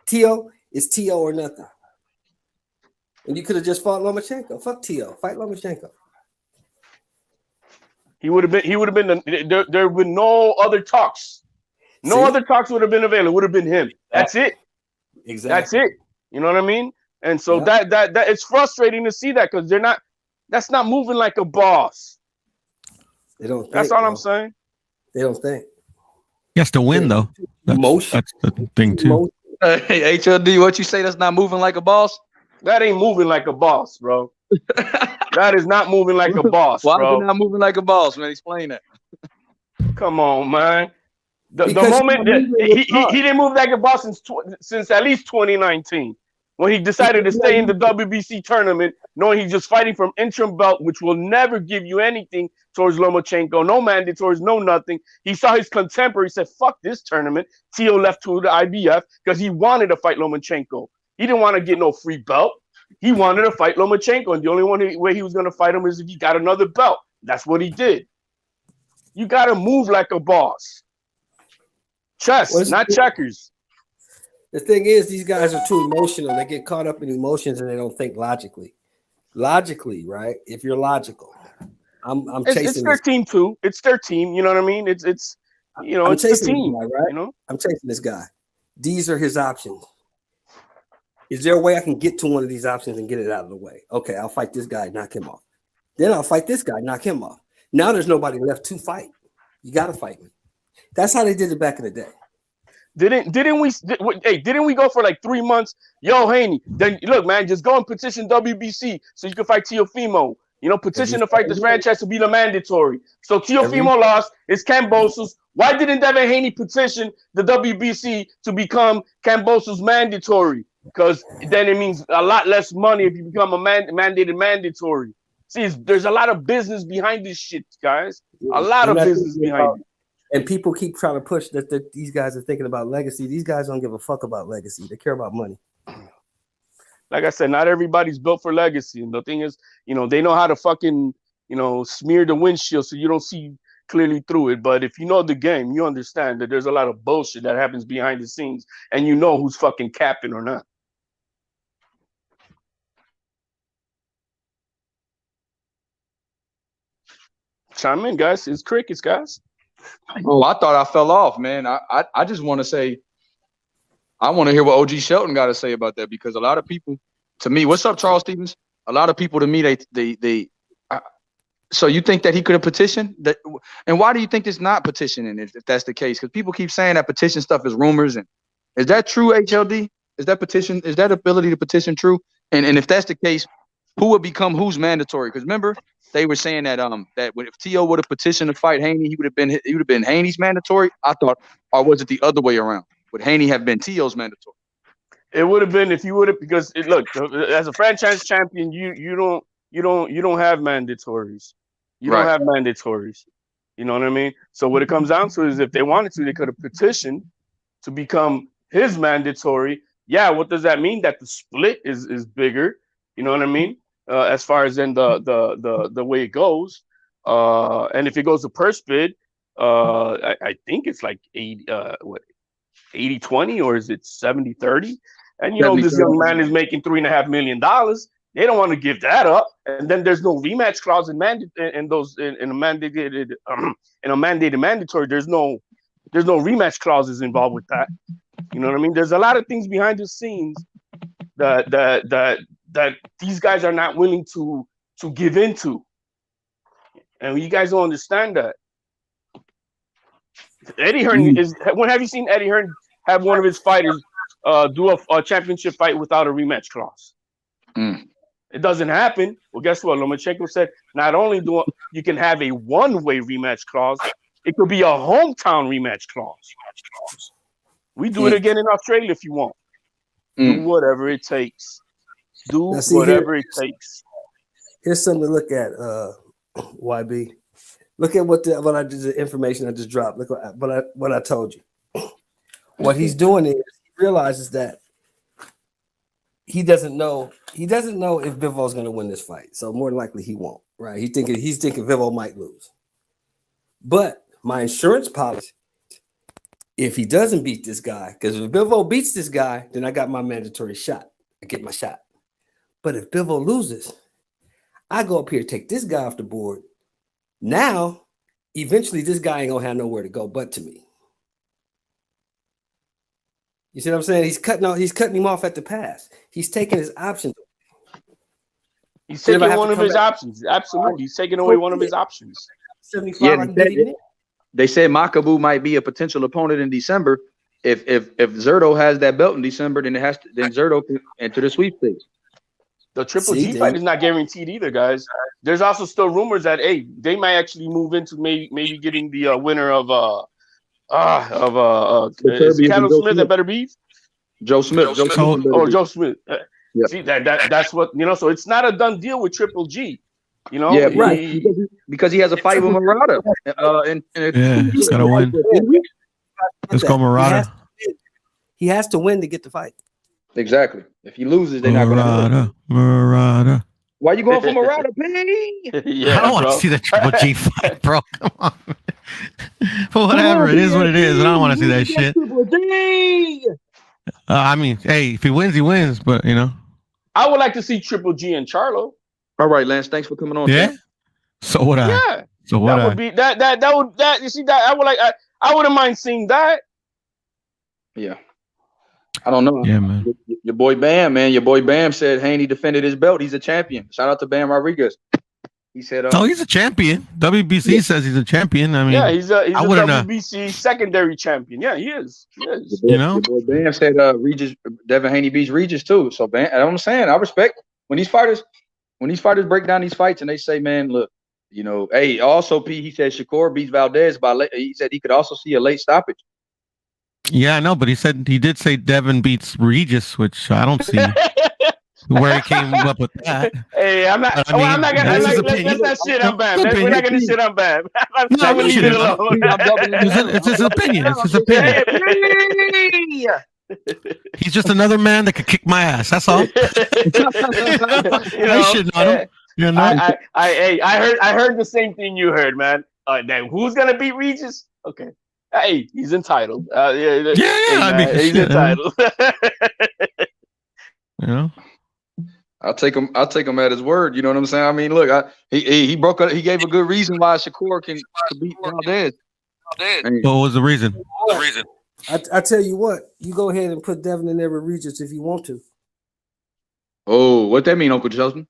T.O. It's T.O. or nothing. And you could have just fought Lomachenko. Fuck T.O. Fight Lomachenko. He would have been. There would been no other talks. No other talks would have been available. It would have been him. That's it. Exactly. That's it. You know what I mean? And so that it's frustrating to see that because they're not. That's not moving like a boss. They don't. That's all I'm saying. They don't think. He has to win though. That's the thing too. Hey, HLD, what you say? That's not moving like a boss. That ain't moving like a boss, bro. That is not moving like a boss. Why bro. is it not moving like a boss, man? Explain that. Come on, man. The moment he didn't move like a boss since at least 2019, when he decided to stay in the WBC tournament, knowing he's just fighting from interim belt, which will never give you anything towards Lomachenko, no mandatories, no nothing. He saw his contemporary, said, "Fuck this tournament." Tio left to the IBF because he wanted to fight Lomachenko. He didn't want to get no free belt. He wanted to fight Lomachenko, and the only way he was going to fight him is if he got another belt. That's what he did. You got to move like a boss. Chess, not checkers. The thing is, these guys are too emotional. They get caught up in emotions and they don't think logically. Logically, right? If you're logical, I'm chasing. It's their team too. It's their team. You know what I mean? It's it's the team, guy, right? You know, I'm chasing this guy. These are his options. Is there a way I can get to one of these options and get it out of the way? Okay, I'll fight this guy, knock him off. Then I'll fight this guy, knock him off. Now there's nobody left to fight. You got to fight me. That's how they did it back in the day. Didn't we go for like 3 months? Yo, Haney, then look, man, just go and petition WBC so you can fight Teofimo. You know, petition to fight this franchise to be the mandatory. So Teofimo lost. It's Kambosos. Why didn't Devin Haney petition the WBC to become Kambosos mandatory? Because then it means a lot less money if you become a mandated mandatory. See, there's a lot of business behind this shit, guys. A lot of business behind it. And people keep trying to push that these guys are thinking about legacy. These guys don't give a fuck about legacy. They care about money. Like I said, not everybody's built for legacy. And the thing is, they know how to fucking, smear the windshield so you don't see clearly through it. But if you know the game, you understand that there's a lot of bullshit that happens behind the scenes, and you know who's fucking capping or not. Chime in, guys. It's crickets, guys. Oh, I thought I fell off, man. I just want to say, I want to hear what OG Shelton got to say about that, because a lot of people, to me, what's up, Charles Stevens? A lot of people, to me, so you think that he could have petitioned that? And why do you think it's not petitioning if that's the case? Because people keep saying that petition stuff is rumors. And is that true, HLD? Is that ability to petition true? And if that's the case, who would become who's mandatory? Because remember, they were saying that if Tio would have petitioned to fight Haney, he would have been Haney's mandatory. I thought, or was it the other way around? Would Haney have been Tio's mandatory? It would have been if you would have, because look, as a franchise champion, you don't have mandatories. You don't have mandatories. You know what I mean? So what it comes down to is, if they wanted to, they could have petitioned to become his mandatory. Yeah, what does that mean? That the split is bigger. You know what I mean? As far as then the way it goes, and if it goes to purse bid, I think it's like 80-20, or is it 70-30? And this young man is making $3.5 million. They don't want to give that up. And then there's no rematch clause in a mandated mandatory. There's no rematch clauses involved with that. You know what I mean? There's a lot of things behind the scenes that these guys are not willing to give into. And you guys don't understand that. Eddie Hearn when have you seen Eddie Hearn have one of his fighters do a championship fight without a rematch clause? It doesn't happen. Well, guess what? Lomachenko said, not only you can have a one-way rematch clause, it could be a hometown rematch clause. We do it again in Australia if you want. Do whatever it takes. Do whatever it takes. Here's something to look at, YB. Look at the information I just dropped. Look what I told you. What he's doing is, he realizes that he doesn't know if Bivol going to win this fight. So more than likely he won't. Right? He's thinking Bivol might lose. But my insurance policy, if he doesn't beat this guy, because if Bivol beats this guy, then I got my mandatory shot. I get my shot. But if Bivol loses, I go up here, take this guy off the board. Now, eventually, this guy ain't gonna have nowhere to go but to me. You see what I'm saying? He's cutting him off at the pass. He's taking his options. He's taking one of his options. Absolutely, he's taking away one of his options. 75. They said Makabu might be a potential opponent in December. If Zerto has that belt in December, then Zerto can enter the sweepstakes. The Triple G fight is not guaranteed either, guys. There's also still rumors that they might actually move into maybe getting the winner of is Carlos Smith at Better Beef? Joe Smith. Joe Smith. Yeah. See that's what so it's not a done deal with Triple G. Yeah, right. Because he has a fight with Murata. He's gotta win. Let's go Murata. He has to win to get the fight. Exactly. If he loses, they're not gonna Murata. Why you going for Murata, P? Yeah, I don't want to see the Triple G fight, bro. Come on. But whatever, it is what it is. I don't want to see that shit. Triple G. I mean, hey, if he wins, but I would like to see Triple G and Charlo. All right, Lance, thanks for coming on. Yeah. Sam. So would I. Yeah. So would that would be that you see that I wouldn't mind seeing that. Yeah. I don't know. Yeah, man. Your boy Bam, man. Your boy Bam said Haney defended his belt. He's a champion. Shout out to Bam Rodriguez. He said, he's a champion. WBC says he's a champion. I mean, he's a WBC secondary champion. Yeah, he is. Your boy Bam said Regis, Devin Haney beats Regis too. So Bam, I'm saying, I respect when these fighters break down these fights and they say, man, look, hey, also P, he said Shakur beats Valdez he said he could also see a late stoppage. Yeah, I know, but he did say Devin beats Regis, which I don't see where he came up with that. Hey, I'm not gonna let's not shit on Bam. We're not gonna shit on Bam. I'm gonna leave it alone. It's his opinion. It's his opinion. He's just another man that could kick my ass. That's all. I shouldn't on him. I heard the same thing you heard, man. Then who's gonna beat Regis? Okay. Hey, he's entitled. I mean, he's entitled. I'll take him at his word. You know what I'm saying? I mean, look, he gave a good reason why Shakur can beat Valdez. What was the reason? I tell you what, you go ahead and put Devin in there with Regis if you want to. Oh, what that mean, Uncle Justin?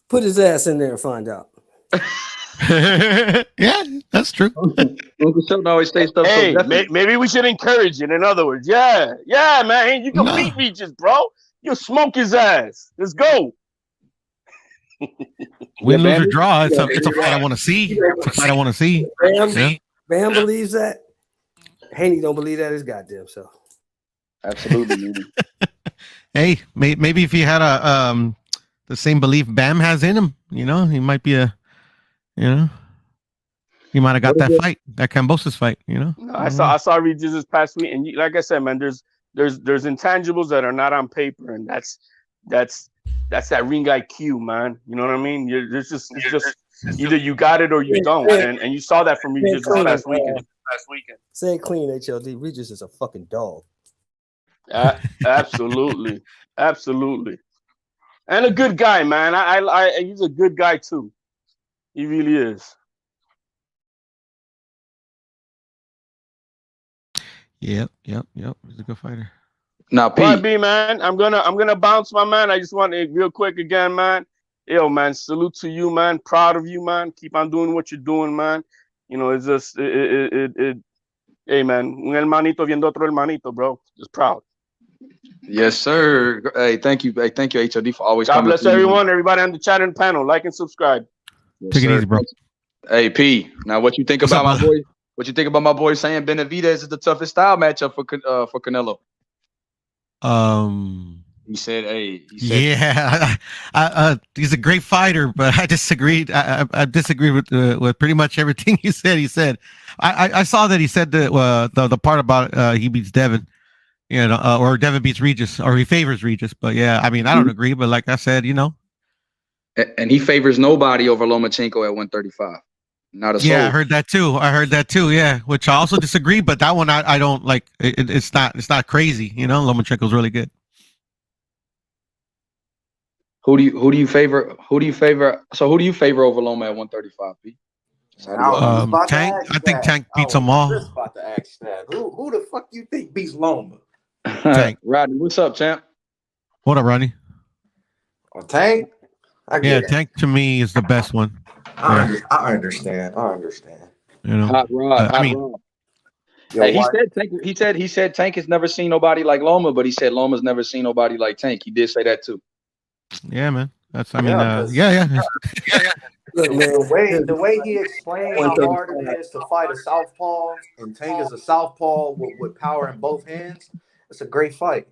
Put his ass in there and find out. Yeah, that's true. Uncle Sheldon always say stuff. Hey, maybe we should encourage it. In other words, yeah, man, you can beat Regis, bro. You smoke his ass. Let's go. Win, lose, or draw. It's a fight I want to see. It's a fight I want to see. Bam believes that. Haney don't believe that his goddamn self. Absolutely. Hey, maybe if he had the same belief Bam has in him, he might be he might have got that fight, that Kambosos fight. No, I saw Regis this past week, and like I said, man, there's intangibles that are not on paper, and that's that ring IQ, man. You know what I mean? It's just either you got it or you don't, and you saw that from Regis this past weekend. Say it clean, HLD. Regis is a fucking dog. Absolutely, and a good guy, man. He's a good guy too. He really is. Yep. He's a good fighter. Now, Y.B, man, I'm gonna bounce, my man. I just want to real quick again, man. Yo, man, salute to you, man. Proud of you, man. Keep on doing what you're doing, man. It's just hey, man, un hermanito viendo otro hermanito, bro. Just proud. Yes, sir. Hey, thank you. Hey, thank you, HOD, for always God coming. bless everyone. Everybody on the chat and panel. Like and subscribe. Yes, Take it easy, bro. Hey, P. Now, what you think about my boy? What you think about my boy saying Benavidez is the toughest style matchup for Canelo? He said, yeah, he's a great fighter, but I disagreed. I disagreed with pretty much everything he said. I saw that he said the part about he beats Devin, or Devin beats Regis, or he favors Regis. But yeah, I mean, I don't agree. But like I said, and he favors nobody over Lomachenko at 135. Not a soul. Yeah, I heard that too. Yeah, which I also disagree. But that one I don't like. It's not crazy. Lomachenko's really good. Who do you favor? So who do you favor over Loma at 135? P? Tank. I think Tank beats them all. Just about to ask that. Who the fuck you think beats Loma? Tank. Rodney, what's up, champ? What up, Rodney? Tank. Tank to me is the best one. I understand. Hot Rod. Yo, Hey, why? he said Tank has never seen nobody like Loma, but he said Loma's never seen nobody like Tank. He did say that too. Yeah, man. That's I Yeah, mean, 'cause yeah. Look, man, the way he explained how hard it 135. is to fight a southpaw, and Tank is a southpaw with power in both hands. It's a great fight.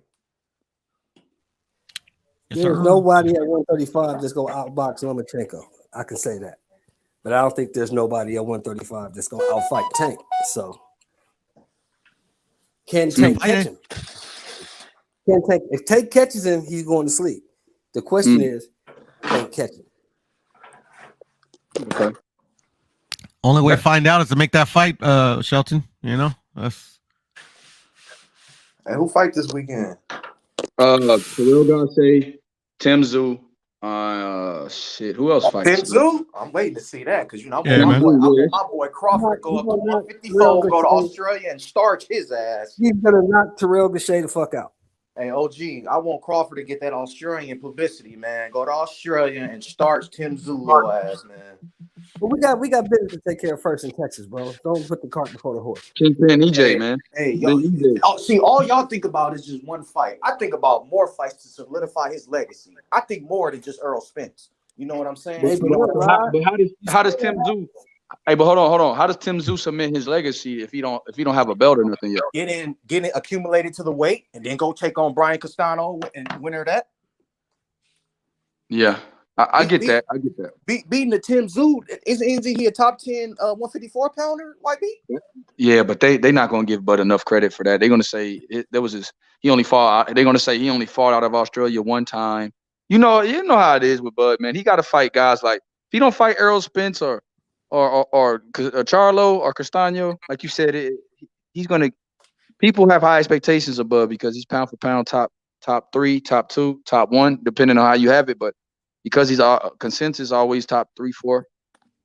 Yes, There's sir. nobody at 135 that's gonna outbox Lomachenko. I can say that, but I don't think there's nobody at 135 that's gonna outfight Tank. So, can Tank catch him? If Tank catches him, he's going to sleep. The question is, Tank catch him? Okay. Only way to find out is to make that fight, Shelton. You know, that's. And who fight this weekend? Khalil Gassé, Tim Tszyu, shit. Who else fights? Tim Tszyu? I'm waiting to see that because I Yeah, want man. my boy Crawford to go up to 154, go to Australia and starch his ass. He's gonna knock Terrell Gausha the fuck out. Hey, OG, I want Crawford to get that Australian publicity, man. Go to Australia and starch Tim Tszyu little ass, man. But we got business to take care of first in Texas, bro. Don't put the cart before the horse. Kingpin EJ, man. Hey, y'all, see, all y'all think about is just one fight. I think about more fights to solidify his legacy. I think more than just Errol Spence. You know what I'm saying? Hey, But how does Tim Tszyu? Hey, but hold on. How does Tim Tszyu cement his legacy if he don't have a belt or nothing yet? Get it accumulated to the weight, and then go take on Brian Castano and winner that. Yeah, I get that. Beating the Tim Tszyu, isn't he a top 10 154 pounder? Y.B.B? Yeah, but they not gonna give Bud enough credit for that. They're gonna say he only fought. They're gonna say he only fought out of Australia one time. You know how it is with Bud, man. He got to fight guys like if he don't fight Errol Spence or Charlo or Castano, like you said, he's gonna. People have high expectations of Bud because he's pound for pound top 3, top 2, top 1, depending on how you have it. But because he's consensus always top 3, 4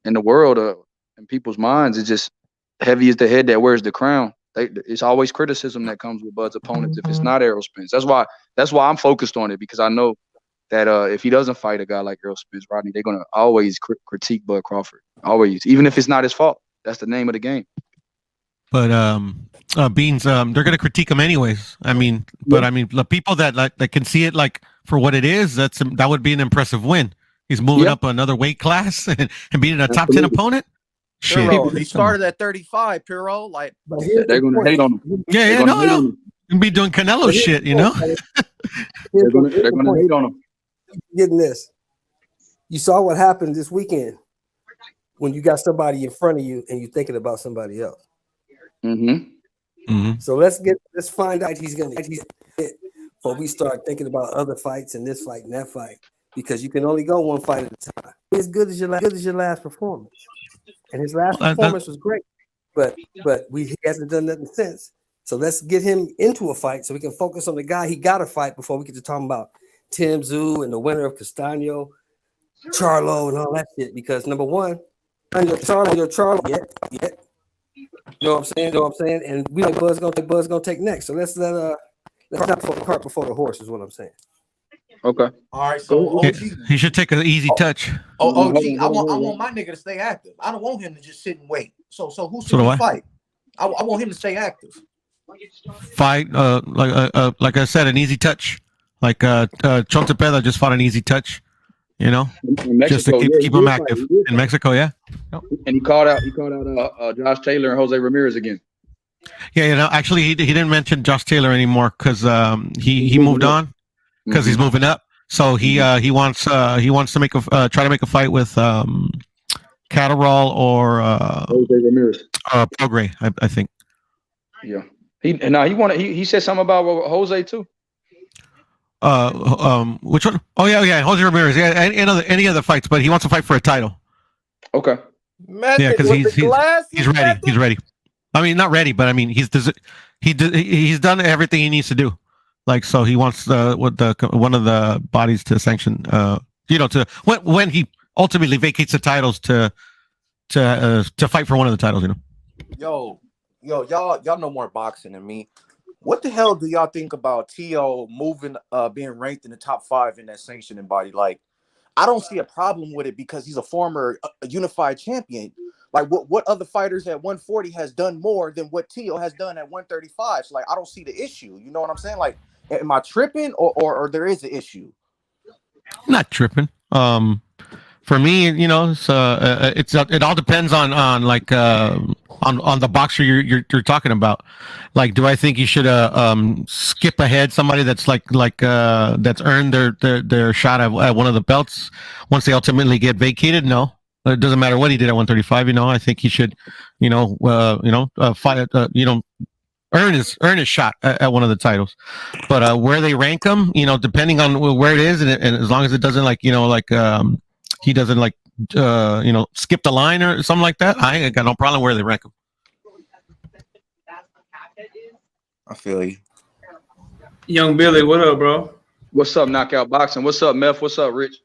in the world, in people's minds, it's just heavy is the head that wears the crown. It's always criticism that comes with Bud's opponents if it's not Errol Spence. That's why I'm focused on it because I know that if he doesn't fight a guy like Errol Spence, Rodney, they're gonna always critique Bud Crawford. Always, even if it's not his fault. That's the name of the game. But Beans, they're gonna critique him anyways. I mean, but I mean, the people that can see it like for what it is, that would be an impressive win. He's moving up another weight class and beating a top 10 opponent. Shit, he started at 35. Piro, like they're gonna hate on him. Yeah, no. You'll be doing Canelo shit, you know. They're gonna hate on him. Getting this, you saw what happened this weekend when you got somebody in front of you and you're thinking about somebody else. So let's find out he's gonna before we start thinking about other fights and this fight and that fight, because you can only go one fight at a time. As good as your last performance, and his last performance was great, but he hasn't done nothing since. So let's get him into a fight so we can focus on the guy he got to fight before we get to talking about Tim Tszyu and the winner of Castano, Charlo, and all that shit. Because number one, your Charlo yet. You know what I'm saying? And we know Bud's gonna take next. So let's not put the cart before the horse, is what I'm saying. Okay. All right. So OG, he should take an easy touch. OG, I want my nigga to stay active. I don't want him to just sit and wait. So who should we fight? I want him to stay active. Fight like I said, an easy touch. Like Chontepeda just fought an easy touch, you know, just to keep him active in Mexico. Yeah, and he called out Josh Taylor and Jose Ramirez again. Yeah, you know, actually he didn't mention Josh Taylor anymore because he moved on because he's moving up. So he wants to make try to make a fight with Catterall or Jose Ramirez, Prograis, I think. Yeah, he said something about Jose too. Which one? Oh yeah, Jose Ramirez. Yeah, any other fights, but he wants to fight for a title. Okay. Yeah, because he's ready. He's ready. I mean, not ready, but I mean, he's done everything he needs to do. Like, so he wants one of the bodies to sanction. To when he ultimately vacates the titles to fight for one of the titles. You know. Yo, y'all know more boxing than me. What the hell do y'all think about T.O. moving, being ranked in the top 5 in that sanctioning body? Like, I don't see a problem with it because he's a former unified champion. Like what other fighters at 140 has done more than what Tio has done at 135? So like I don't see the issue. You know what I'm saying? Like, am I tripping or there is an issue? Not tripping. For me, you know, it all depends on like on the boxer you're talking about. Like, do I think you should skip ahead somebody that's that's earned their shot at one of the belts once they ultimately get vacated? No, it doesn't matter what he did at 135. You know, I think he should, fight. Earn his shot at one of the titles. But where they rank him, you know, depending on where it is, and as long as it doesn't he doesn't skip the line or something like that, I ain't got no problem where they rank him. I feel you. Young Billy, what up, bro? What's up, Knockout Boxing? What's up, Meth? What's up, Rich?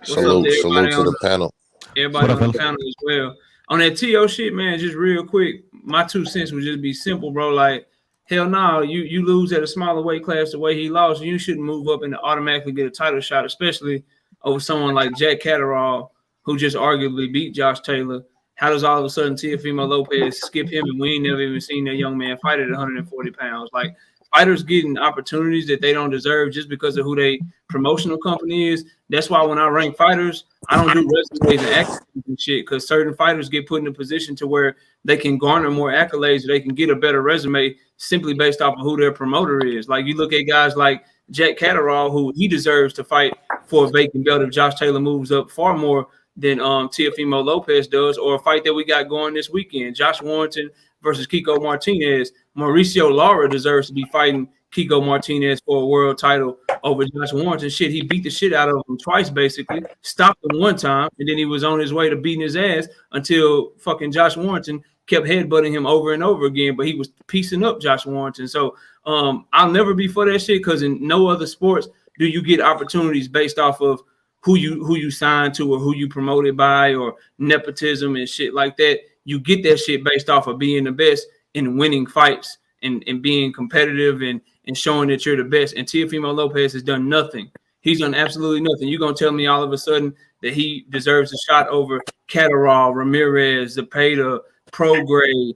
Salute to the panel. Everybody on the panel as well. On that TO shit, man, just real quick, my 2 cents would just be simple, bro. Like, hell no, you lose at a smaller weight class the way he lost, you shouldn't move up and automatically get a title shot, especially over someone like Jack Catterall, who just arguably beat Josh Taylor. How does all of a sudden Teofimo Lopez skip him, and we ain't never even seen that young man fight at 140 pounds? Like, fighters getting opportunities that they don't deserve just because of who they promotional company is. That's why when I rank fighters, I don't do resumes and accolades and shit, because certain fighters get put in a position to where they can garner more accolades, or they can get a better resume simply based off of who their promoter is. Like, you look at guys like Jack Catterall, who he deserves to fight for a vacant belt if Josh Taylor moves up far more than Teofimo Lopez does, or a fight that we got going this weekend, Josh Warrington versus Kiko Martinez. Mauricio Lara deserves to be fighting Kiko Martinez for a world title over Josh Warrington. Shit, he beat the shit out of him twice, basically. Stopped him one time, and then he was on his way to beating his ass until fucking Josh Warrington kept headbutting him over and over again, but he was piecing up Josh Warrington. So I'll never be for that shit, because in no other sports do you get opportunities based off of who you signed to or who you promoted by or nepotism and shit like that. You get that shit based off of being the best and winning fights and being competitive and showing that you're the best. And Teofimo Lopez has done nothing. He's done absolutely nothing. You're going to tell me all of a sudden that he deserves a shot over Catterall, Ramirez, Zepeda, Prograis,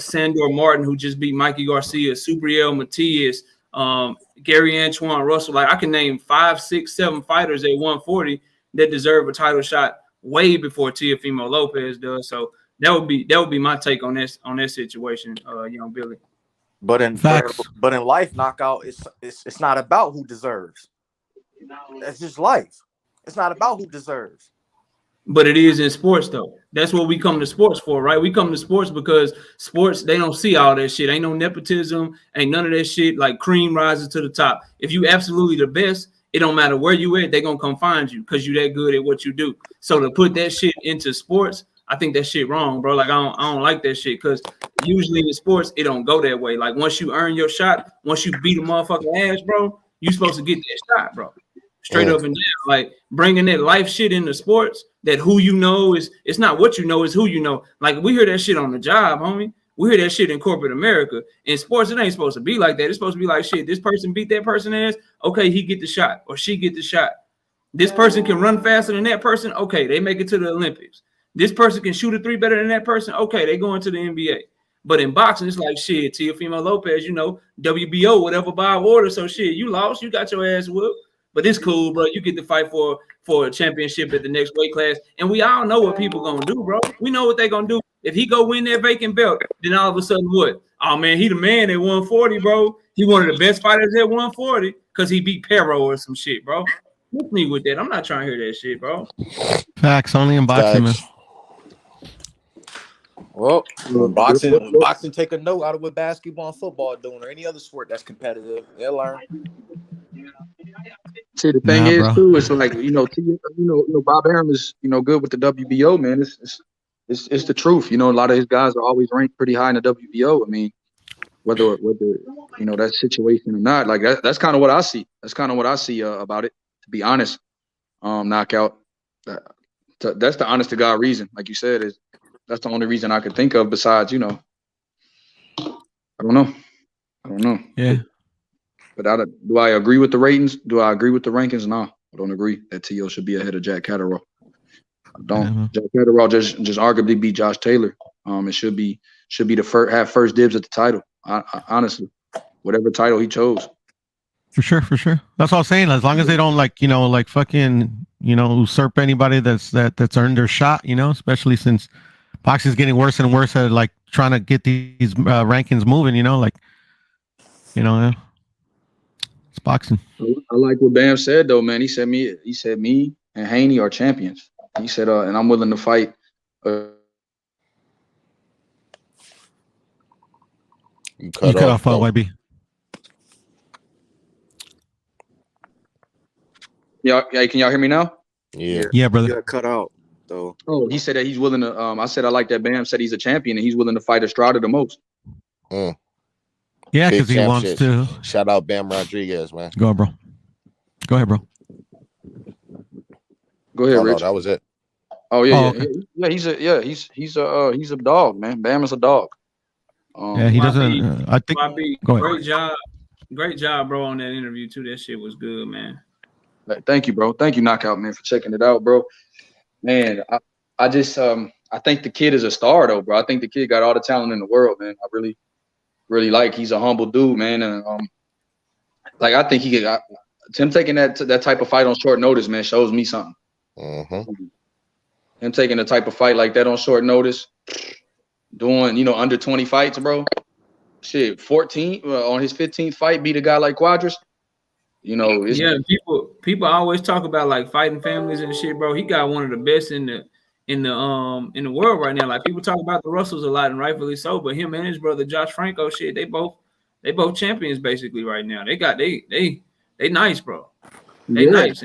Sandor Martin, who just beat Mikey Garcia, Subriel Matias, Gary Antoine Russell. Like, I can name 5, 6, 7 fighters at 140 that deserve a title shot way before Teofimo Lopez does. So that would be my take on this situation, young Billy. But in life, knockout, it's not about who deserves. That's just life. It's not about who deserves. But it is in sports, though. That's what we come to sports for, right? We come to sports because sports, they don't see all that shit. Ain't no nepotism, ain't none of that shit. Like, cream rises to the top. If you absolutely the best, it don't matter where you at, they gonna come find you because you that good at what you do. So to put that shit into sports, I think that shit wrong, bro. Like, I don't like that shit, because usually in sports, it don't go that way. Like, once you earn your shot, once you beat a motherfucking ass, bro, you supposed to get that shot, bro. Straight up and down. Like, bringing that life shit into sports, that who you know is, it's not what you know, it's who you know. Like, we hear that shit on the job, homie. We hear that shit in corporate America. In sports, it ain't supposed to be like that. It's supposed to be like, shit, this person beat that person ass, okay, he get the shot or she get the shot. This person can run faster than that person, okay, they make it to the Olympics. This person can shoot a 3 better than that person, okay, they go into the NBA. But in boxing, it's like, shit, Teofimo Lopez, you know, WBO, whatever, by order. So shit, you lost, you got your ass whooped. But it's cool, bro. You get to fight for a championship at the next weight class. And we all know what people gonna do, bro. We know what they gonna do. If he go win that vacant belt, then all of a sudden what? Oh, man, he the man at 140, bro. He one of the best fighters at 140 because he beat Perro or some shit, bro. Hit me with that. I'm not trying to hear that shit, bro. Facts, only in boxing, man. Well, boxing take a note out of what basketball and football doing, or any other sport that's competitive. They'll learn. See, the thing is, bro, too, it's like, Bob Arum is, good with the WBO, man. It's the truth. A lot of his guys are always ranked pretty high in the WBO. I mean, whether that situation or not, like that's kind of what I see. That's kind of what I see about it, to be honest. Knockout. That's the honest to God reason, like you said, is that's the only reason I could think of besides, I don't know. Yeah. But do I agree with the ratings? Do I agree with the rankings? No, I don't agree that T.O. should be ahead of Jack Catterall. Jack Catterall just arguably beat Josh Taylor. It should be the have first dibs at the title. Honestly, whatever title he chose. For sure. That's all I'm saying. As long as they don't fucking usurp anybody that's earned their shot, especially since boxing is getting worse and worse at like trying to get these rankings moving. It's boxing. I like what Bam said though, man. He said me and Haney are champions. He said, and I'm willing to fight. You cut off YB. Yeah, can y'all hear me now? Yeah, brother. You got cut out though. Oh, he said that he's willing to. I said I like that Bam said he's a champion and he's willing to fight Estrada the most. Yeah, because he wants to. Shout out Bam Rodriguez, man. Go ahead, bro. Go ahead, bro. Go ahead, Rich. No, that was it. Oh yeah, okay. He's a dog, man. Bam is a dog. Yeah, he doesn't. I think. Go ahead. Great job, bro, on that interview too. That shit was good, man. Thank you, bro. Thank you, Knockout, man, for checking it out, bro. Man, I just I think the kid is a star though, bro. I think the kid got all the talent in the world, man. I really like. He's a humble dude, man, and I think he could. Him taking that type of fight on short notice, man, shows me something. Him taking a type of fight like that on short notice, doing under 20 fights, bro. Shit, 14 on his 15th fight, beat a guy like Quadras. People always talk about like fighting families and shit, bro. He got one of the best in the world right now. Like people talk about the Russells a lot, and rightfully so. But him and his brother Josh Franco, shit, they both champions basically right now. They nice, bro. They nice.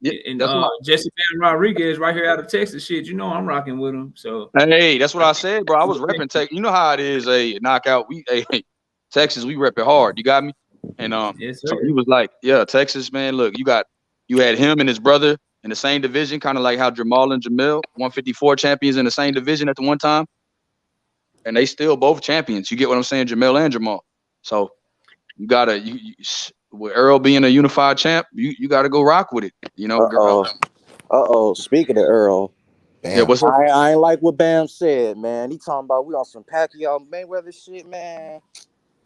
And Jesse Van Rodriguez right here out of Texas, shit. I'm rocking with him. So hey, that's what I said, bro. I was repping Texas. You know how it is, a knockout. Texas, we rep it hard. You got me. And yes, so he was like, yeah, Texas, man. Look, you had him and his brother in the same division, kind of like how Jamal and Jamil, 154 champions in the same division at the one time, and they still both champions. You get what I'm saying, Jamil and Jamal. So you gotta, with Earl being a unified champ, you gotta go rock with it. Speaking of Earl, Bam. Yeah, what's up? I ain't like what Bam said, man. He talking about we on some Pacquiao Mayweather shit, man.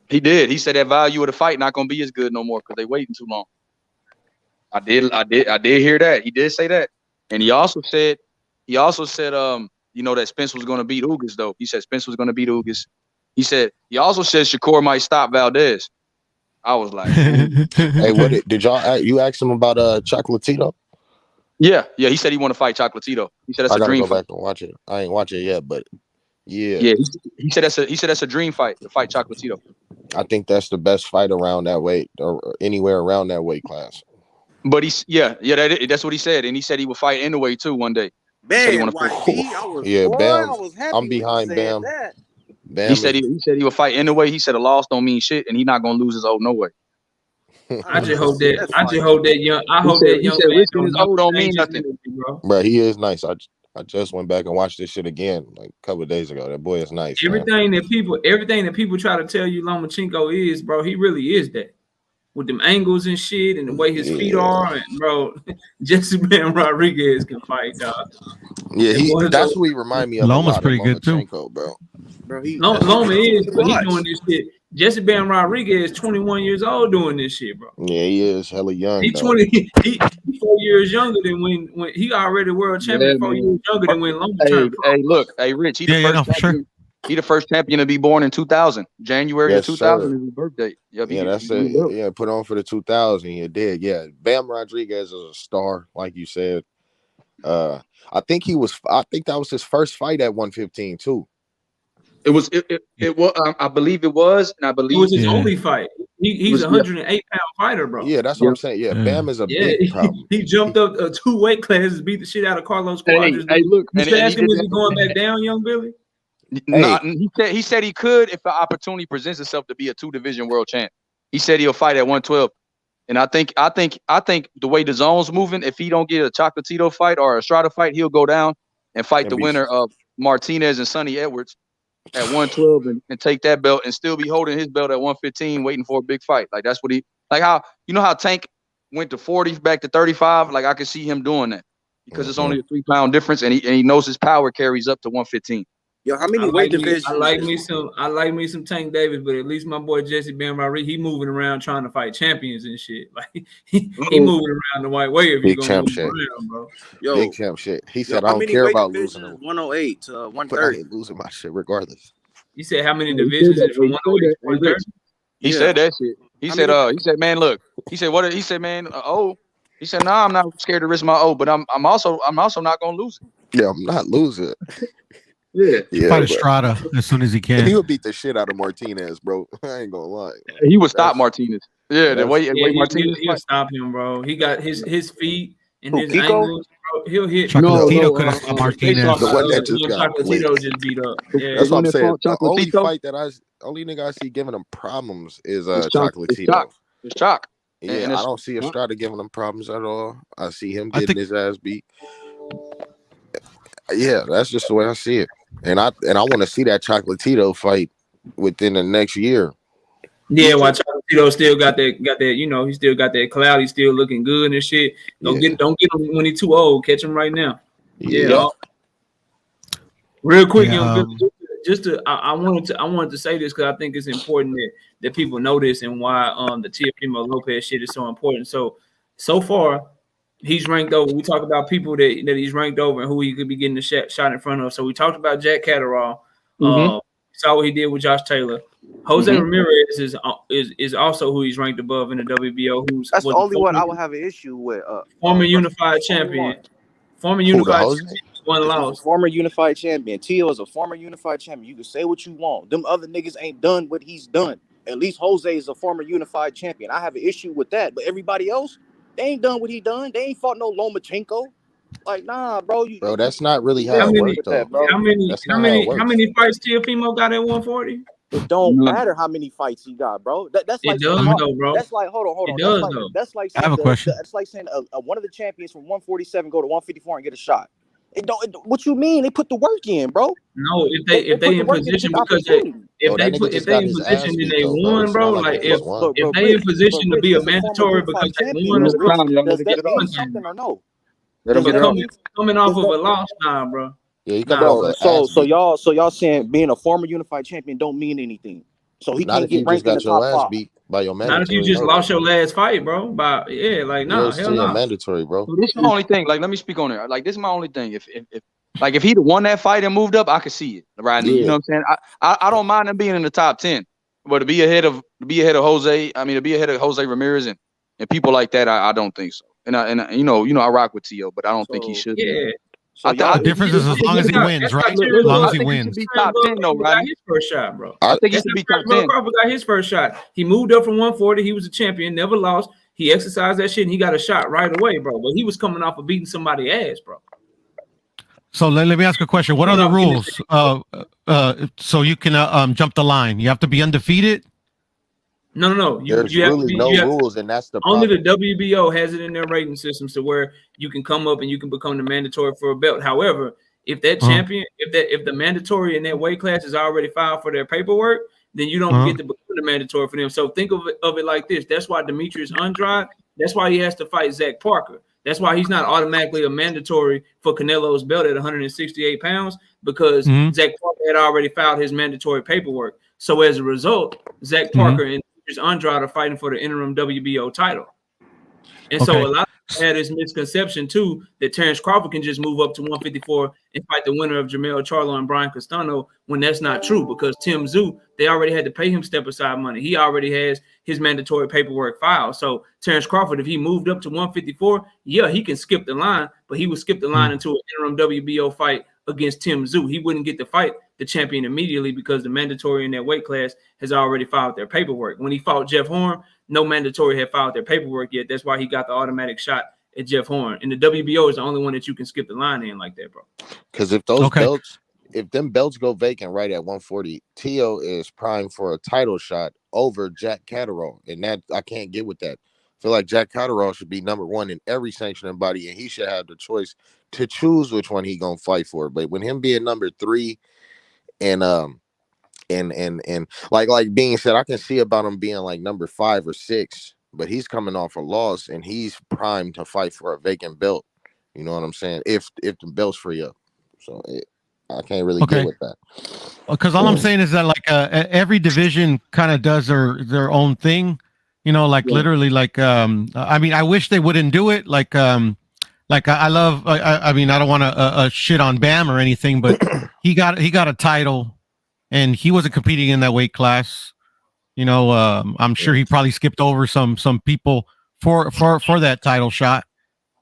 He did. He said that value of the fight not gonna be as good no more because they waiting too long. I did hear that. He did say that, and he also said, that Spence was gonna beat Ugas though. He said Spence was gonna beat Ugas. He also said Shakur might stop Valdez. I was like, hey, what did you ask him about Chocolatito? Yeah. He said he want to fight Chocolatito. He said that's a dream fight. Back and watch it. I ain't watch it yet, but yeah. He said that's a dream fight to fight Chocolatito. I think that's the best fight around that weight or anywhere around that weight class. But that's what he said, and he said he would fight anyway too one day. Man, Bam. I'm behind Bam. He said he would fight anyway. He said a loss don't mean shit, and he not gonna lose his old no way. I just hope that young man don't mean nothing, bro. He is nice. I just went back and watched this shit again like a couple of days ago. That boy is nice. Everything that people try to tell you Lomachenko is, bro, he really is that. With them angles and shit and the way his feet are, and bro, Jesse Van Rodriguez can fight, dog. Yeah, that's who he remind me of. Loma's pretty good too, bro. Loma is, but he's doing this shit. Jesse Van Rodriguez, 21 years old, doing this shit, bro. Yeah, he is hella young. He's 20. He 4 years younger than when he already world champion. 4 years younger than when Loma turned pro. Hey, look, Rich. He the first champion to be born in 2000. January of 2000 is his birthday. Yep, that's it. Yeah, put on for the 2000. You did. Yeah, Bam Rodriguez is a star, like you said. I think that was his first fight at 115 too. It was. I believe it was, and I believe it was his only fight. He's a 108-pound fighter, bro. Yeah, that's what I'm saying. Yeah, Bam is a big problem. He jumped up 2 weight classes, beat the shit out of Carlos Quadras. Hey, look, you ask him, is he going back down, young Billy? He said he could if the opportunity presents itself to be a 2-division world champ. He said he'll fight at 112. And I think the way the zone's moving, if he don't get a Chocolatito fight or a Estrada fight, he'll go down and fight the winner of Martinez and Sonny Edwards at 112 and take that belt and still be holding his belt at 115, waiting for a big fight. Like that's what how Tank went to 40 back to 35. Like I could see him doing that. because it's only a 3-pound difference, and he knows his power carries up to 115. Yo, how many weight divisions? I like me some Tank Davis, but at least my boy Jesse Ben Rodriguez, he moving around trying to fight champions and shit. Like he moving around the right way if you gonna move around, bro. Yo, big champ shit. He said I don't care about losing. 108 to 130. But I ain't losing my shit regardless. You said how many divisions is from 108 to 130? He said that shit. He said, man, look. He said, what? He said, man, He said, nah, I'm not scared to risk my but I'm also not gonna lose it. Yeah, I'm not losing. Yeah, fight Estrada as soon as he can. He would beat the shit out of Martinez, bro. I ain't gonna lie. He would stop Martinez. Yeah, the way Martinez. He'll stop him, bro. He got his feet and his angles. Bro, he'll hit. Chocolatito could have stopped Martinez. The one that just got Chocolatito just beat up. Yeah. That's what I'm saying. The only fight only nigga I see giving him problems is Chocolatito. It's Choc. Yeah, I don't see Estrada giving him problems at all. I see him getting his ass beat. Yeah, that's just the way I see it. And I want to see that Chocolatito fight within the next year. Yeah, while Chocolatito still got that, you know, he still got that cloud. He's still looking good and shit. Don't get him when he's too old. Catch him right now. Yeah. Real quick, I wanted to say this because I think it's important that people know this and why the Teofimo Lopez shit is so important. So far, he's ranked over. We talk about people that he's ranked over and who he could be getting the shot in front of. So we talked about Jack Catterall. Saw what he did with Josh Taylor. Jose Ramirez is also who he's ranked above in the WBO. That's the only one I would have an issue with. Former unified champion. Former unified champion. One loss. Former unified champion. Tio is a former unified champion. You can say what you want. Them other niggas ain't done what he's done. At least Jose is a former unified champion. I have an issue with that. But everybody else, they ain't done what he done. They ain't fought no Lomachenko. Like, nah, bro. Bro, that's not really how it works, though. How many fights Teofimo got at 140? It don't matter how many fights he got, bro. That's like bro. That's like hold on. It does, though. That's like I have a question. That's like saying one of the champions from 147 go to 154 and get a shot. What you mean? They put the work in, bro. No, if they in position because if they in position and they won, bro. Like if they in position to be a mandatory because they won, does that mean something or no? Coming off of a loss, nah, bro. Yeah, you got so y'all saying being a former unified champion don't mean anything. So he can't get ranked in the top 5. Beat by your mandatory. Not if you just lost your last fight, bro. Hell no. Mandatory, bro. So this is the only thing. Like, let me speak on it. Like, this is my only thing. If he'd won that fight and moved up, I could see it. Right? Yeah. You know what I'm saying? I don't mind him being in the top 10, but to be ahead of Jose, to be ahead of Jose Ramirez and people like that, I don't think so. And you know, I rock with Tio, but I don't think he should. Yeah. So the difference is as long as he wins, right? As long as he wins. He top 10, though, right? His first shot, bro. I think he should be top 10. Crawford got his first shot. He moved up from 140. He was a champion, never lost. He exercised that shit, and he got a shot right away, bro. But he was coming off of beating somebody's ass, bro. So let me ask a question. What are the rules? So you can jump the line. You have to be undefeated. No. There's really no rules, and that's the problem. Only the WBO has it in their rating systems to where you can come up and you can become the mandatory for a belt. However, if that champion, if the mandatory in that weight class is already filed for their paperwork, then you don't get to become the mandatory for them. So think of it like this. That's why Demetrius Andrade, that's why he has to fight Zach Parker. That's why he's not automatically a mandatory for Canelo's belt at 168 pounds because Zach Parker had already filed his mandatory paperwork. So as a result, Zach Parker and Andrade are fighting for the interim WBO title. And so a lot of people had this misconception too that Terrence Crawford can just move up to 154 and fight the winner of Jermell Charlo and Brian Castano when that's not true because Tim Tszyu, they already had to pay him step aside money. He already has his mandatory paperwork filed. So Terrence Crawford, if he moved up to 154, yeah, he can skip the line, but he would skip the line into an interim WBO fight against Tim Tszyu. He wouldn't get to fight the champion immediately because the mandatory in that weight class has already filed their paperwork. When he fought Jeff Horn, no mandatory had filed their paperwork yet. That's why he got the automatic shot at Jeff Horn. And the WBO is the only one that you can skip the line in like that, bro. Because if those belts, if them belts go vacant right at 140, Tio is primed for a title shot over Jack Catterall. And that I can't get with that. I feel like Jack Catterall should be number 1 in every sanctioning body, and he should have the choice to choose which one he gonna fight for. But when him being number 3 and like being said, I can see about him being like number 5 or 6, but he's coming off a loss and he's primed to fight for a vacant belt. You know what I'm saying? If the belt's free up, so I can't really get with that. Because all I'm saying is that like every division kind of does their own thing. You know, like literally, like I mean, I wish they wouldn't do it. Like I love. I mean, I don't want to shit on Bam or anything, but he got a title, and he wasn't competing in that weight class. You know, I'm sure he probably skipped over some people for that title shot.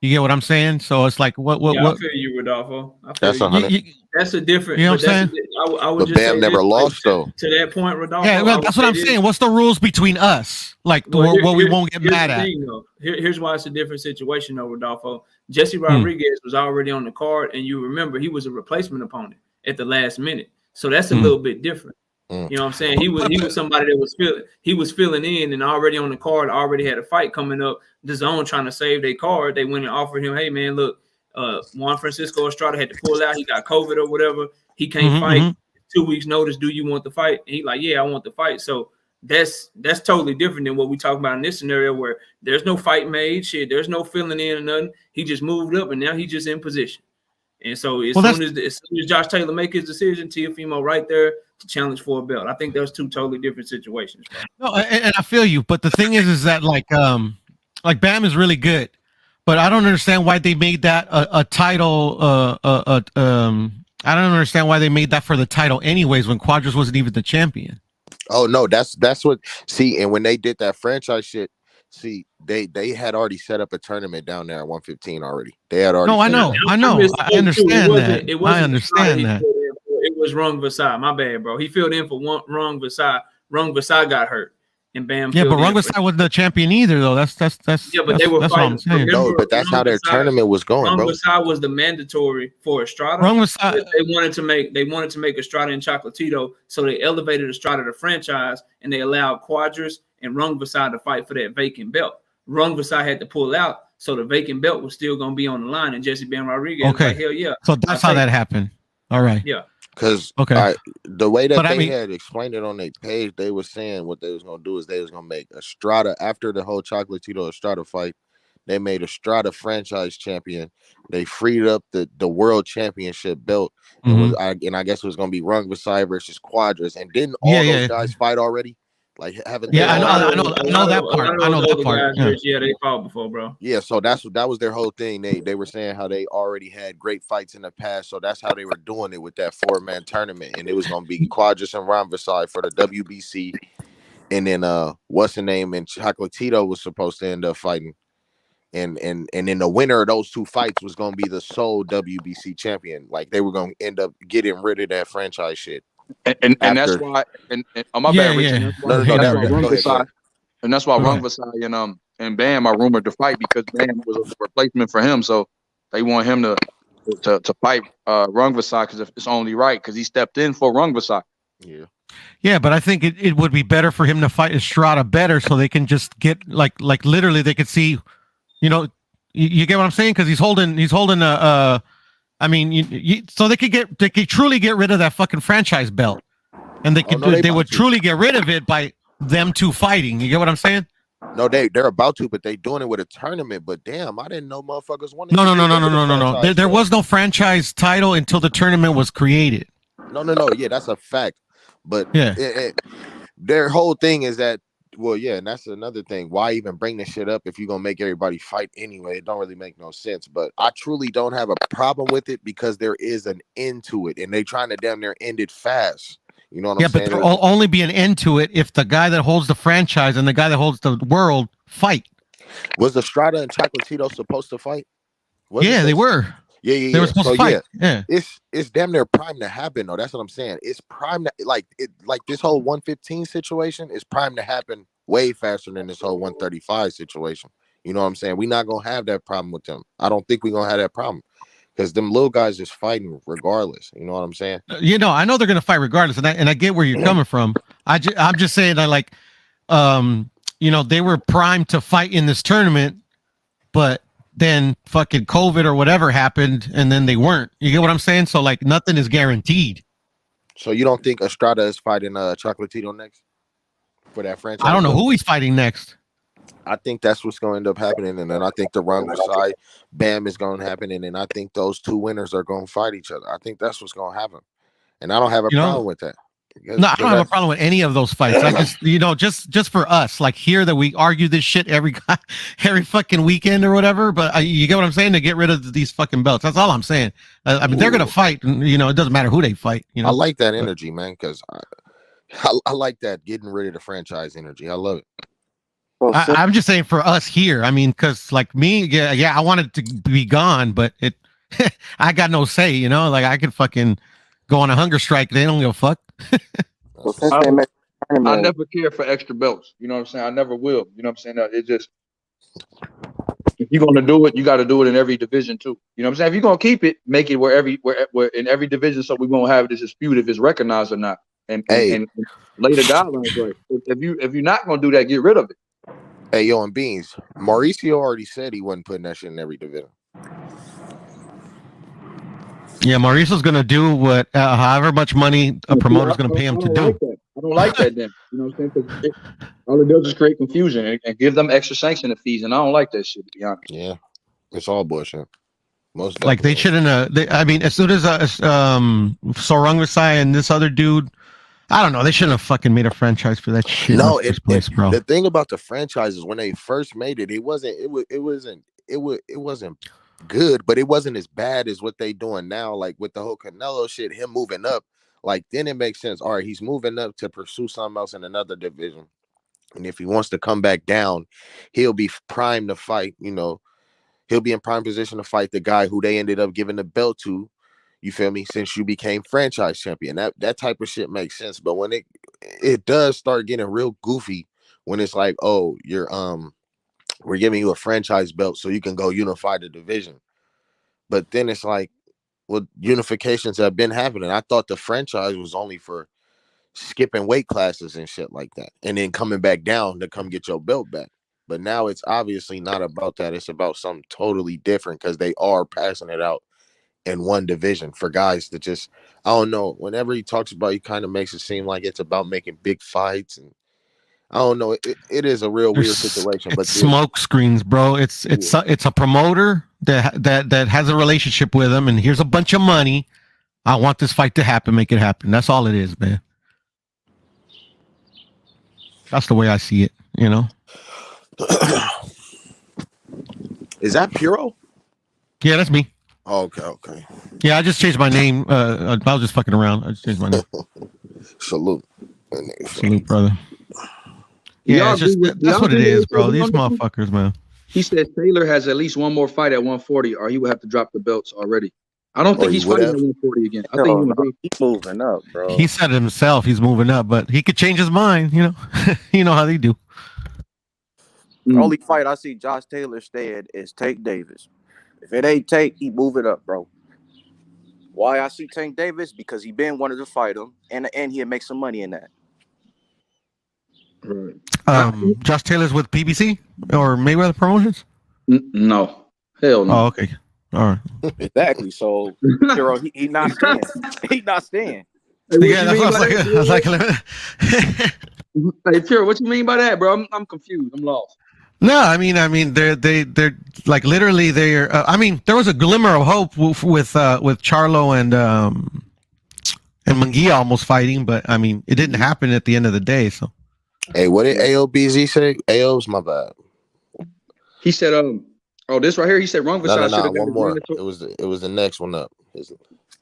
You get what I'm saying? So it's like what? I feel you, Rodolfo. That's that's a different. You know what I'm saying? I would but just Bam say never this, lost though. To that point, Rodolfo. Yeah, well, that's what I'm saying. What's the rules between us? Like what we won't get mad at. Here's why it's a different situation, though, Rodolfo. Jessie Rodriguez was already on the card, and you remember he was a replacement opponent at the last minute, so that's a little bit different. You know what I'm saying? He was somebody that was filling in and already on the card, already had a fight coming up. The Zone trying to save their card. They went and offered him, hey man, look, Juan Francisco Estrada had to pull out. He got COVID or whatever. He can't fight. 2 weeks notice. Do you want the fight? And he like, yeah, I want the fight. So that's totally different than what we talk about in this scenario where there's no fight made. Shit, there's no filling in or nothing. He just moved up and now he's just in position. And so as soon as Josh Taylor make his decision, Teofimo right there to challenge for a belt. I think those two totally different situations. Bro. No, and I feel you, but the thing is that like Bam is really good, but I don't understand why they made that a title. I don't understand why they made that for the title anyways when Quadras wasn't even the champion. Oh no, that's what. See, and when they did that franchise shit. See, they had already set up a tournament down there at 115 already. They had already. No, I know. I understand that. I understand that. It was Rung Vasai. My bad, bro. He filled in for Rung Vasai. Rung Vasai got hurt, and Bam. Yeah, but Rung Vasai wasn't the champion either, though. That's yeah, but they were fighting. No, but that's how their tournament was going, bro. Rung Vasai was the mandatory for Estrada. Rung Vasai. They wanted to make Estrada and Chocolatito, so they elevated Estrada to franchise, and they allowed Quadras and Rung Vasai to fight for that vacant belt. Rung Vasai had to pull out, so the vacant belt was still going to be on the line. And Jessie Bam Rodriguez was like, hell yeah. So that's how that happened. All right. Yeah. Because the way that they had explained it on their page, they were saying what they was going to do is they was going to make Estrada, after the whole Chocolatito Estrada fight, they made Estrada franchise champion. They freed up the world championship belt. And I guess it was going to be Rung Vasai versus Quadras. And didn't all those guys fight already? Like haven't I know that part. I know that part. Yeah, they fought before, bro. Yeah, so that was their whole thing. They were saying how they already had great fights in the past, so that's how they were doing it with that 4-man tournament, and it was gonna be Quadras and Ron Vasai for the WBC, and then what's the name, and Chocolatito was supposed to end up fighting, and then the winner of those two fights was gonna be the sole WBC champion. Like they were gonna end up getting rid of that franchise shit. And that's why on my bad, Richard. And that's why Rung Vasai and Bam are rumored to fight because Bam was a replacement for him. So they want him to fight Rung Vasai because it's only right because he stepped in for Rung Vasai. Yeah, but I think it would be better for him to fight Estrada better so they can just get like literally they could see, you get what I'm saying? Because he's holding a I mean, so they could truly get rid of that fucking franchise belt, and they would truly get rid of it by them two fighting. You get what I'm saying? No, they're about to, but they doing it with a tournament. But damn, I didn't know motherfuckers wanted. No. There was no franchise title until the tournament was created. No. Yeah, that's a fact. But their whole thing is that. Well, yeah, and that's another thing. Why even bring this shit up if you're gonna make everybody fight anyway? It don't really make no sense. But I truly don't have a problem with it because there is an end to it, and they trying to damn near end it fast. You know what I'm saying? Yeah, but there'll only be an end to it if the guy that holds the franchise and the guy that holds the world fight. Was Estrada and Chocolatito supposed to fight? They were. Yeah. They were supposed to fight. Yeah. It's damn near prime to happen though. That's what I'm saying. It's prime to, like this whole 115 situation is prime to happen way faster than this whole 135 situation. You know what I'm saying? We're not gonna have that problem with them. I don't think we're gonna have that problem because them little guys just fighting regardless. You know what I'm saying? I know they're gonna fight regardless, and I get where you're coming from. I'm just saying that they were primed to fight in this tournament, but then fucking COVID or whatever happened, and then they weren't. You get what I'm saying? So like nothing is guaranteed. So you don't think Estrada is fighting Chocolatito next for that franchise? I don't know who he's fighting next. I think that's what's going to end up happening, and then I think the run beside Bam is going to happen, and then I think those two winners are going to fight each other. I think that's what's going to happen, and I don't have a problem with that. No, I don't have a problem with any of those fights. I just, just for us, like here that we argue this shit every fucking weekend or whatever. But you get what I'm saying? To get rid of these fucking belts. That's all I'm saying. I mean, they're gonna fight. It doesn't matter who they fight. I like that energy, man, because I like that getting rid of the franchise energy. I love it. I'm just saying for us here. I mean, because like me, yeah, I wanted to be gone, but I got no say. Like I could fucking go on a hunger strike. They don't give a fuck. I never care for extra belts. You know what I'm saying? I never will. You know what I'm saying? It just, if you're gonna do it, you got to do it in every division too. You know what I'm saying? If you're gonna keep it, make it where in every division, so we won't have this dispute if it's recognized or not, and lay the guidelines right. If you're not gonna do that, get rid of it. Hey, yo, and Beans, Mauricio already said he wasn't putting that shit in every division. Yeah, Mauricio's gonna do what, however much money a promoter's gonna pay him to do. I don't like that. Then you know what I'm saying? Because all it does is create confusion and give them extra sanction fees, and I don't like that shit. To be honest. Yeah, it's all bullshit. Most like they shouldn't. I mean, as soon as Sorong Vasai and this other dude, I don't know. They shouldn't have fucking made a franchise for that shit. No, in the first place, bro. The thing about the franchises when they first made it, it wasn't good, but it wasn't as bad as what they doing now. Like with the whole Canelo shit, him moving up, like then it makes sense. All right, he's moving up to pursue something else in another division, and if he wants to come back down, he'll be primed to fight. He'll be in prime position to fight the guy who they ended up giving the belt to. You feel me? Since you became franchise champion, that type of shit makes sense. But when it does start getting real goofy, when it's like, oh, we're giving you a franchise belt so you can go unify the division. But then it's like, well, unifications have been happening. I thought the franchise was only for skipping weight classes and shit like that, and then coming back down to come get your belt back. But now it's obviously not about that. It's about something totally different because they are passing it out in one division for guys that just, I don't know. Whenever he talks about, he kind of makes it seem like it's about making big fights, and I don't know. It is a real weird situation. But smoke screens, bro. It's a promoter that has a relationship with him, and here's a bunch of money. I want this fight to happen. Make it happen. That's all it is, man. That's the way I see it. Is that Puro? Yeah, that's me. Oh, okay. Yeah, I just changed my name. I was just fucking around. I just changed my name. Salute, brother. Yeah, that's what it is, bro. These motherfuckers, man. He said Taylor has at least one more fight at 140, or he would have to drop the belts already. I don't think he's fighting at 140 again. I think he's moving up, bro. He said it himself. He's moving up, but he could change his mind. You know how they do. The only fight I see Josh Taylor stay at is Tank Davis. If it ain't Tank, he move it up, bro. Why I see Tank Davis? Because he been wanted to fight him, and he'll make some money in that. Right. Josh Taylor's with PBC or Mayweather Promotions? No, hell no. Oh, okay, all right. Exactly. So, Hero, he not staying. He not staying. Yeah, that's what I was like. Hey, Tira, what you mean by that, bro? I'm confused. I'm lost. No, I mean, they're like literally they're. I mean, there was a glimmer of hope with Charlo and Munguia almost fighting, but I mean, it didn't happen at the end of the day. So, hey, what did AOBZ say? AO's my bad. He said, oh, this right here. He said, wrong. No, one more. It was the next one up.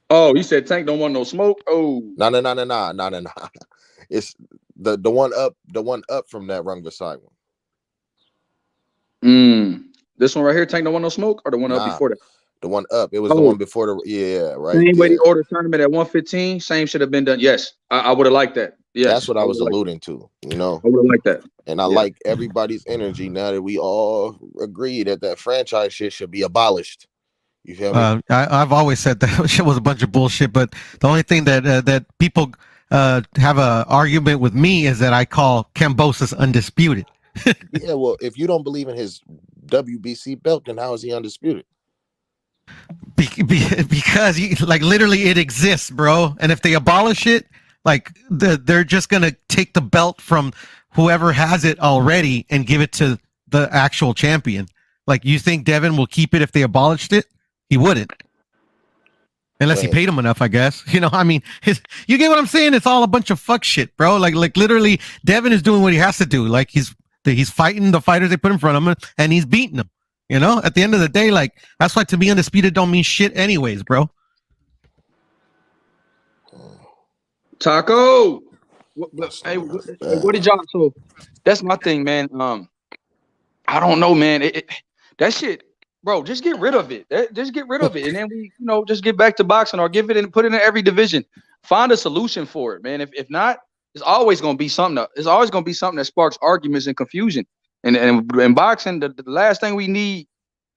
Oh, he said Tank don't want no smoke. Oh, no. It's the one up from that Rung Vasai one. This one right here, Tank don't want no smoke, or the one up before that? The one up. It was the one before right. Same way they ordered tournament at 115. Same should have been done. Yes, I would have liked that. Yes, that's what I was alluding to. I would have liked that. And I like everybody's energy now that we all agree that franchise shit should be abolished. You feel me? I've always said that shit was a bunch of bullshit, but the only thing that people have a argument with me is that I call Kambosos undisputed. Yeah, well, if you don't believe in his WBC belt, then how is he undisputed? Because literally it exists, bro. And if they abolish it, they're just gonna take the belt from whoever has it already and give it to the actual champion. Like, you think Devin will keep it if they abolished it? He wouldn't. Unless he paid him enough, I guess. You know, I mean, you get what I'm saying? It's all a bunch of fuck shit, bro. Like literally, Devin is doing what he has to do. Like, he's fighting the fighters they put in front of him, and he's beating them. You know, at the end of the day, like, that's why to be undisputed don't mean shit anyways, bro. Taco. What did y'all? So that's my thing, man. I don't know, man. That shit, bro. Just get rid of it. Just get rid of it, and then we, just get back to boxing or give it and put it in every division. Find a solution for it, man. If not, it's always gonna be something. It's always gonna be something that sparks arguments and confusion. And in boxing, the last thing we need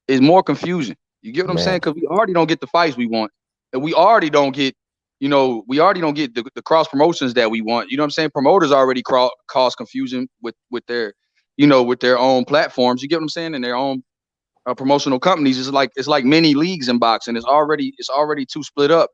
is more confusion. You get what I'm saying? Because we already don't get the fights we want, and we already don't get. We already don't get the cross promotions that we want. You know what I'm saying? Promoters already cause confusion with their, with their own platforms. You get what I'm saying? And their own promotional companies. It's like mini leagues in boxing. It's already too split up.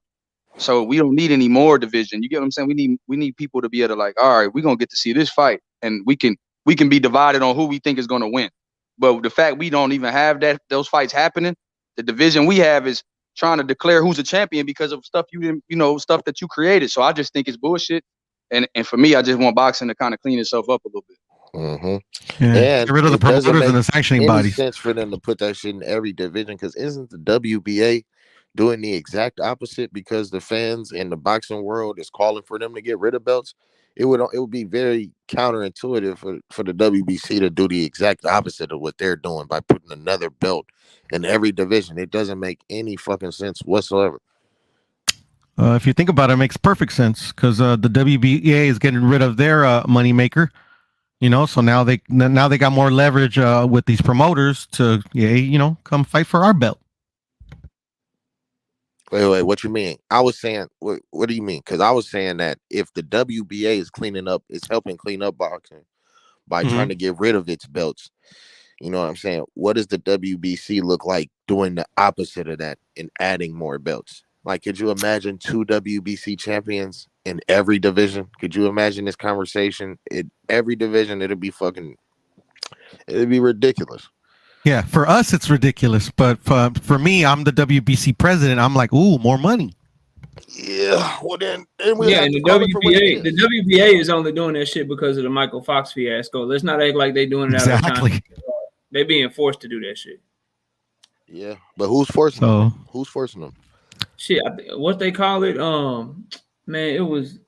So we don't need any more division. You get what I'm saying? We need people to be able to, like, all right, we're gonna get to see this fight, and we can be divided on who we think is gonna win. But the fact we don't even have those fights happening, the division we have is trying to declare who's a champion because of stuff you didn't, stuff that you created. So I just think it's bullshit. And for me, I just want boxing to kind of clean itself up a little bit. Mm-hmm. Yeah, and get rid of the promoters and the sanctioning bodies. Sense for them to put that shit in every division, because isn't the WBA doing the exact opposite? Because the fans in the boxing world is calling for them to get rid of belts. It would be very counterintuitive for the WBC to do the exact opposite of what they're doing by putting another belt in every division. It doesn't make any fucking sense whatsoever. If you think about it, it makes perfect sense, because the WBA is getting rid of their moneymaker. So now they got more leverage with these promoters to come fight for our belt. Wait, what you mean? I was saying, what do you mean? Because I was saying that if the WBA is helping clean up boxing by trying to get rid of its belts, you know what I'm saying? What does the WBC look like doing the opposite of that and adding more belts? Like, could you imagine 2 WBC champions in every division? Could you imagine this conversation in every division? It'd be ridiculous. Yeah, for us it's ridiculous, but for me, I'm the WBC president. I'm like, ooh, more money. Yeah, well then and the WBA is only doing that shit because of the Michael Fox fiasco. Let's not act like they doing it out of time. They being forced to do that shit. Yeah, but who's forcing them? Who's forcing them? Shit, what they call it? Man, it was.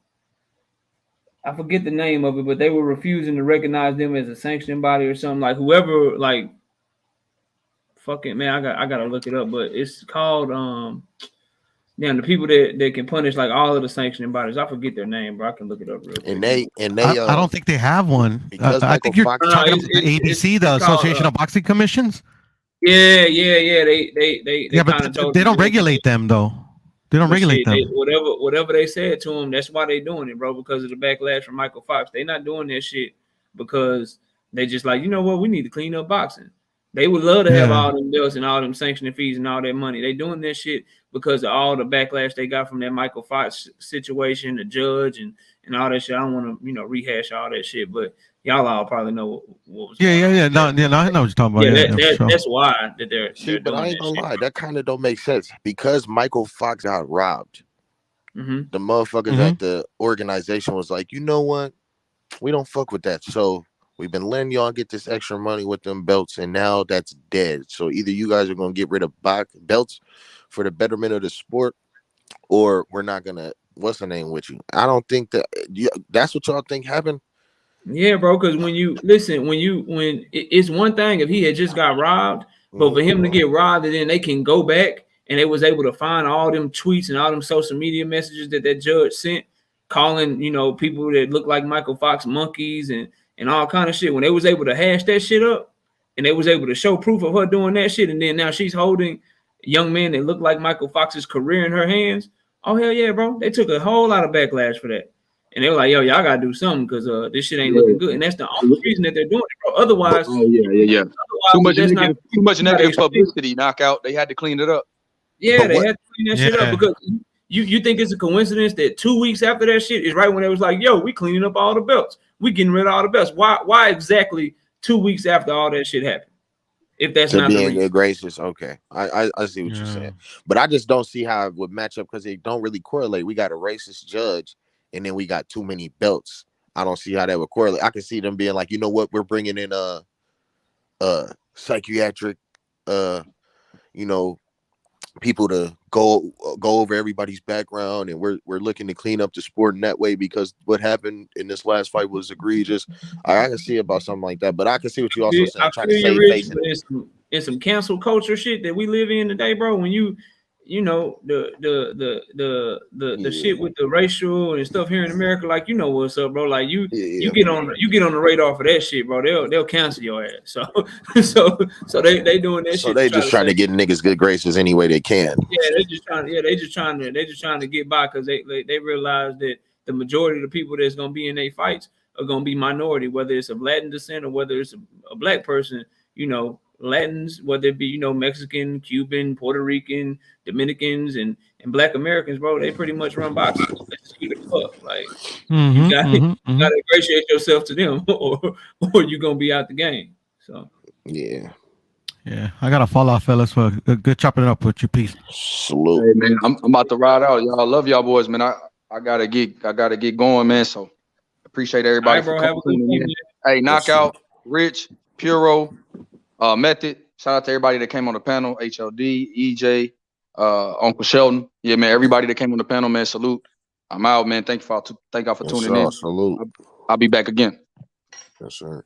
I forget the name of it, but they were refusing to recognize them as a sanctioning body or something. Like whoever, like. Fucking man, I gotta look it up, but it's called the people that can punish like all of the sanctioning bodies. I forget their name, bro. I can look it up real quick. And they I don't think they have one. I think you're talking about the ABC, the Association of Boxing Commissions. Yeah. They but they don't regulate them though. They don't regulate them. Whatever they said to them, that's why they doing it, bro. Because of the backlash from Michael Fox. They not doing that shit because they just like, you know what, we need to clean up boxing. They would love to have all them bills and all them sanctioning fees and all that money. They doing this shit because of all the backlash they got from that Michael Fox situation, the judge and all that shit. I don't want to, rehash all that shit, but y'all all probably know what was going on. No, I know what you're talking about. That's why that they're but doing I ain't gonna shit. lie, that kind of don't make sense because Michael Fox got robbed. The motherfuckers at the organization was like, you know what? We don't fuck with that. So we've been letting y'all get this extra money with them belts, and now that's dead. So either you guys are going to get rid of belts for the betterment of the sport, or we're not going to, what's the name with you? I don't think that's what y'all think happened. Yeah, bro, because when it's one thing if he had just got robbed, but for him to get robbed and then they can go back and they was able to find all them tweets and all them social media messages that judge sent, calling, people that look like Michael Fox monkeys and all kind of shit. When they was able to hash that shit up and they was able to show proof of her doing that shit, and then now she's holding young men that look like Michael Fox's career in her hands. Oh, hell yeah, bro. They took a whole lot of backlash for that. And they were like, yo, y'all got to do something because this shit ain't looking good. And that's the only reason that they're doing it, bro. Otherwise, Too much negative publicity knockout. They had to clean it up. Yeah, they had to clean that shit up because you think it's a coincidence that 2 weeks after that shit is right when it was like, yo, we cleaning up all the belts. We getting rid of all the belts. Why exactly 2 weeks after all that shit happened. If that's to not the being reason. good gracious, okay, I see what you're saying, but I just don't see how it would match up because they don't really correlate. We got a racist judge, and then we got too many belts. I don't see how that would correlate. I can see them being like, you know what, we're bringing in psychiatric, you know, people to go over everybody's background, and we're looking to clean up the sport in that way because what happened in this last fight was egregious. I can see about something like that, but I can see what you also saying. Trying to save face in some cancel culture shit that we live in today, bro. When you know the shit with the racial and stuff here in America, like you know what's up, bro. Like you get on the radar for that shit, bro. They'll cancel your ass. So they doing that shit. So they just trying to get niggas good graces any way they can. Yeah, they just trying to get by because they realize that the majority of the people that's gonna be in their fights are gonna be minority, whether it's of Latin descent or whether it's a black person. You know, Latins, whether it be, you know, Mexican, Cuban, Puerto Rican, Dominicans, and Black Americans, bro, they pretty much run boxing. Like you gotta ingratiate yourself to them, or you're gonna be out the game. So yeah, I gotta fall off, fellas. For good chopping it up with you. Peace. Salute. Hey, man, I'm about to ride out, y'all. I love y'all boys, man. I gotta get going, man. So appreciate everybody for coming in. Hey, Knockout, Rich, Puro, Method. Shout out to everybody that came on the panel. HLD, EJ, Uncle Sheldon. Yeah, man. Everybody that came on the panel, man. Salute. I'm out, man. Thank y'all for tuning in. Salute. I'll be back again. Yes, sir.